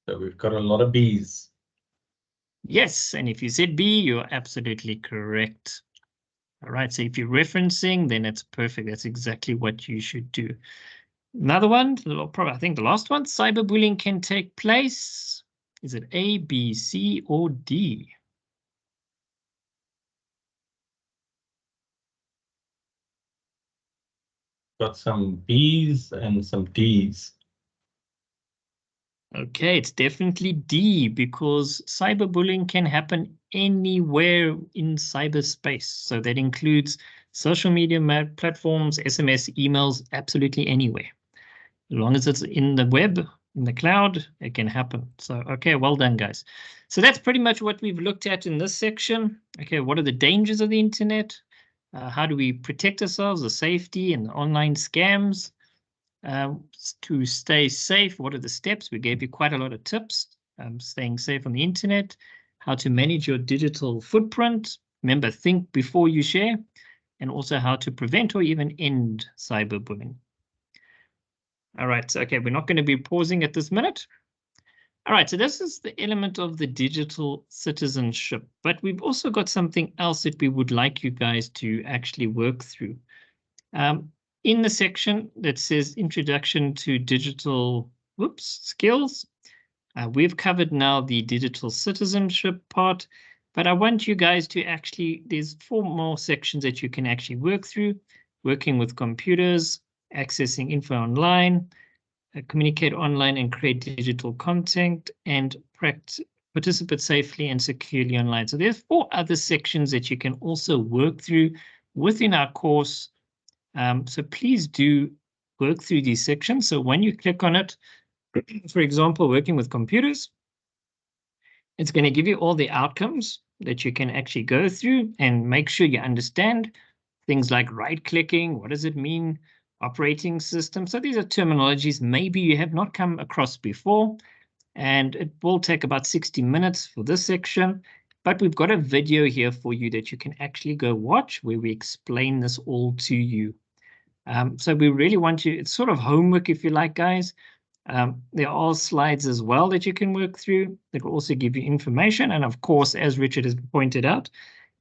So we've got a lot of B's. Yes, and if you said B, you're absolutely correct. All right, so if you're referencing, then it's perfect. That's exactly what you should do. Another one, probably I think the last one, cyberbullying can take place. Is it A, B, C, or D? Got some B's and some D's. Okay, it's definitely D, because cyberbullying can happen anywhere in cyberspace. So that includes social media platforms, SMS, emails, absolutely anywhere. As long as it's in the web, in the cloud, it can happen. So, okay, well done, guys. So that's pretty much what we've looked at in this section. Okay, what are the dangers of the internet? How do we protect ourselves, the safety and the online scams? To stay safe, what are the steps? We gave you quite a lot of tips. Staying safe on the internet, how to manage your digital footprint. Remember, think before you share, and also how to prevent or even end cyberbullying. All right, so, okay, we're not going to be pausing at this minute. All right, so this is the element of the digital citizenship, but we've also got something else that we would like you guys to actually work through. In the section that says Introduction to Digital Skills, we've covered now the digital citizenship part, but I want you guys to actually, there's 4 more sections that you can actually work through: working with computers, accessing info online, communicate online and create digital content, and participate safely and securely online. So there's 4 other sections that you can also work through within our course. So please do work through these sections. So when you click on it, for example, working with computers, it's going to give you all the outcomes that you can actually go through and make sure you understand things like right-clicking. What does it mean? Operating system. So these are terminologies maybe you have not come across before, and it will take about 60 minutes for this section, but we've got a video here for you that you can actually go watch where we explain this all to you. So we really want you, it's sort of homework if you like, guys. There are slides as well that you can work through that will also give you information. And of course, as Richard has pointed out,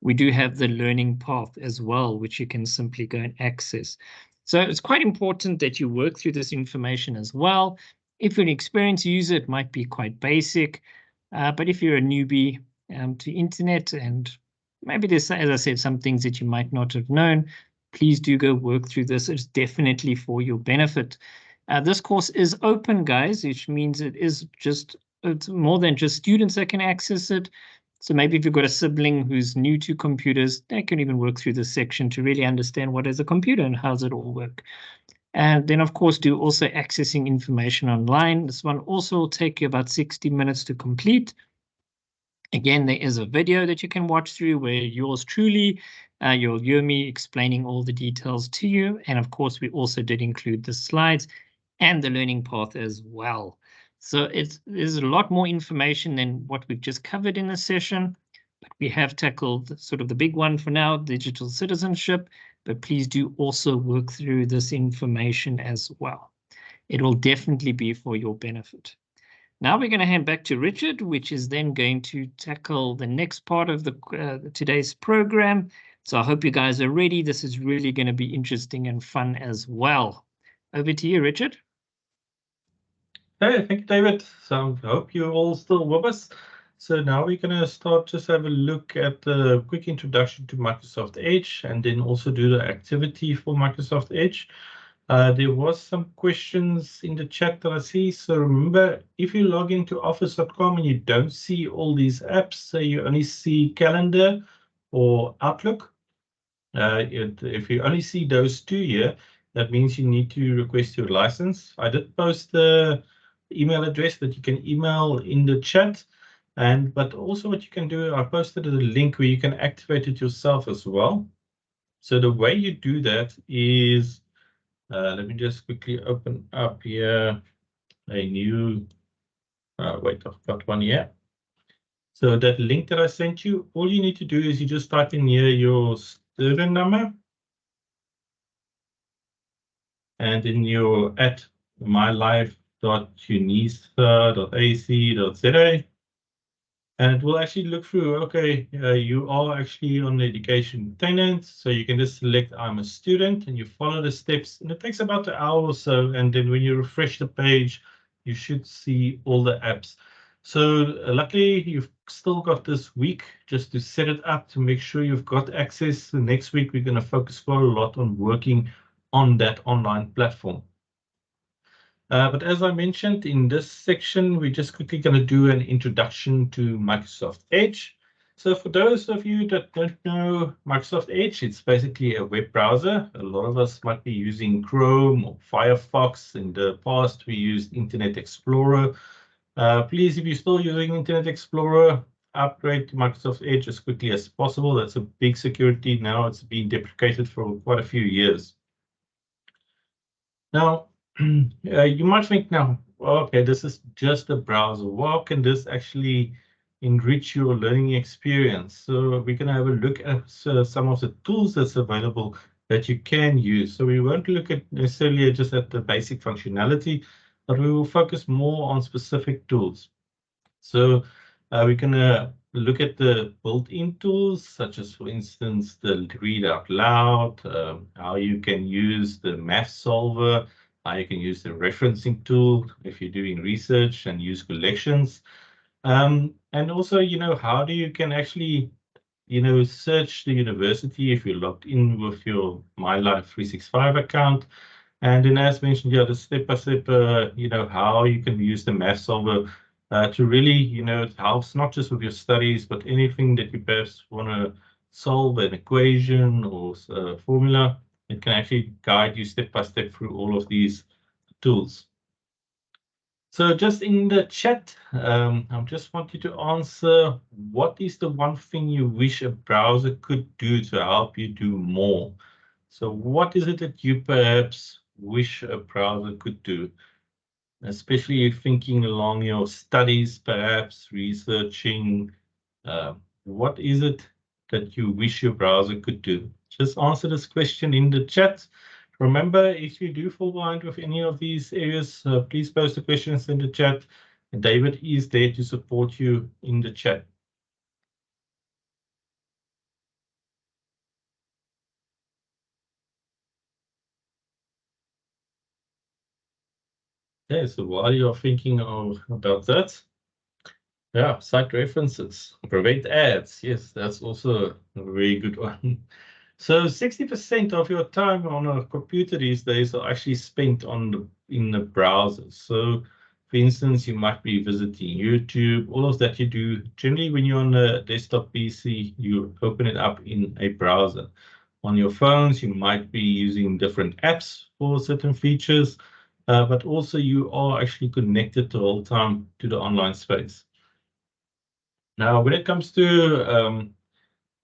we do have the learning path as well, which you can simply go and access. So it's quite important that you work through this information as well. If you're an experienced user, it might be quite basic, but if you're a newbie to internet, and maybe there's, as I said, some things that you might not have known, please do go work through this. It's definitely for your benefit. This course is open, guys, which means it's more than just students that can access it. So maybe if you've got a sibling who's new to computers, they can even work through this section to really understand what is a computer and how does it all work. And then, of course, do also accessing information online. This one also will take you about 60 minutes to complete. Again, there is a video that you can watch through where yours truly, you'll hear me explaining all the details to you. And of course, we also did include the slides and the learning path as well. So there's a lot more information than what we've just covered in this session, but we have tackled sort of the big one for now, digital citizenship, but please do also work through this information as well. It will definitely be for your benefit. Now we're going to hand back to Richard, which is then going to tackle the next part of today's program. So I hope you guys are ready. This is really going to be interesting and fun as well. Over to you, Richard. Hey, thank you, David. So I hope you're all still with us. So now we're going to start just have a look at the quick introduction to Microsoft Edge, and then also do the activity for Microsoft Edge. There was some questions in the chat that I see. So remember, if you log into office.com and you don't see all these apps, so you only see Calendar or Outlook, if you only see those 2 here, that means you need to request your license. I did post the email address that you can email in the chat, but also what you can do, I posted a link where you can activate it yourself as well. So the way you do that is, let me just quickly open up here a new, wait, I've got one here. So that link that I sent you, all you need to do is you just type in here your student number, and then you're at mylife.unisa.ac.za, and it will actually look through, okay, you are actually on the education tenant, so you can just select I'm a student, and you follow the steps, and it takes about an hour or so, and then when you refresh the page, you should see all the apps. So luckily, you've still got this week just to set it up to make sure you've got access. The next week, we're going to focus quite a lot on working on that online platform. But as I mentioned in this section, we're just quickly going to do an introduction to Microsoft Edge. So for those of you that don't know Microsoft Edge, it's basically a web browser. A lot of us might be using Chrome or Firefox. In the past, we used Internet Explorer. Please, if you're still using Internet Explorer, upgrade to Microsoft Edge as quickly as possible. That's a big security. Now it's been deprecated for quite a few years. Now, you might think now, okay, this is just a browser. How can this actually enrich your learning experience? So we're going to have a look at some of the tools that's available that you can use. So we won't look at necessarily just at the basic functionality, but we will focus more on specific tools. So we can look at the built-in tools, such as, for instance, the read out loud, how you can use the math solver, how you can use the referencing tool if you're doing research and use collections. And also, how do you can actually, search the university if you're logged in with your MyLife 365 account. And then, as mentioned, the step-by-step, how you can use the math solver to really, it helps not just with your studies, but anything that you perhaps want to solve, an equation or a formula, it can actually guide you step-by-step through all of these tools. So just in the chat, I just want you to answer, what is the one thing you wish a browser could do to help you do more? So what is it that you perhaps wish a browser could do? Especially if thinking along your studies, perhaps researching, what is it that you wish your browser could do? Just answer this question in the chat. Remember, if you do fall behind with any of these areas, please post the questions in the chat. And David is there to support you in the chat. Okay, so while you're thinking about that, yeah, site references, prevent ads. Yes, that's also a very good one. So 60% of your time on a computer these days are actually spent in the browser. So, for instance, you might be visiting YouTube, all of that you do. Generally, when you're on a desktop PC, you open it up in a browser. On your phones, you might be using different apps for certain features, but also you are actually connected the whole time to the online space. Now, when it comes to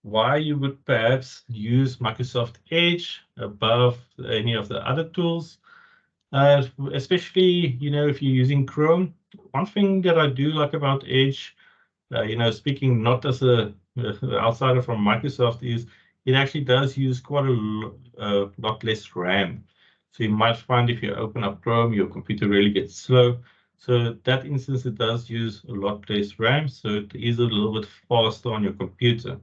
why you would perhaps use Microsoft Edge above any of the other tools, especially, if you're using Chrome. One thing that I do like about Edge, speaking not as a outsider from Microsoft, is it actually does use quite a lot less RAM. So you might find if you open up Chrome, your computer really gets slow. So that instance, it does use a lot less RAM, so it is a little bit faster on your computer.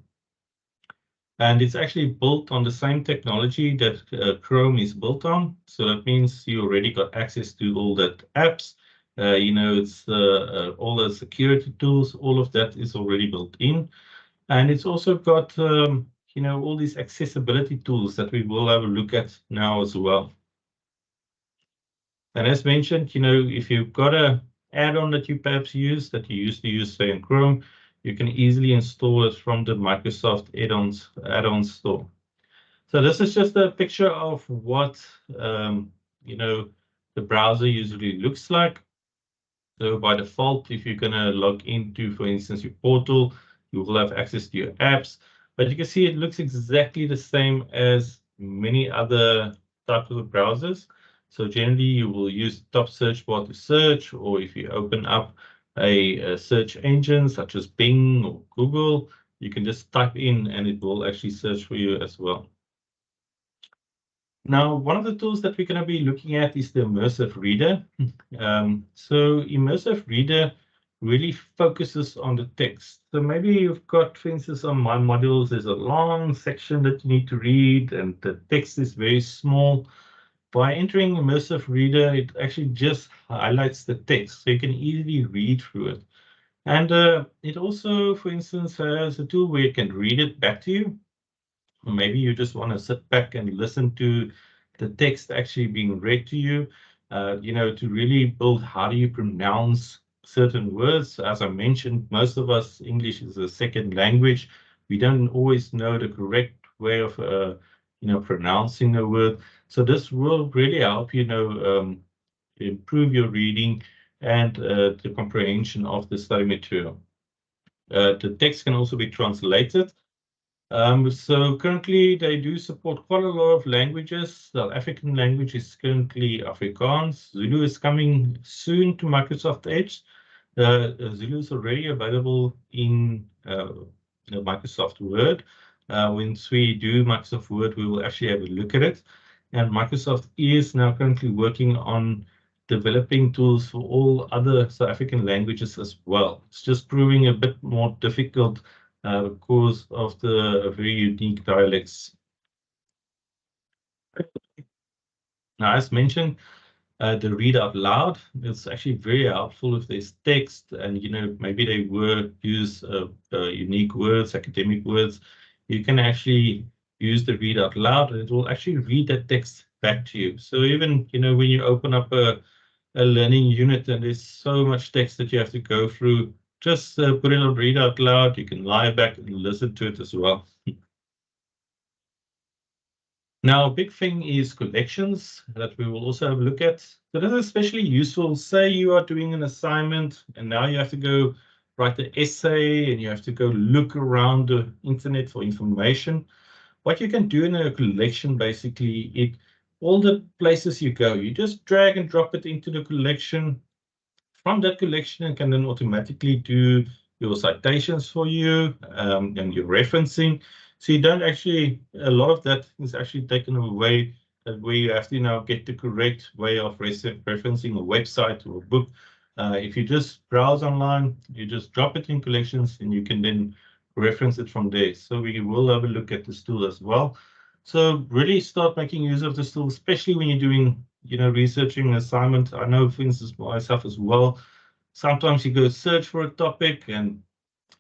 And it's actually built on the same technology that Chrome is built on. So that means you already got access to all that apps. It's all the security tools, all of that is already built in. And it's also got, all these accessibility tools that we will have a look at now as well. And as mentioned, if you've got a add-on that you perhaps use, that you used to use, say, in Chrome, you can easily install it from the Microsoft add-on store. So this is just a picture of what, the browser usually looks like. So by default, if you're going to log into, for instance, your portal, you will have access to your apps. But you can see it looks exactly the same as many other types of browsers. So generally, you will use the top search bar to search, or if you open up a search engine such as Bing or Google, you can just type in and it will actually search for you as well. Now, one of the tools that we're going to be looking at is the Immersive Reader. So Immersive Reader really focuses on the text. So maybe you've got, for instance, on my modules, there's a long section that you need to read and the text is very small. By entering Immersive Reader, it actually just highlights the text, so you can easily read through it. And it also, for instance, has a tool where you can read it back to you. Or maybe you just want to sit back and listen to the text actually being read to you, to really build how do you pronounce certain words. As I mentioned, most of us, English is a second language. We don't always know the correct way of pronouncing a word. So this will really help improve your reading and the comprehension of the study material. The text can also be translated. So currently they do support quite a lot of languages. The African language is currently Afrikaans. Zulu is coming soon to Microsoft Edge. Zulu is already available in Microsoft Word. once we do Microsoft Word, we will actually have a look at it. And Microsoft is now currently working on developing tools for all other South African languages as well. It's just proving a bit more difficult because of the very unique dialects. Now, as mentioned, the read out loud, it's actually very helpful if there's text and, maybe they use unique words, academic words. You can actually use the read out loud and it will actually read that text back to you. So even, when you open up a learning unit and there's so much text that you have to go through, just put it on read out loud. You can lie back and listen to it as well. Now, a big thing is collections that we will also have a look at. So this is especially useful. Say you are doing an assignment and now you have to go write an essay and you have to go look around the internet for information. What you can do in a collection, basically, all the places you go, you just drag and drop it into the collection. From that collection, it can then automatically do your citations for you and your referencing. So you don't actually, a lot of that is actually taken away, where you have to now get the correct way of referencing a website or a book. If you just browse online, you just drop it in collections and you can then reference it from there. So we will have a look at this tool as well. So really start making use of this tool, especially when you're doing, researching an assignment. I know, for instance, myself as well. Sometimes you go search for a topic and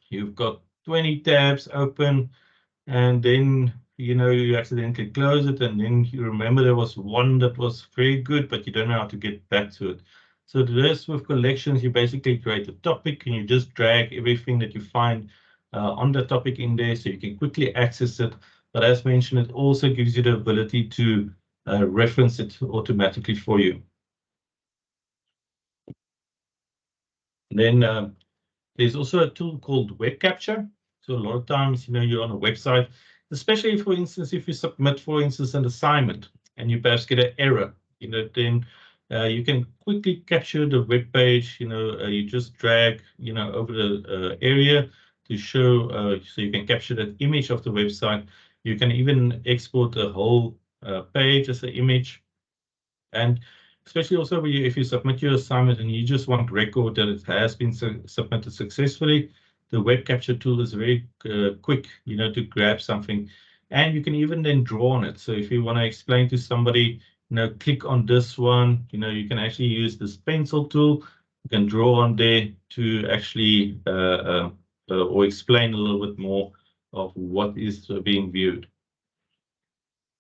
you've got 20 tabs open, and then, you accidentally close it, and then you remember there was one that was very good, but you don't know how to get back to it. So this with collections, you basically create a topic and you just drag everything that you find on the topic in there so you can quickly access it. But as mentioned, it also gives you the ability to reference it automatically for you. Then there's also a tool called Web Capture. So a lot of times, you're on a website, especially, for instance, if you submit, for instance, an assignment and you perhaps get an error, then you can quickly capture the web page. You just drag, over the area to show, so you can capture that image of the website. You can even export the whole page as an image. And especially also if you submit your assignment and you just want record that it has been submitted successfully, the web capture tool is very quick, to grab something. And you can even then draw on it. So if you want to explain to somebody, click on this one, you can actually use this pencil tool. You can draw on there to actually or explain a little bit more of what is being viewed.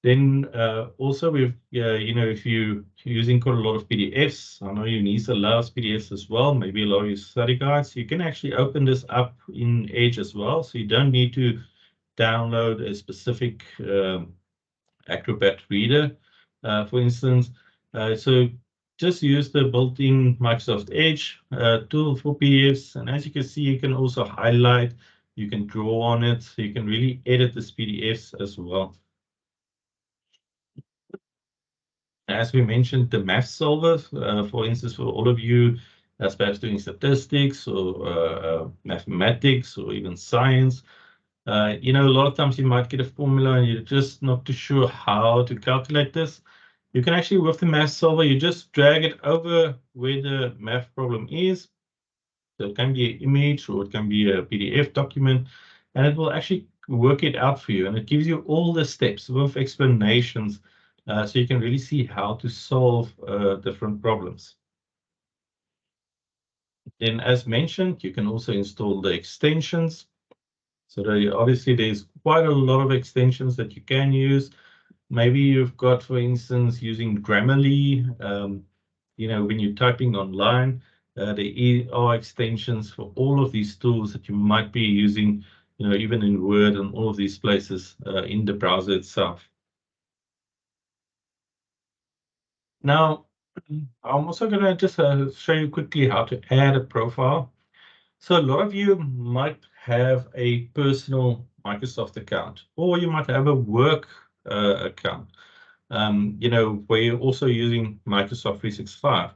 Then also with, if you're using quite a lot of PDFs, I know UNISA loves PDFs as well, maybe a lot of your study guides, you can actually open this up in Edge as well. So you don't need to download a specific Acrobat reader, for instance. So just use the built-in Microsoft Edge tool for PDFs. And as you can see, you can also highlight, you can draw on it, so you can really edit this PDFs as well. As we mentioned, the math solver, for instance, for all of you that's perhaps doing statistics or mathematics or even science, a lot of times you might get a formula and you're just not too sure how to calculate this. You can actually, with the math solver, you just drag it over where the math problem is. So it can be an image or it can be a PDF document, and it will actually work it out for you. And it gives you all the steps with explanations. So you can really see how to solve different problems. Then, as mentioned, you can also install the extensions. So obviously, there's quite a lot of extensions that you can use. Maybe you've got, for instance, using Grammarly. When you're typing online, there are extensions for all of these tools that you might be using, even in Word and all of these places in the browser itself. Now, I'm also going to just show you quickly how to add a profile. So a lot of you might have a personal Microsoft account, or you might have a work account, where you're also using Microsoft 365.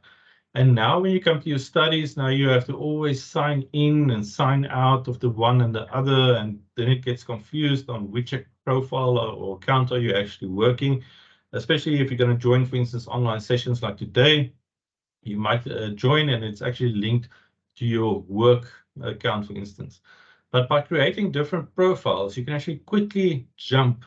And now when you come to your studies, now you have to always sign in and sign out of the one and the other, and then it gets confused on which profile or account are you actually working, especially if you're going to join, for instance, online sessions like today. You might join and it's actually linked to your work account, for instance. But by creating different profiles, you can actually quickly jump,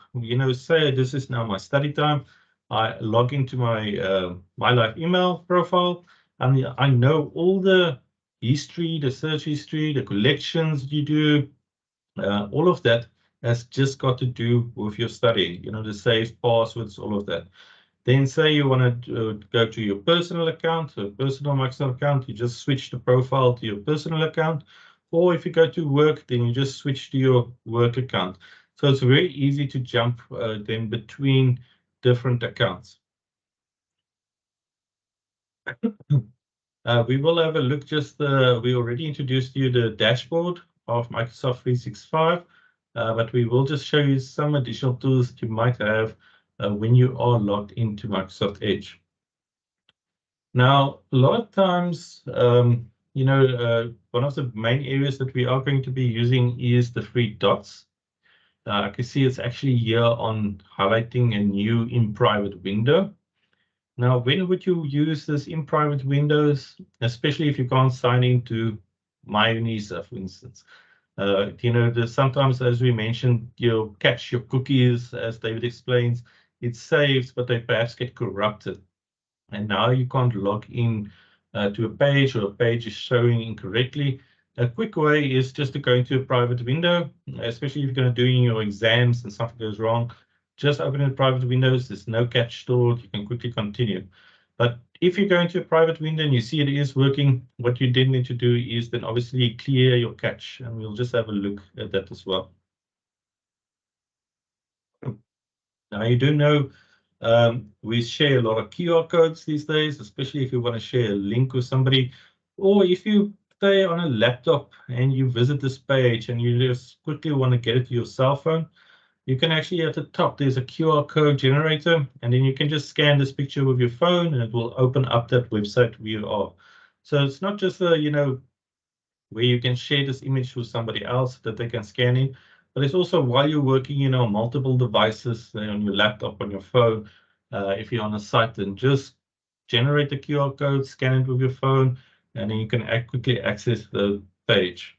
say this is now my study time. I log into my My Life email profile, and I know all the history, the search history, the collections you do, all of that has just got to do with your study, the saved passwords, all of that. Then say you want to go to your personal account, a personal Microsoft account, you just switch the profile to your personal account. Or if you go to work, then you just switch to your work account. So it's very easy to jump then between different accounts. We will have a look we already introduced you the dashboard of Microsoft 365, but we will just show you some additional tools that you might have when you are logged into Microsoft Edge. Now, a lot of times, one of the main areas that we are going to be using is the three dots. I can see it's actually here on highlighting a new in private window. Now, when would you use this in private windows, especially if you can't sign into MyUnisa, for instance? Sometimes, as we mentioned, you'll catch your cookies, as David explains, it's saved, but they perhaps get corrupted. And now you can't log in to a page, or a page is showing incorrectly. A quick way is just to go into a private window, especially if you're going to doing your exams and something goes wrong. Just open in private windows. There's no catch stored. You can quickly continue. But if you go into a private window and you see it is working, what you then need to do is then obviously clear your cache, and we'll just have a look at that as well. Now you do know we share a lot of QR codes these days, especially if you want to share a link with somebody, or if you stay on a laptop and you visit this page and you just quickly want to get it to your cell phone, you can actually at the top, there's a QR code generator, and then you can just scan this picture with your phone and it will open up that website where you are. So it's not just where you can share this image with somebody else that they can scan in, but it's also while you're working, on multiple devices, on your laptop, on your phone, if you're on a site, then just generate the QR code, scan it with your phone, and then you can quickly access the page.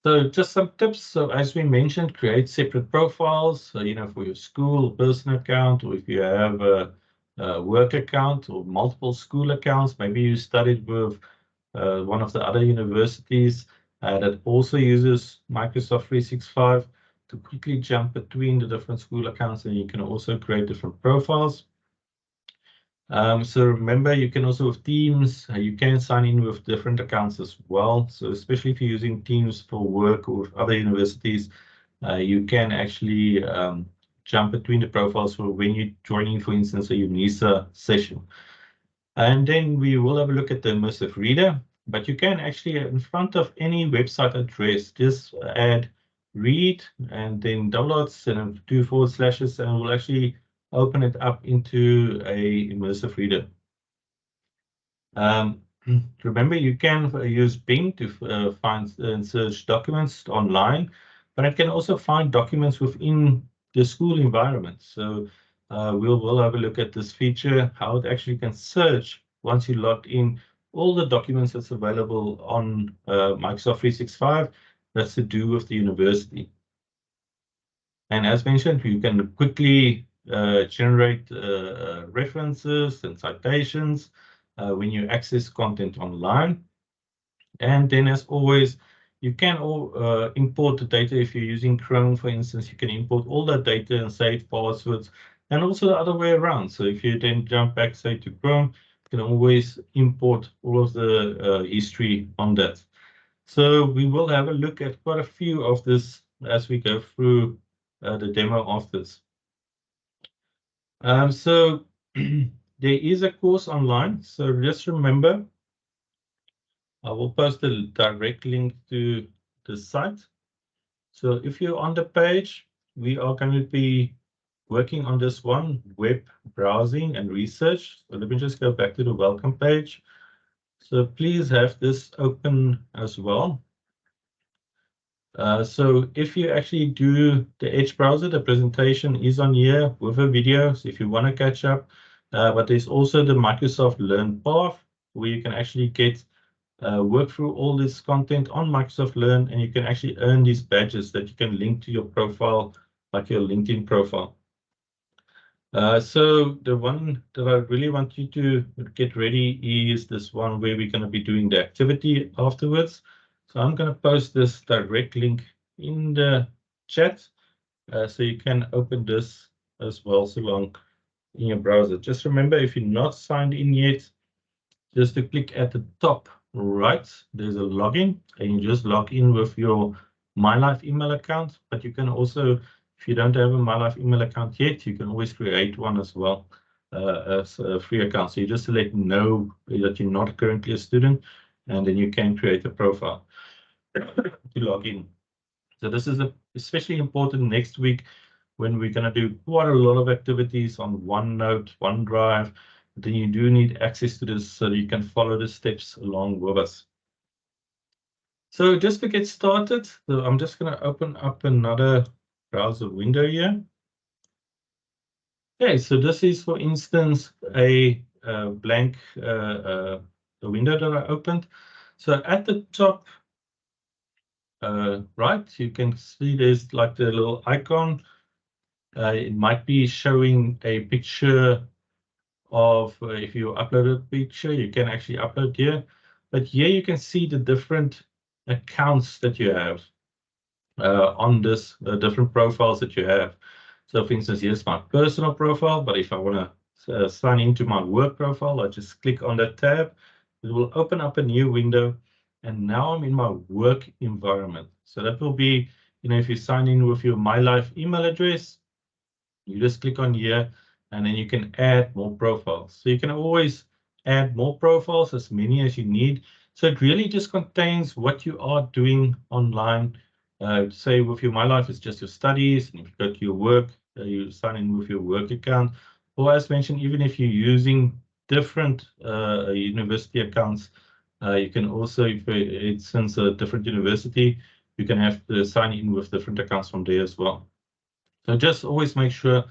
So just some tips. So as we mentioned, create separate profiles. So, for your school personal account, or if you have a work account or multiple school accounts, maybe you studied with one of the other universities that also uses Microsoft 365 to quickly jump between the different school accounts, and you can also create different profiles. So remember, you can also with Teams, you can sign in with different accounts as well. So especially if you're using Teams for work or with other universities, you can actually jump between the profiles for when you're joining, for instance, a UNISA session. And then we will have a look at the immersive reader, but you can actually, in front of any website address, just add read and then downloads and 2 forward slashes, and we'll actually open it up into a immersive reader. Remember, you can use Bing to find and search documents online, but it can also find documents within the school environment. So we'll have a look at this feature, how it actually can search once you logged in all the documents that's available on Microsoft 365 that's to do with the university. And as mentioned, you can quickly generate references and citations when you access content online. And then, as always, you can import the data. If you're using Chrome, for instance, you can import all that data and save passwords, and also the other way around. So if you then jump back, say, to Chrome, you can always import all of the history on that. So we will have a look at quite a few of this as we go through the demo of this. So there is a course online. So just remember, I will post a direct link to the site. So if you're on the page, we are going to be working on this one, web browsing and research. So let me just go back to the welcome page. So please have this open as well. So if you actually do the Edge browser, the presentation is on here with a video. So if you want to catch up, but there's also the Microsoft Learn path where you can actually get work through all this content on Microsoft Learn, and you can actually earn these badges that you can link to your profile, like your LinkedIn profile. So the one that I really want you to get ready is this one where we're going to be doing the activity afterwards. So I'm going to post this direct link in the chat, so you can open this as well so long in your browser. Just remember, if you're not signed in yet, just to click at the top right, there's a login, and you just log in with your MyLife email account. But you can also, if you don't have a MyLife email account yet, you can always create one as well as a free account. So you just let them know that you're not currently a student, and then you can create a profile to log in. So this is especially important next week when we're going to do quite a lot of activities on OneNote, OneDrive. Then you do need access to this so that you can follow the steps along with us. So just to get started, so I'm just going to open up another browser window here. Okay, so this is, for instance, a blank window that I opened. So at the top right, you can see there's like the little icon. It might be showing a picture of if you upload a picture, you can actually upload here. But here you can see the different accounts that you have on this, different profiles that you have. So for instance, here's my personal profile, but if I want to sign into my work profile, I just click on that tab. It will open up a new window, and now I'm in my work environment. So that will be, if you sign in with your MyLife email address, you just click on here, and then you can add more profiles. So you can always add more profiles, as many as you need. So it really just contains what you are doing online. Say with your MyLife, it's just your studies, and if you go to your work, you sign in with your work account. Or as mentioned, even if you're using different university accounts, you can also, if it's since a different university, you can have to sign in with different accounts from there as well. So just always make sure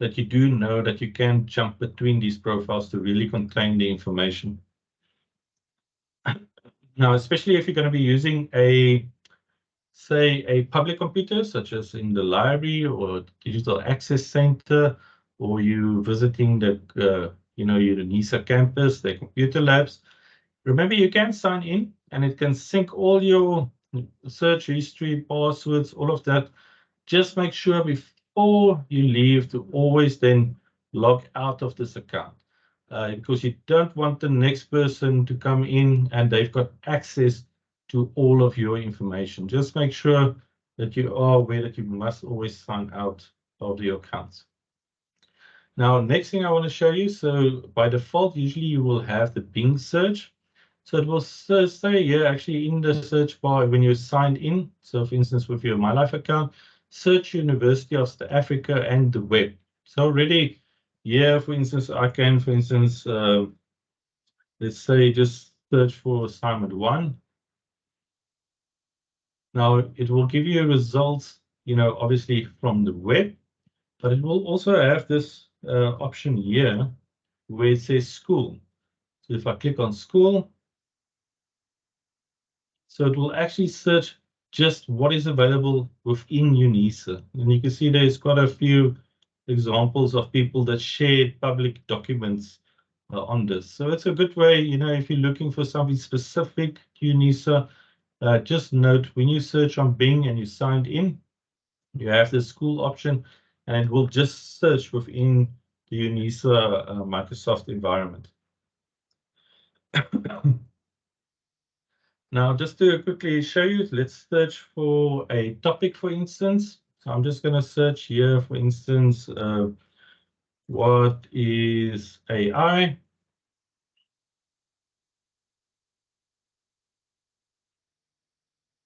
that you do know that you can jump between these profiles to really contain the information. Now, especially if you're going to be using say a public computer, such as in the library or digital access center, or you visiting the your UNISA campus, the computer labs. Remember, you can sign in, and it can sync all your search history, passwords, all of that. Just make sure before you leave to always then log out of this account, because you don't want the next person to come in and they've got access to all of your information. Just make sure that you are aware that you must always sign out of your accounts. Now, next thing I want to show you, so by default, usually you will have the Bing search. So it will say here, actually in the search bar when you're signed in. So for instance, with your MyLife account, search University of South Africa and the web. So already here, for instance, I can, let's say just search for assignment 1. Now it will give you results, obviously from the web, but it will also have this option here where it says school. So if I click on school, so it will actually search just what is available within UNISA. And you can see there's quite a few examples of people that shared public documents on this. So it's a good way, if you're looking for something specific to UNISA, just note when you search on Bing and you signed in, you have the school option, and it will just search within the UNISA Microsoft environment. Now, just to quickly show you, let's search for a topic, for instance. So I'm just going to search here, for instance, what is AI?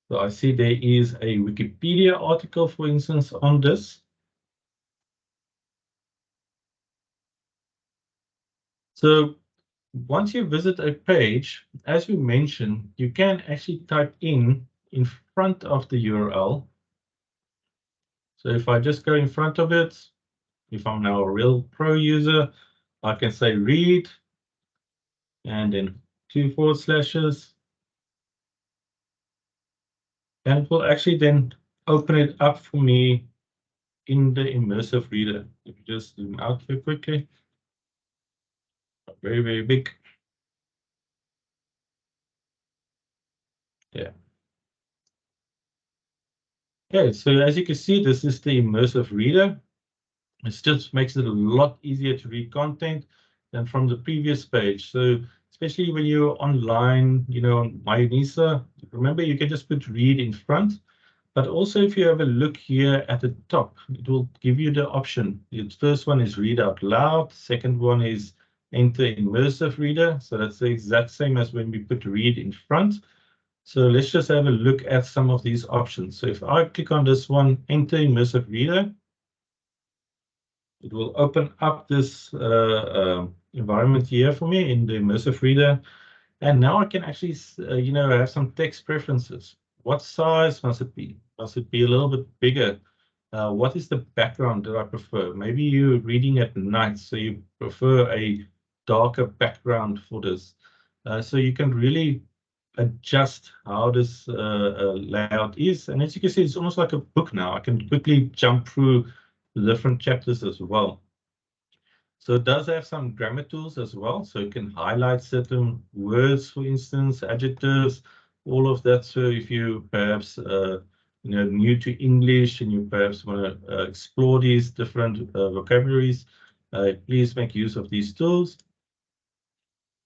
So I see there is a Wikipedia article, for instance, on this. So once you visit a page, as we mentioned, you can actually type in front of the URL. So if I just go in front of it, if I'm now a real pro user, I can say read and then 2 forward slashes. And it will actually then open it up for me in the immersive reader. If you just zoom out here quickly. Very, very big. Yeah. Okay, so as you can see, this is the immersive reader. It just makes it a lot easier to read content than from the previous page. So especially when you're online, you know, on MyUnisa, remember you can just put read in front. But also if you have a look here at the top, it will give you the option. The first one is read out loud. Second one is enter immersive reader. So that's the exact same as when we put read in front. So let's just have a look at some of these options. So if I click on this one, enter immersive reader, it will open up this environment here for me in the immersive reader. And now I can actually, you know, have some text preferences. What size must it be? Must it be a little bit bigger? What is the background that I prefer? Maybe you're reading at night, so you prefer a darker background for this. So you can really adjust how this layout is. And as you can see, it's almost like a book now. I can quickly jump through the different chapters as well. So it does have some grammar tools as well. So you can highlight certain words, for instance, adjectives, all of that. So if you perhaps you know, new to English and you perhaps want to explore these different vocabularies, please make use of these tools.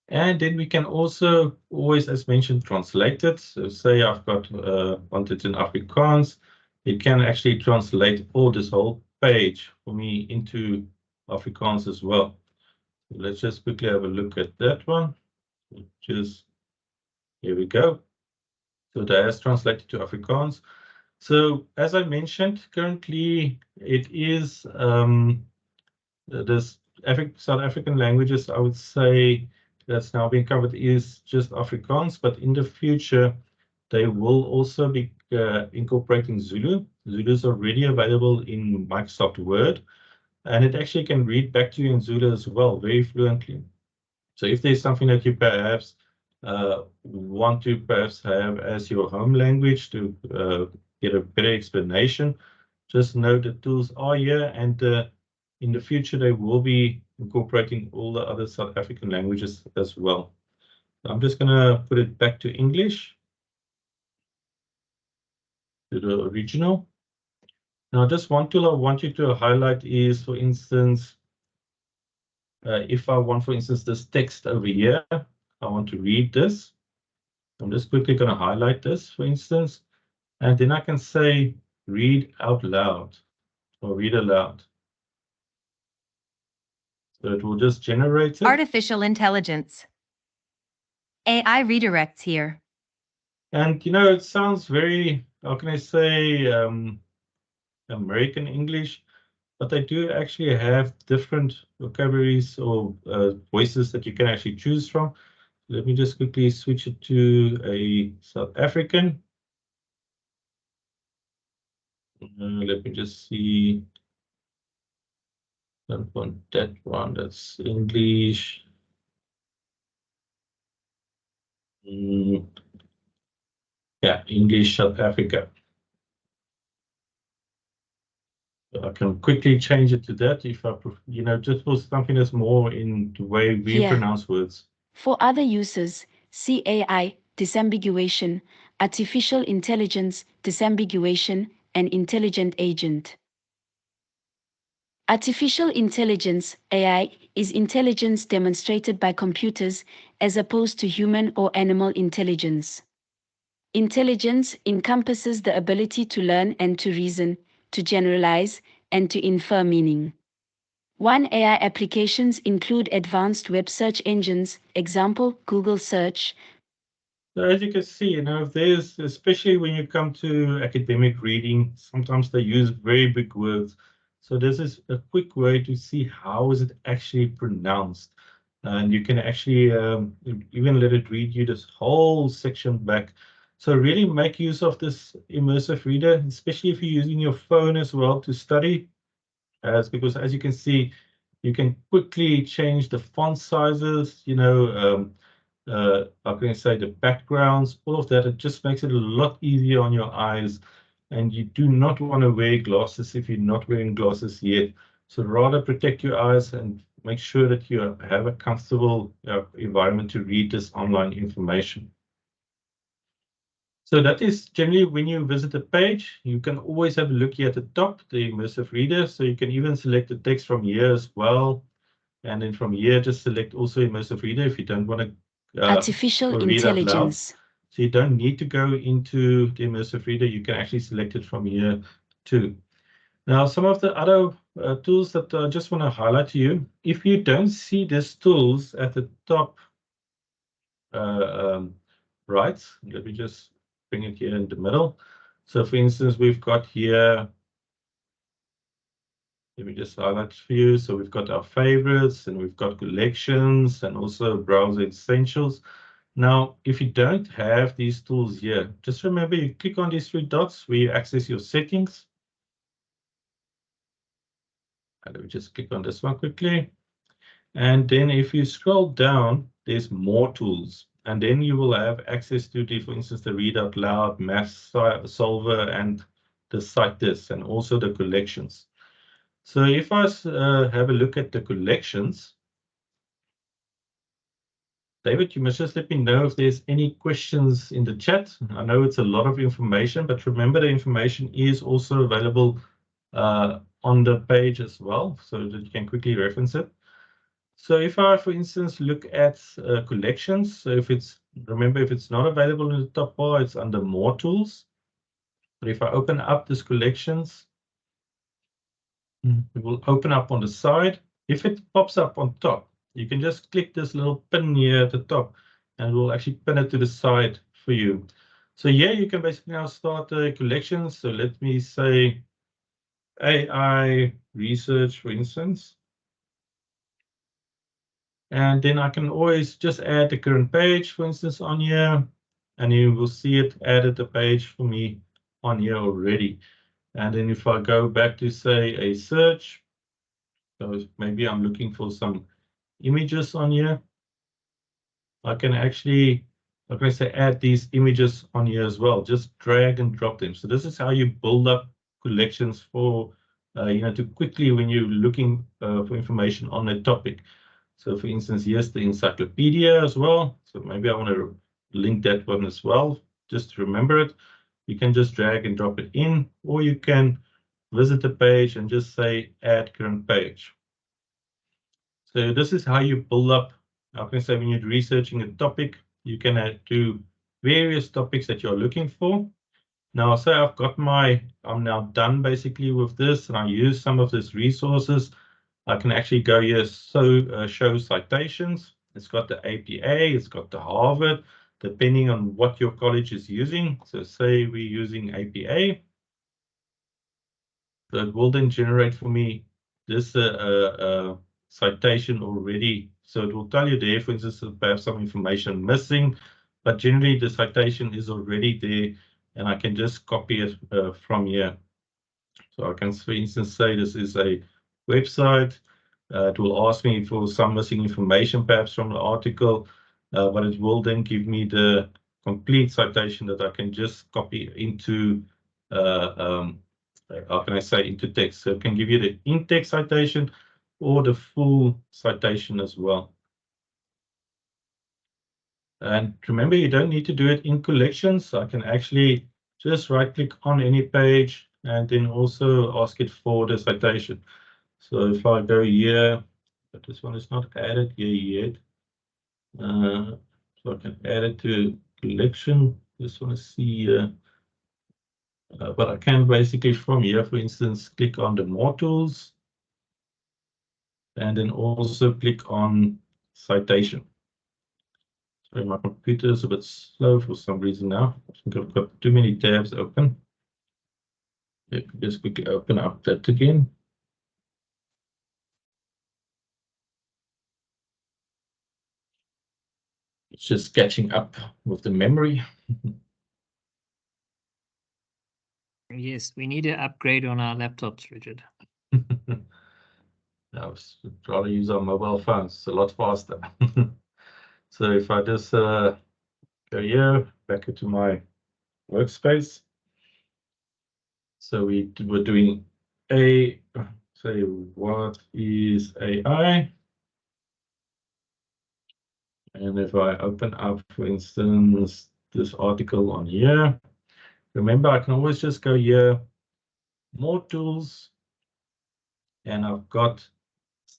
And then we can also always, as mentioned, translate it. So say I've got wanted in Afrikaans, it can actually translate all this whole page for me into Afrikaans as well. So let's just quickly have a look at that one. Just here we go. So that has translated to Afrikaans. So as I mentioned, currently it is this South African languages, I would say, that's now being covered is just Afrikaans, but in the future, they will also be incorporating Zulu. Zulu is already available in Microsoft Word, and it actually can read back to you in Zulu as well, very fluently. So if there's something that you perhaps want to perhaps have as your home language to get a better explanation, just know the tools are here, and in the future, they will be incorporating all the other South African languages as well. So I'm just going to put it back to English, to the original. Now, just one tool I want you to highlight is, for instance, if I want, for instance, this text over here, I want to read this. I'm just quickly going to highlight this, for instance, and then I can say read out loud or read aloud. So it will just generate it. Artificial intelligence. AI redirects here. And, you know, it sounds very, how can I say, American English, but they do actually have different vocabularies or voices that you can actually choose from. Let me just quickly switch it to a South African. Let me just see. Don't want that one, that's English. Yeah, English South Africa. I can quickly change it to that if I, you know, just for something that's more in the way we pronounce words. For other uses, see AI disambiguation, artificial intelligence disambiguation, and intelligent agent. Artificial intelligence, AI, is intelligence demonstrated by computers as opposed to human or animal intelligence. Intelligence encompasses the ability to learn and to reason, to generalize, and to infer meaning. One AI applications include advanced web search engines, example, Google Search. So as you can see, you know, there's, especially when you come to academic reading, sometimes they use very big words. So this is a quick way to see how is it actually pronounced. And you can actually even let it read you this whole section back. So really make use of this immersive reader, especially if you're using your phone as well to study. Because as you can see, you can quickly change the font sizes, how can I say, the backgrounds, all of that. It just makes it a lot easier on your eyes. And you do not want to wear glasses if you're not wearing glasses yet. So rather protect your eyes and make sure that you have a comfortable environment to read this online information. So that is generally when you visit a page, you can always have a look here at the top, the immersive reader. So you can even select the text from here as well. And then from here, just select also immersive reader if you don't want to Artificial read out loud. intelligence. So you don't need to go into the immersive reader. You can actually select it from here too. Now, some of the other tools that I just want to highlight to you, if you don't see these tools at the top right, let me just bring it here in the middle. So for instance, we've got here, let me just highlight for you. So we've got our favorites and we've got collections and also browser essentials. Now, if you don't have these tools here, just remember you click on these three dots where you access your settings. And let me just click on this one quickly. And then if you scroll down, there's more tools. And then you will have access to, for instance, the Read Out Loud, Math Solver, and the Cite This, and also the collections. So if I have a look at the collections, David, you must just let me know if there's any questions in the chat. I know it's a lot of information, but remember the information is also available on the page as well, so that you can quickly reference it. So if I, for instance, look at collections, so if it's, remember, if it's not available in the top bar, it's under More Tools. But if I open up this collections, it will open up on the side. If it pops up on top, you can just click this little pin here at the top, and it will actually pin it to the side for you. So here you can basically now start a collection. So let me say AI research, for instance. And then I can always just add the current page, for instance, on here, and you will see it added a page for me on here already. And then if I go back to say a search, so maybe I'm looking for some images on here, I can actually, like I say, add these images on here as well. Just drag and drop them. So this is how you build up collections for, to quickly when you're looking for information on a topic. So for instance, here's the encyclopedia as well. So maybe I want to link that one as well, just to remember it. You can just drag and drop it in, or you can visit the page and just say add current page. So this is how you build up, how can I say, when you're researching a topic, you can do various topics that you're looking for. Now, say I've got I'm now done basically with this, and I use some of these resources. I can actually go here, show citations. It's got the APA, it's got the Harvard, depending on what your college is using. So say we're using APA. So it will then generate for me this citation already. So it will tell you there, for instance, perhaps some information missing, but generally the citation is already there, and I can just copy it from here. So I can, for instance, say this is a website. It will ask me for some missing information, perhaps from the article, but it will then give me the complete citation that I can just copy into, how can I say, into text. So it can give you the in-text citation or the full citation as well. And remember, you don't need to do it in collections. I can actually just right-click on any page and then also ask it for the citation. So if I go here, but this one is not added here yet. So I can add it to collection. Just want to see, but I can basically from here, for instance, click on the More Tools, and then also click on citation. Sorry, my computer is a bit slow for some reason now. I think I've got too many tabs open. Let me just quickly open up that again. It's just catching up with the memory. Yes, we need to upgrade on our laptops, Richard. I would rather use our mobile phones. It's a lot faster. So if I just go here, back into my workspace. So we were doing say what is AI? And if I open up, for instance, this article on here, remember I can always just go here, more tools, and I've got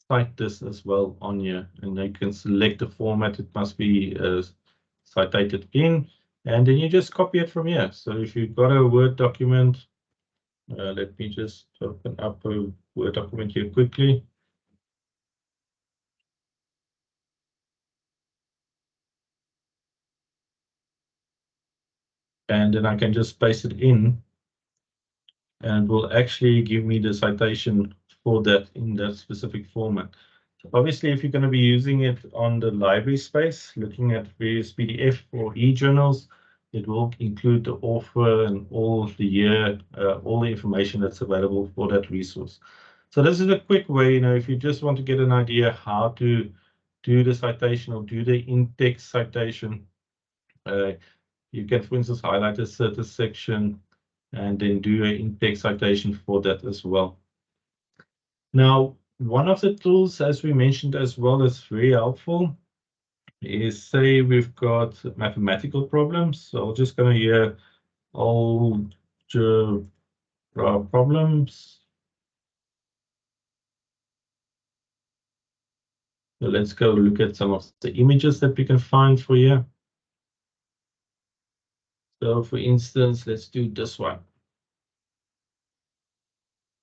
cite this as well on here, and you can select the format it must be cited in, and then you just copy it from here. So if you've got a Word document, let me just open up a Word document here quickly. And then I can just paste it in, and it will actually give me the citation for that in that specific format. So obviously, if you're going to be using it on the library space, looking at various PDF or e-journals, it will include the author and all the year, all the information that's available for that resource. So this is a quick way, if you just want to get an idea how to do the citation or do the in-text citation, you can, for instance, highlight a certain section and then do an in-text citation for that as well. Now, one of the tools, as we mentioned as well, that's very helpful is, say we've got mathematical problems. So I'm just going to here algebra problems. So let's go look at some of the images that we can find for you. So for instance, let's do this one.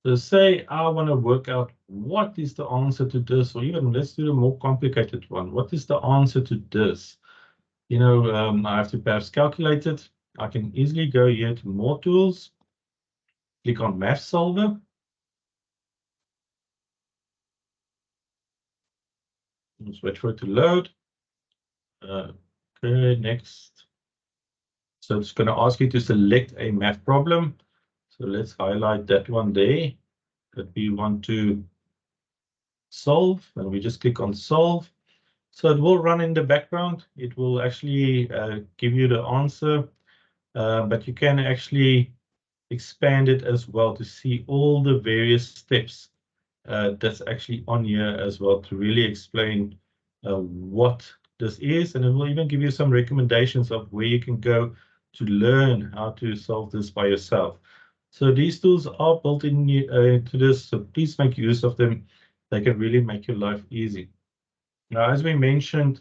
So say I want to work out what is the answer to this, or even let's do a more complicated one. What is the answer to this? I have to perhaps calculate it. I can easily go here to more tools, click on Math Solver. Let's wait for it to load. Okay, next. So it's going to ask you to select a math problem. So let's highlight that one there that we want to solve, and we just click on solve. So it will run in the background. It will actually give you the answer, but you can actually expand it as well to see all the various steps that's actually on here as well to really explain what this is, and it will even give you some recommendations of where you can go to learn how to solve this by yourself. So these tools are built into this, so please make use of them. They can really make your life easy. Now, as we mentioned,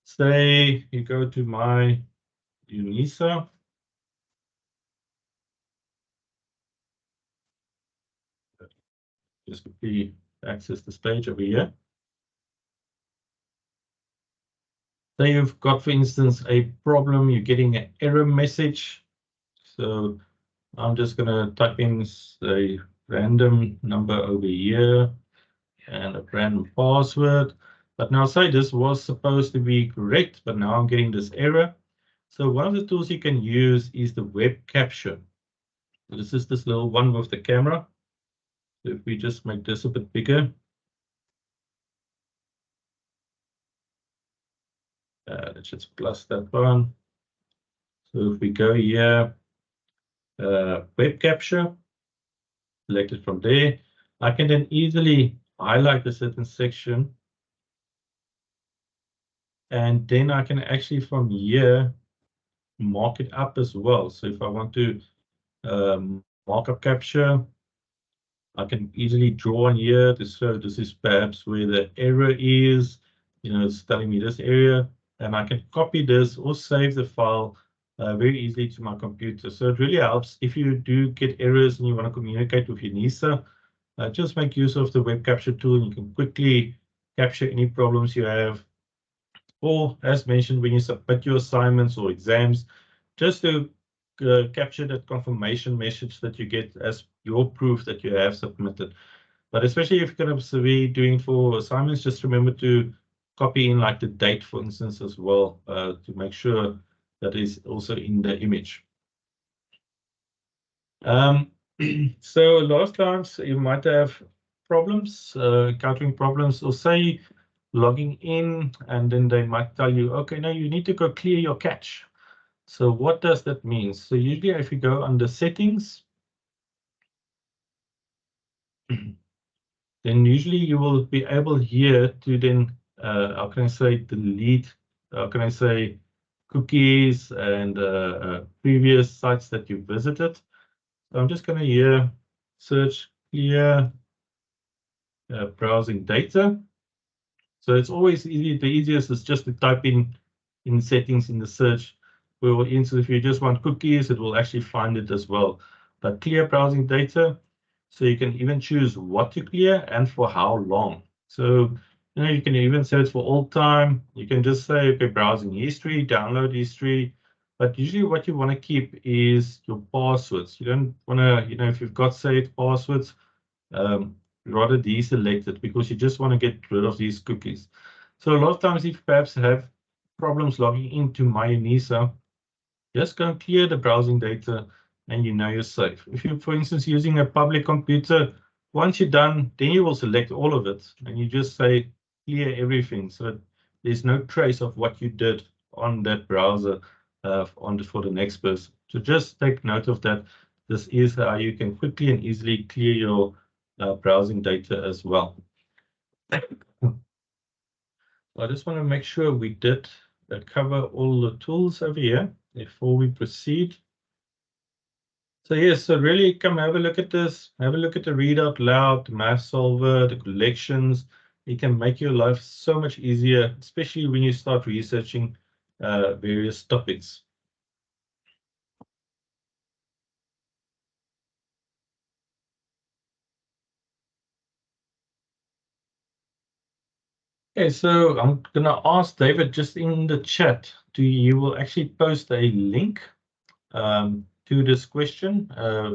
say you go to my UNISA. Just quickly access this page over here. So you've got, for instance, a problem, you're getting an error message. So I'm just going to type in a random number over here and a random password. But now say this was supposed to be correct, but now I'm getting this error. So one of the tools you can use is the web capture. This is this little one with the camera. So if we just make this a bit bigger. Let's just plus that one. So if we go here, web capture, select it from there, I can then easily highlight a certain section. And then I can actually from here mark it up as well. So if I want to mark up capture, I can easily draw on here to show this is perhaps where the error is. It's telling me this area, and I can copy this or save the file very easily to my computer. So it really helps if you do get errors and you want to communicate with UNISA. Just make use of the web capture tool, and you can quickly capture any problems you have. Or, as mentioned, when you submit your assignments or exams, just to capture that confirmation message that you get as your proof that you have submitted. But especially if you're going to be doing for assignments, just remember to copy in like the date, for instance, as well, to make sure that is also in the image. So a lot of times you might have problems, encountering problems, or say logging in, and then they might tell you, okay, now you need to go clear your cache. So what does that mean? So usually if you go under settings, then usually you will be able here to then, how can I say, delete, how can I say, cookies and previous sites that you visited. So I'm just going to here search clear browsing data. So it's always easy. The easiest is just to type in settings in the search. We will insert, if you just want cookies, it will actually find it as well. But clear browsing data, so you can even choose what to clear and for how long. So you can even set it for all time. You can just say, okay, browsing history, download history. But usually what you want to keep is your passwords. You don't want to, if you've got saved passwords, rather deselect it, because you just want to get rid of these cookies. So a lot of times if you perhaps have problems logging into MyUnisa, just go and clear the browsing data and you're safe. If you're, for instance, using a public computer, once you're done, then you will select all of it and you just say clear everything, so that there's no trace of what you did on that browser for the next person. So just take note of that. This is how you can quickly and easily clear your browsing data as well. I just want to make sure we did cover all the tools over here before we proceed. So yes, so really come have a look at this, have a look at the read out loud, the math solver, the collections. It can make your life so much easier, especially when you start researching various topics. Okay, so I'm gonna ask David just in the chat, you will actually post a link to this question,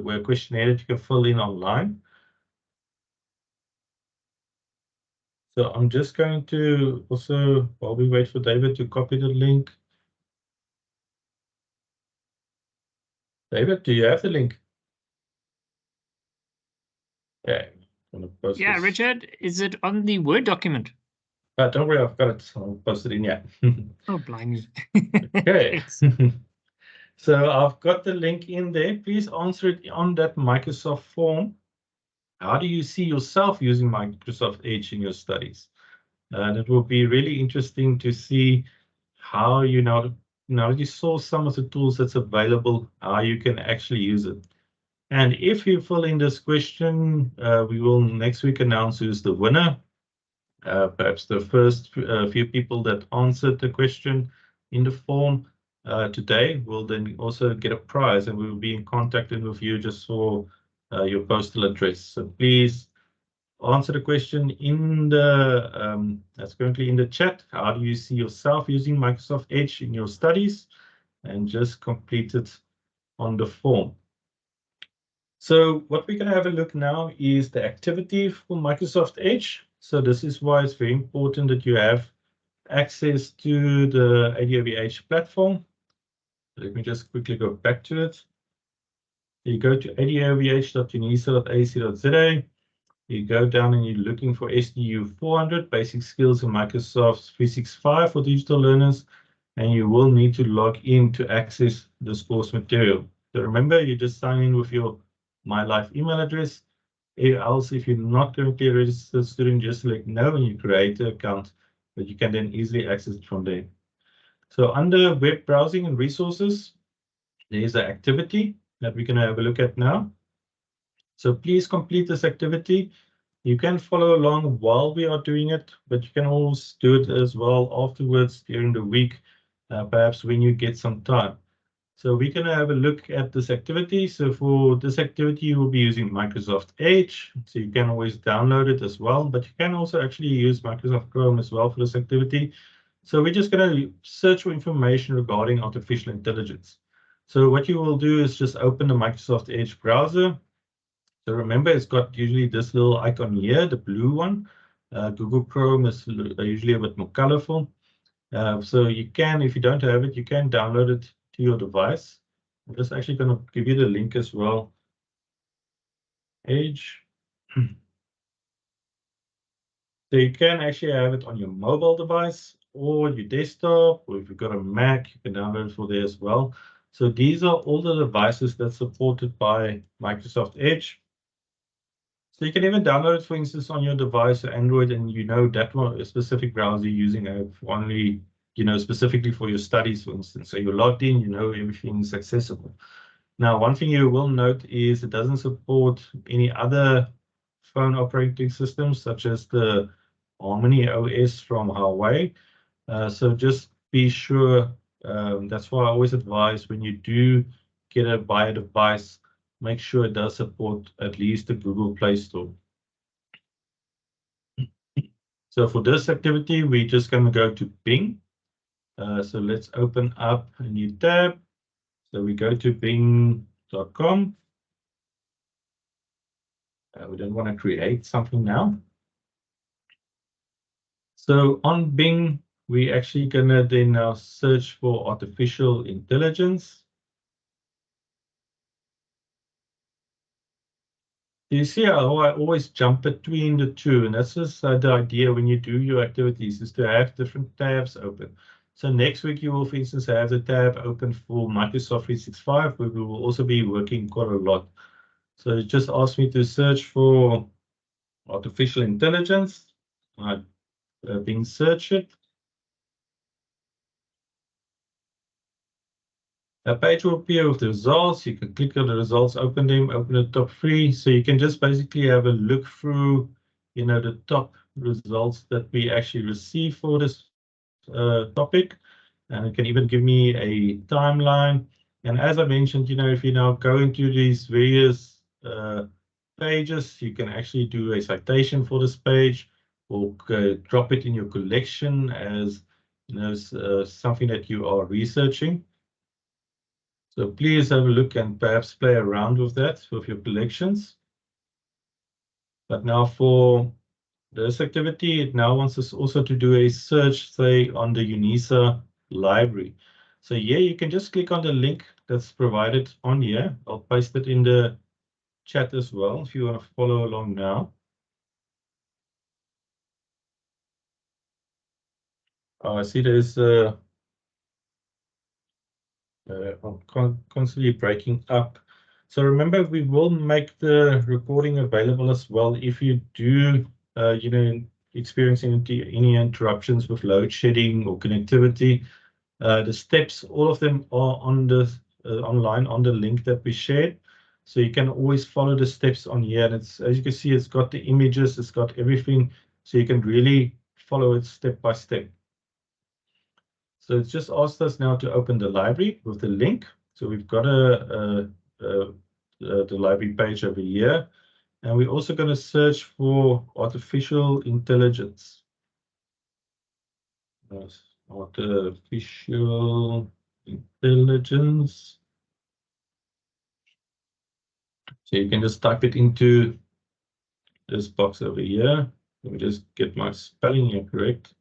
where a questionnaire that you can fill in online. So I'm just going to also, while we wait for David to copy the link. David, do you have the link? Okay, I'm gonna post Yeah, this. Richard, is it on the Word document? Don't worry, I've got it. I'll post it in, yeah. Oh, blimey. Okay. So I've got the link in there. Please answer it on that Microsoft form. How do you see yourself using Microsoft Edge in your studies? And it will be really interesting to see how you saw some of the tools that's available, how you can actually use it. And if you fill in this question, we will next week announce who's the winner. Perhaps the first few people that answered the question in the form today will then also get a prize, and we will be in contact with you just for your postal address. So please answer the question in the that's currently in the chat. How do you see yourself using Microsoft Edge in your studies? And just complete it on the form. So what we're going to have a look now is the activity for Microsoft Edge. So this is why it's very important that you have access to the ADOVH platform. Let me just quickly go back to it. You go to adovh.unisa.ac.za. You go down and you're looking for SDU 400, Basic Skills in Microsoft 365 for digital learners, and you will need to log in to access this course material. So remember, you just sign in with your MyLife email address. Else, if you're not currently a registered student, just select no and you create an account, but you can then easily access it from there. So under web browsing and resources, there is an activity that we're going to have a look at now. So please complete this activity. You can follow along while we are doing it, but you can always do it as well afterwards during the week, perhaps when you get some time. So we're going to have a look at this activity. So for this activity, you will be using Microsoft Edge. So you can always download it as well, but you can also actually use Microsoft Chrome as well for this activity. So we're just going to search for information regarding artificial intelligence. So what you will do is just open the Microsoft Edge browser. So remember, it's got usually this little icon here, the blue one. Google Chrome is usually a bit more colorful. So you can, if you don't have it, you can download it to your device. I'm just actually going to give you the link as well. Edge. So you can actually have it on your mobile device or your desktop, or if you've got a Mac, you can download it for there as well. So these are all the devices that's supported by Microsoft Edge. So you can even download it, for instance, on your device, Android, and you know that one, a specific browser you're using only, you know, specifically for your studies, for instance. So you're logged in, you know, everything's accessible. Now, one thing you will note is it doesn't support any other phone operating systems, such as the Harmony OS from Huawei. So just be sure, that's why I always advise when you do buy a device, make sure it does support at least the Google Play Store. So for this activity, we're just going to go to Bing. So let's open up a new tab. So we go to bing.com. We don't want to create something now. So on Bing, we're actually going to then now search for artificial intelligence. You see how I always jump between the two, and that's just the idea when you do your activities, is to have different tabs open. So next week you will, for instance, have the tab open for Microsoft 365, where we will also be working quite a lot. So it just asked me to search for artificial intelligence. I've been searching. A page will appear with the results. You can click on the results, open them, open the top 3. So you can just basically have a look through, you know, the top results that we actually receive for this topic. And it can even give me a timeline. And as I mentioned, you know, if you now go into these various pages, you can actually do a citation for this page, or drop it in your collection as, you know, something that you are researching. So please have a look and perhaps play around with that with your collections. But now for this activity, it now wants us also to do a search, say, on the UNISA library. So here you can just click on the link that's provided on here. I'll paste it in the chat as well if you want to follow along now. I see there's constantly breaking up. So remember, we will make the recording available as well if you do, you know, experiencing any interruptions with load shedding or connectivity. The steps, all of them are on the online on the link that we shared. So you can always follow the steps on here. And it's, as you can see, it's got the images, it's got everything. So you can really follow it step by step. So it's just asked us now to open the library with the link. So we've got the library page over here. And we're also going to search for artificial intelligence. Artificial intelligence. So you can just type it into this box over here. Let me just get my spelling here correct.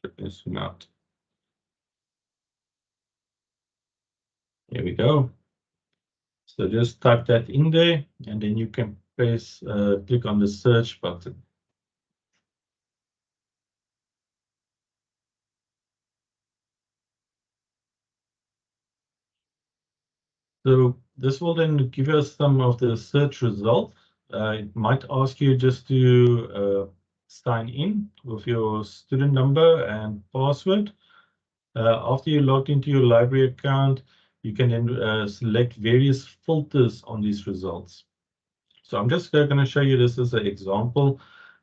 Click this one out. Here we go. So just type that in there, and then you can press, click on the search button. So this will then give us some of the search results. It might ask you just to sign in with your student number and password. After you log into your library account, you can then select various filters on these results. So I'm just going to show you this as an example.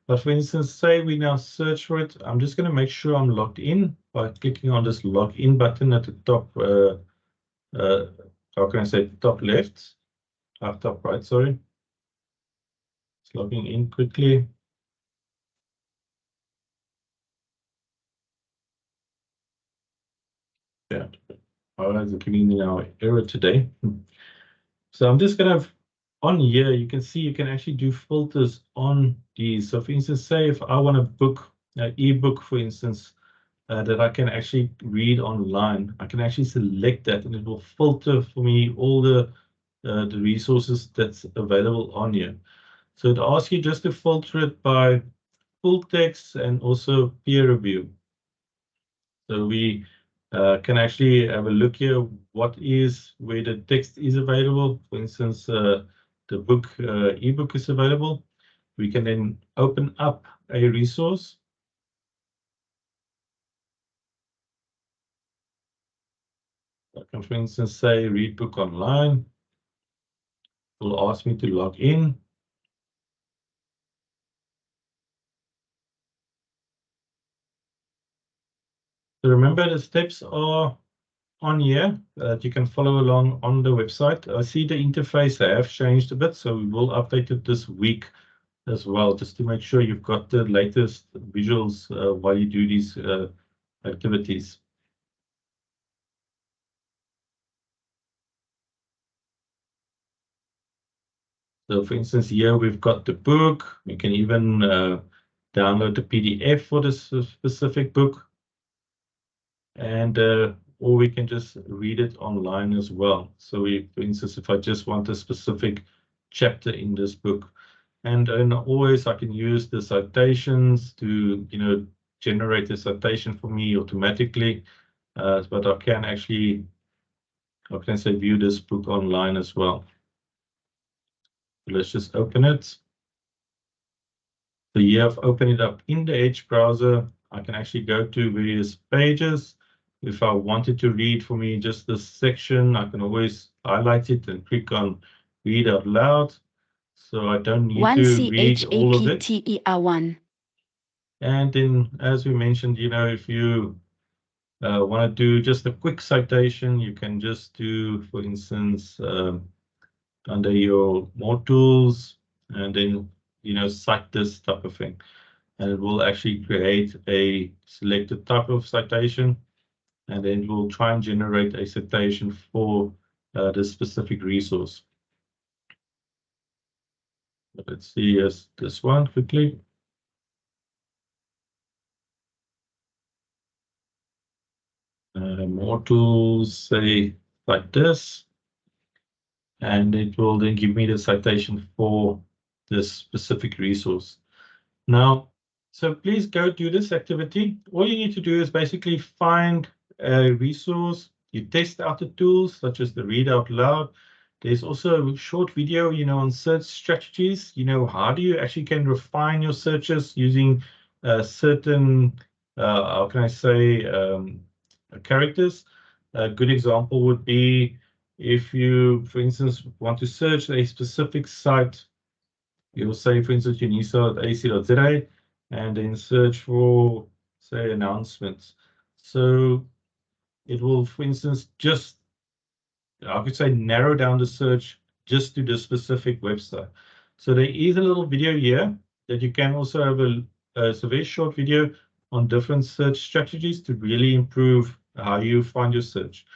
But for instance, say we now search for it, I'm just going to make sure I'm logged in by clicking on this login button at the top, how can I say, top left, top right, sorry. It's logging in quickly. Yeah, it's giving me now error today. So I'm just going to on here, you can see you can actually do filters on these. So for instance, say if I want to book an ebook, for instance, that I can actually read online, I can actually select that and it will filter for me all the resources that's available on here. So it asks you just to filter it by full text and also peer review. So we can actually have a look here where the text is available. For instance, the book ebook is available. We can then open up a resource. I can, for instance, say read book online. It will ask me to log in. So remember, the steps are on here that you can follow along on the website. I see the interface have changed a bit, so we will update it this week as well, just to make sure you've got the latest visuals while you do these activities. So for instance, here we've got the book. You can even download the PDF for this specific book. And or we can just read it online as well. So for instance, if I just want a specific chapter in this book, and always I can use the citations to, generate a citation for me automatically. But I can actually, how can I say, view this book online as well. Let's just open it. So here I've opened it up in the Edge browser. I can actually go to various pages. If I wanted to read for me just this section, I can always highlight it and click on read out loud. So I don't need to read all of it. CHAPTER1. And then, as we mentioned, if you want to do just a quick citation, you can just do, for instance, under your more tools, and then, cite this type of thing. And it will actually create a selected type of citation, and then it will try and generate a citation for this specific resource. Let's see this one quickly. More tools, say like this, and it will then give me the citation for this specific resource. Now, so please go do this activity. All you need to do is basically find a resource. You test out the tools such as the read out loud. There's also a short video, on search strategies. How do you actually can refine your searches using certain, how can I say, characters. A good example would be if you, for instance, want to search a specific site. You'll say, for instance, unisa.ac.za, and then search for, say, announcements. So it will, for instance, just, I could say, narrow down the search just to the specific website. So there is a little video here that you can also have it's a very short video on different search strategies to really improve how you find your search.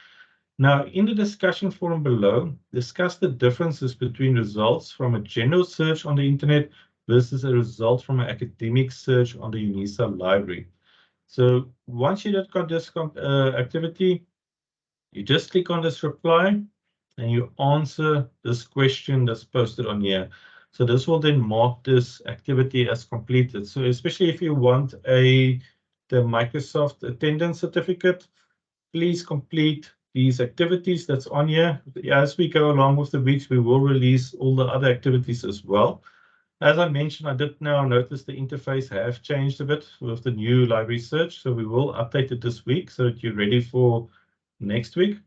Now, in the discussion forum below, discuss the differences between results from a general search on the internet versus a result from an academic search on the UNISA library. So once you have got this activity, you just click on this reply and you answer this question that's posted on here. So this will then mark this activity as completed. So especially if you want the Microsoft attendance certificate, please complete these activities that's on here. As we go along with the weeks, we will release all the other activities as well. As I mentioned, I did now notice the interface have changed a bit with the new library search. So we will update it this week so that you're ready for next week.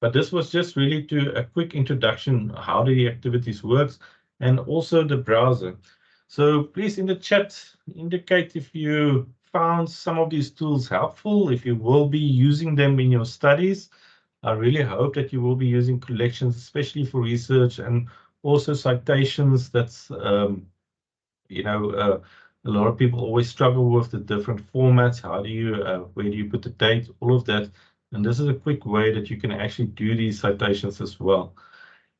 But this was just really a quick introduction, how the activities works, and also the browser. So please in the chat, indicate if you found some of these tools helpful, if you will be using them in your studies. I really hope that you will be using collections, especially for research, and also citations. That's, a lot of people always struggle with the different formats. How do you, where do you put the date, all of that. And this is a quick way that you can actually do these citations as well.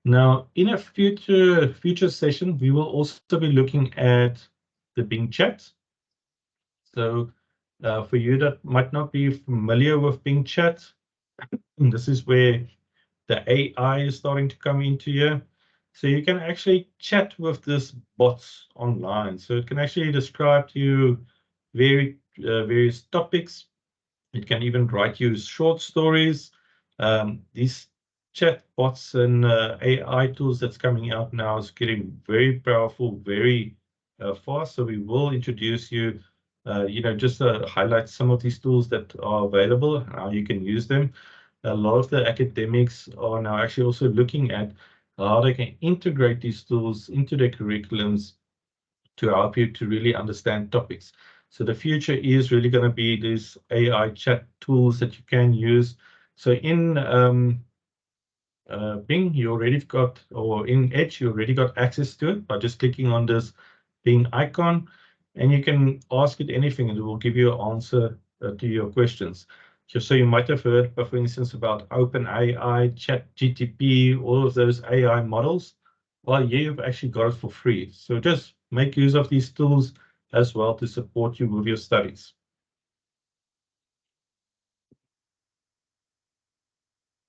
Now, in a future session, we will also be looking at the Bing Chat. So for you that might not be familiar with Bing Chat, this is where the AI is starting to come into here. So you can actually chat with this bots online. So it can actually describe to you various topics. It can even write you short stories. These chat bots and AI tools that's coming out now is getting very powerful, very fast. So we will introduce you, just to highlight some of these tools that are available, how you can use them. A lot of the academics are now actually also looking at how they can integrate these tools into their curriculums to help you to really understand topics. So the future is really going to be these AI chat tools that you can use. So in Bing, you already got, or in Edge, you already got access to it by just clicking on this Bing icon, and you can ask it anything, and it will give you an answer to your questions. So you might have heard, for instance, about OpenAI, ChatGPT, all of those AI models. Well, yeah, you've actually got it for free. So just make use of these tools as well to support you with your studies.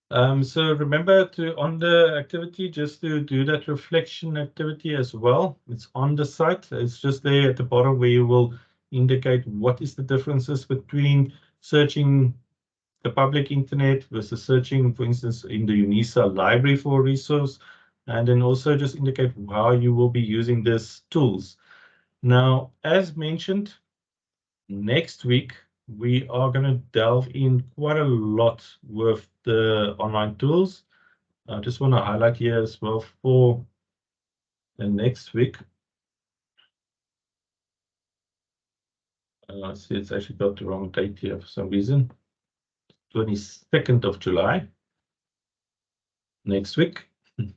So remember to, on the activity, just to do that reflection activity as well. It's on the site. It's just there at the bottom where you will indicate what is the differences between searching the public internet versus searching, for instance, in the UNISA library for a resource, and then also just indicate how you will be using these tools. Now, as mentioned, next week, we are going to delve in quite a lot with the online tools. I just want to highlight here as well for the next week. I see it's actually got the wrong date here for some reason. 22nd of July. Next week. Let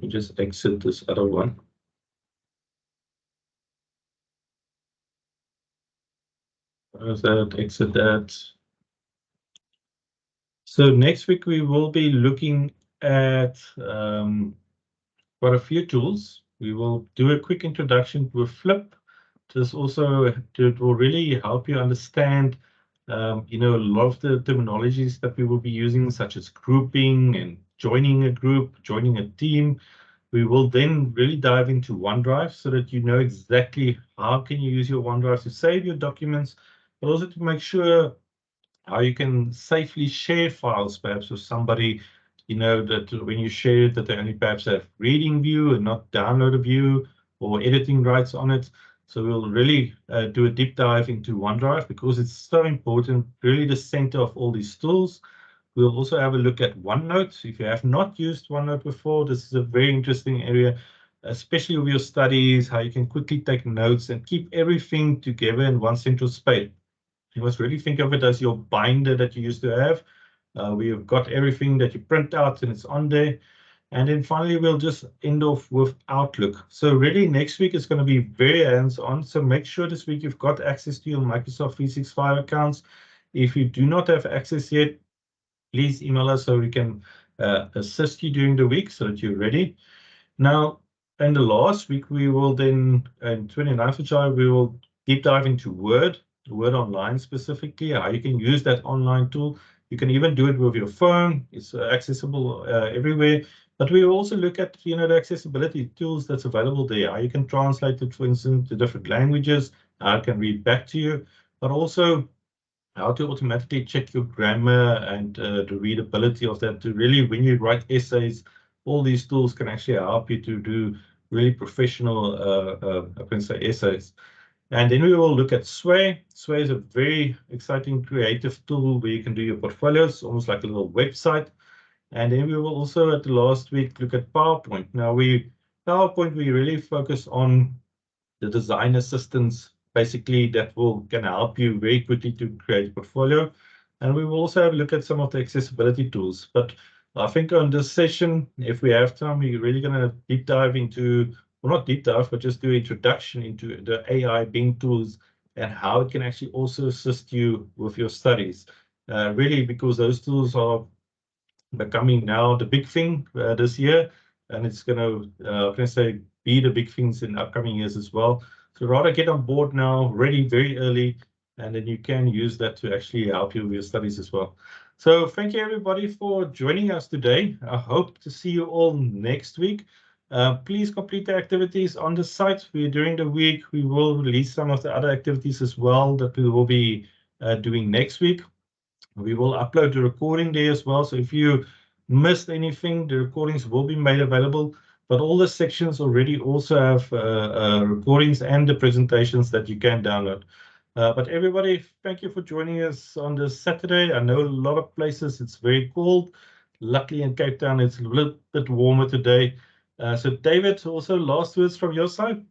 me just exit this other one. Where's that? Exit that. So next week we will be looking at quite a few tools. We will do a quick introduction with Flip. This also it will really help you understand, a lot of the terminologies that we will be using, such as grouping and joining a group, joining a team. We will then really dive into OneDrive so that you know exactly how can you use your OneDrive to save your documents, but also to make sure how you can safely share files, perhaps with somebody, that when you share it, that they only perhaps have reading view and not download a view or editing rights on it. So we'll really do a deep dive into OneDrive because it's so important, really the center of all these tools. We'll also have a look at OneNote. If you have not used OneNote before, this is a very interesting area, especially with your studies, how you can quickly take notes and keep everything together in one central space. You must really think of it as your binder that you used to have. We've got everything that you print out and it's on there. And then finally, we'll just end off with Outlook. So really next week is going to be very hands-on. So make sure this week you've got access to your Microsoft 365 accounts. If you do not have access yet, please email us so we can assist you during the week so that you're ready. Now, in the last week, we will then, on 29th of July, we will deep dive into Word Online specifically, how you can use that online tool. You can even do it with your phone. It's accessible everywhere. But we will also look at, the accessibility tools that's available there. How you can translate it, for instance, to different languages. How it can read back to you, but also how to automatically check your grammar and the readability of that. To really, when you write essays, all these tools can actually help you to do really professional, I can say, essays. And then we will look at Sway. Sway is a very exciting creative tool where you can do your portfolios, almost like a little website. And then we will also, at the last week, look at PowerPoint. Now, PowerPoint, we really focus on the design assistance, basically, that can help you very quickly to create a portfolio. And we will also have a look at some of the accessibility tools. But I think on this session, if we have time, we're really going to deep dive into, well, not deep dive, but just do introduction into the AI Bing tools and how it can actually also assist you with your studies. Really, because those tools are becoming now the big thing this year, and it's going to, be the big things in upcoming years as well. So rather get on board now, ready very early, and then you can use that to actually help you with your studies as well. So thank you everybody for joining us today. I hope to see you all next week. Please complete the activities on the site. During the week, we will release some of the other activities as well that we will be doing next week. We will upload the recording there as well. So if you missed anything, the recordings will be made available. But all the sections already also have recordings and the presentations that you can download. But everybody, thank you for joining us on this Saturday. I know a lot of places it's very cold. Luckily in Cape Town, it's a little bit warmer today. So David, also last words from your side?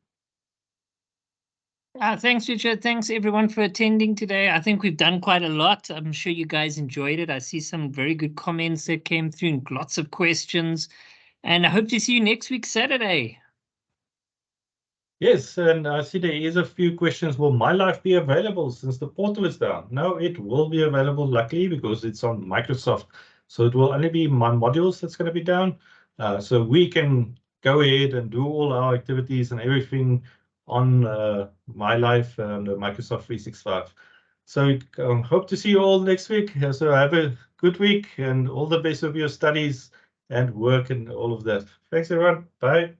Thanks, Richard. Thanks, everyone, for attending today. I think we've done quite a lot. I'm sure you guys enjoyed it. I see some very good comments that came through and lots of questions. And I hope to see you next week, Saturday. Yes, and I see there is a few questions. Will My Life be available since the portal is down? No, it will be available, luckily, because it's on Microsoft. So it will only be my modules that's going to be down. So we can go ahead and do all our activities and everything on My Life and Microsoft 365. So hope to see you all next week. So have a good week and all the best of your studies and work and all of that. Thanks, everyone. Bye.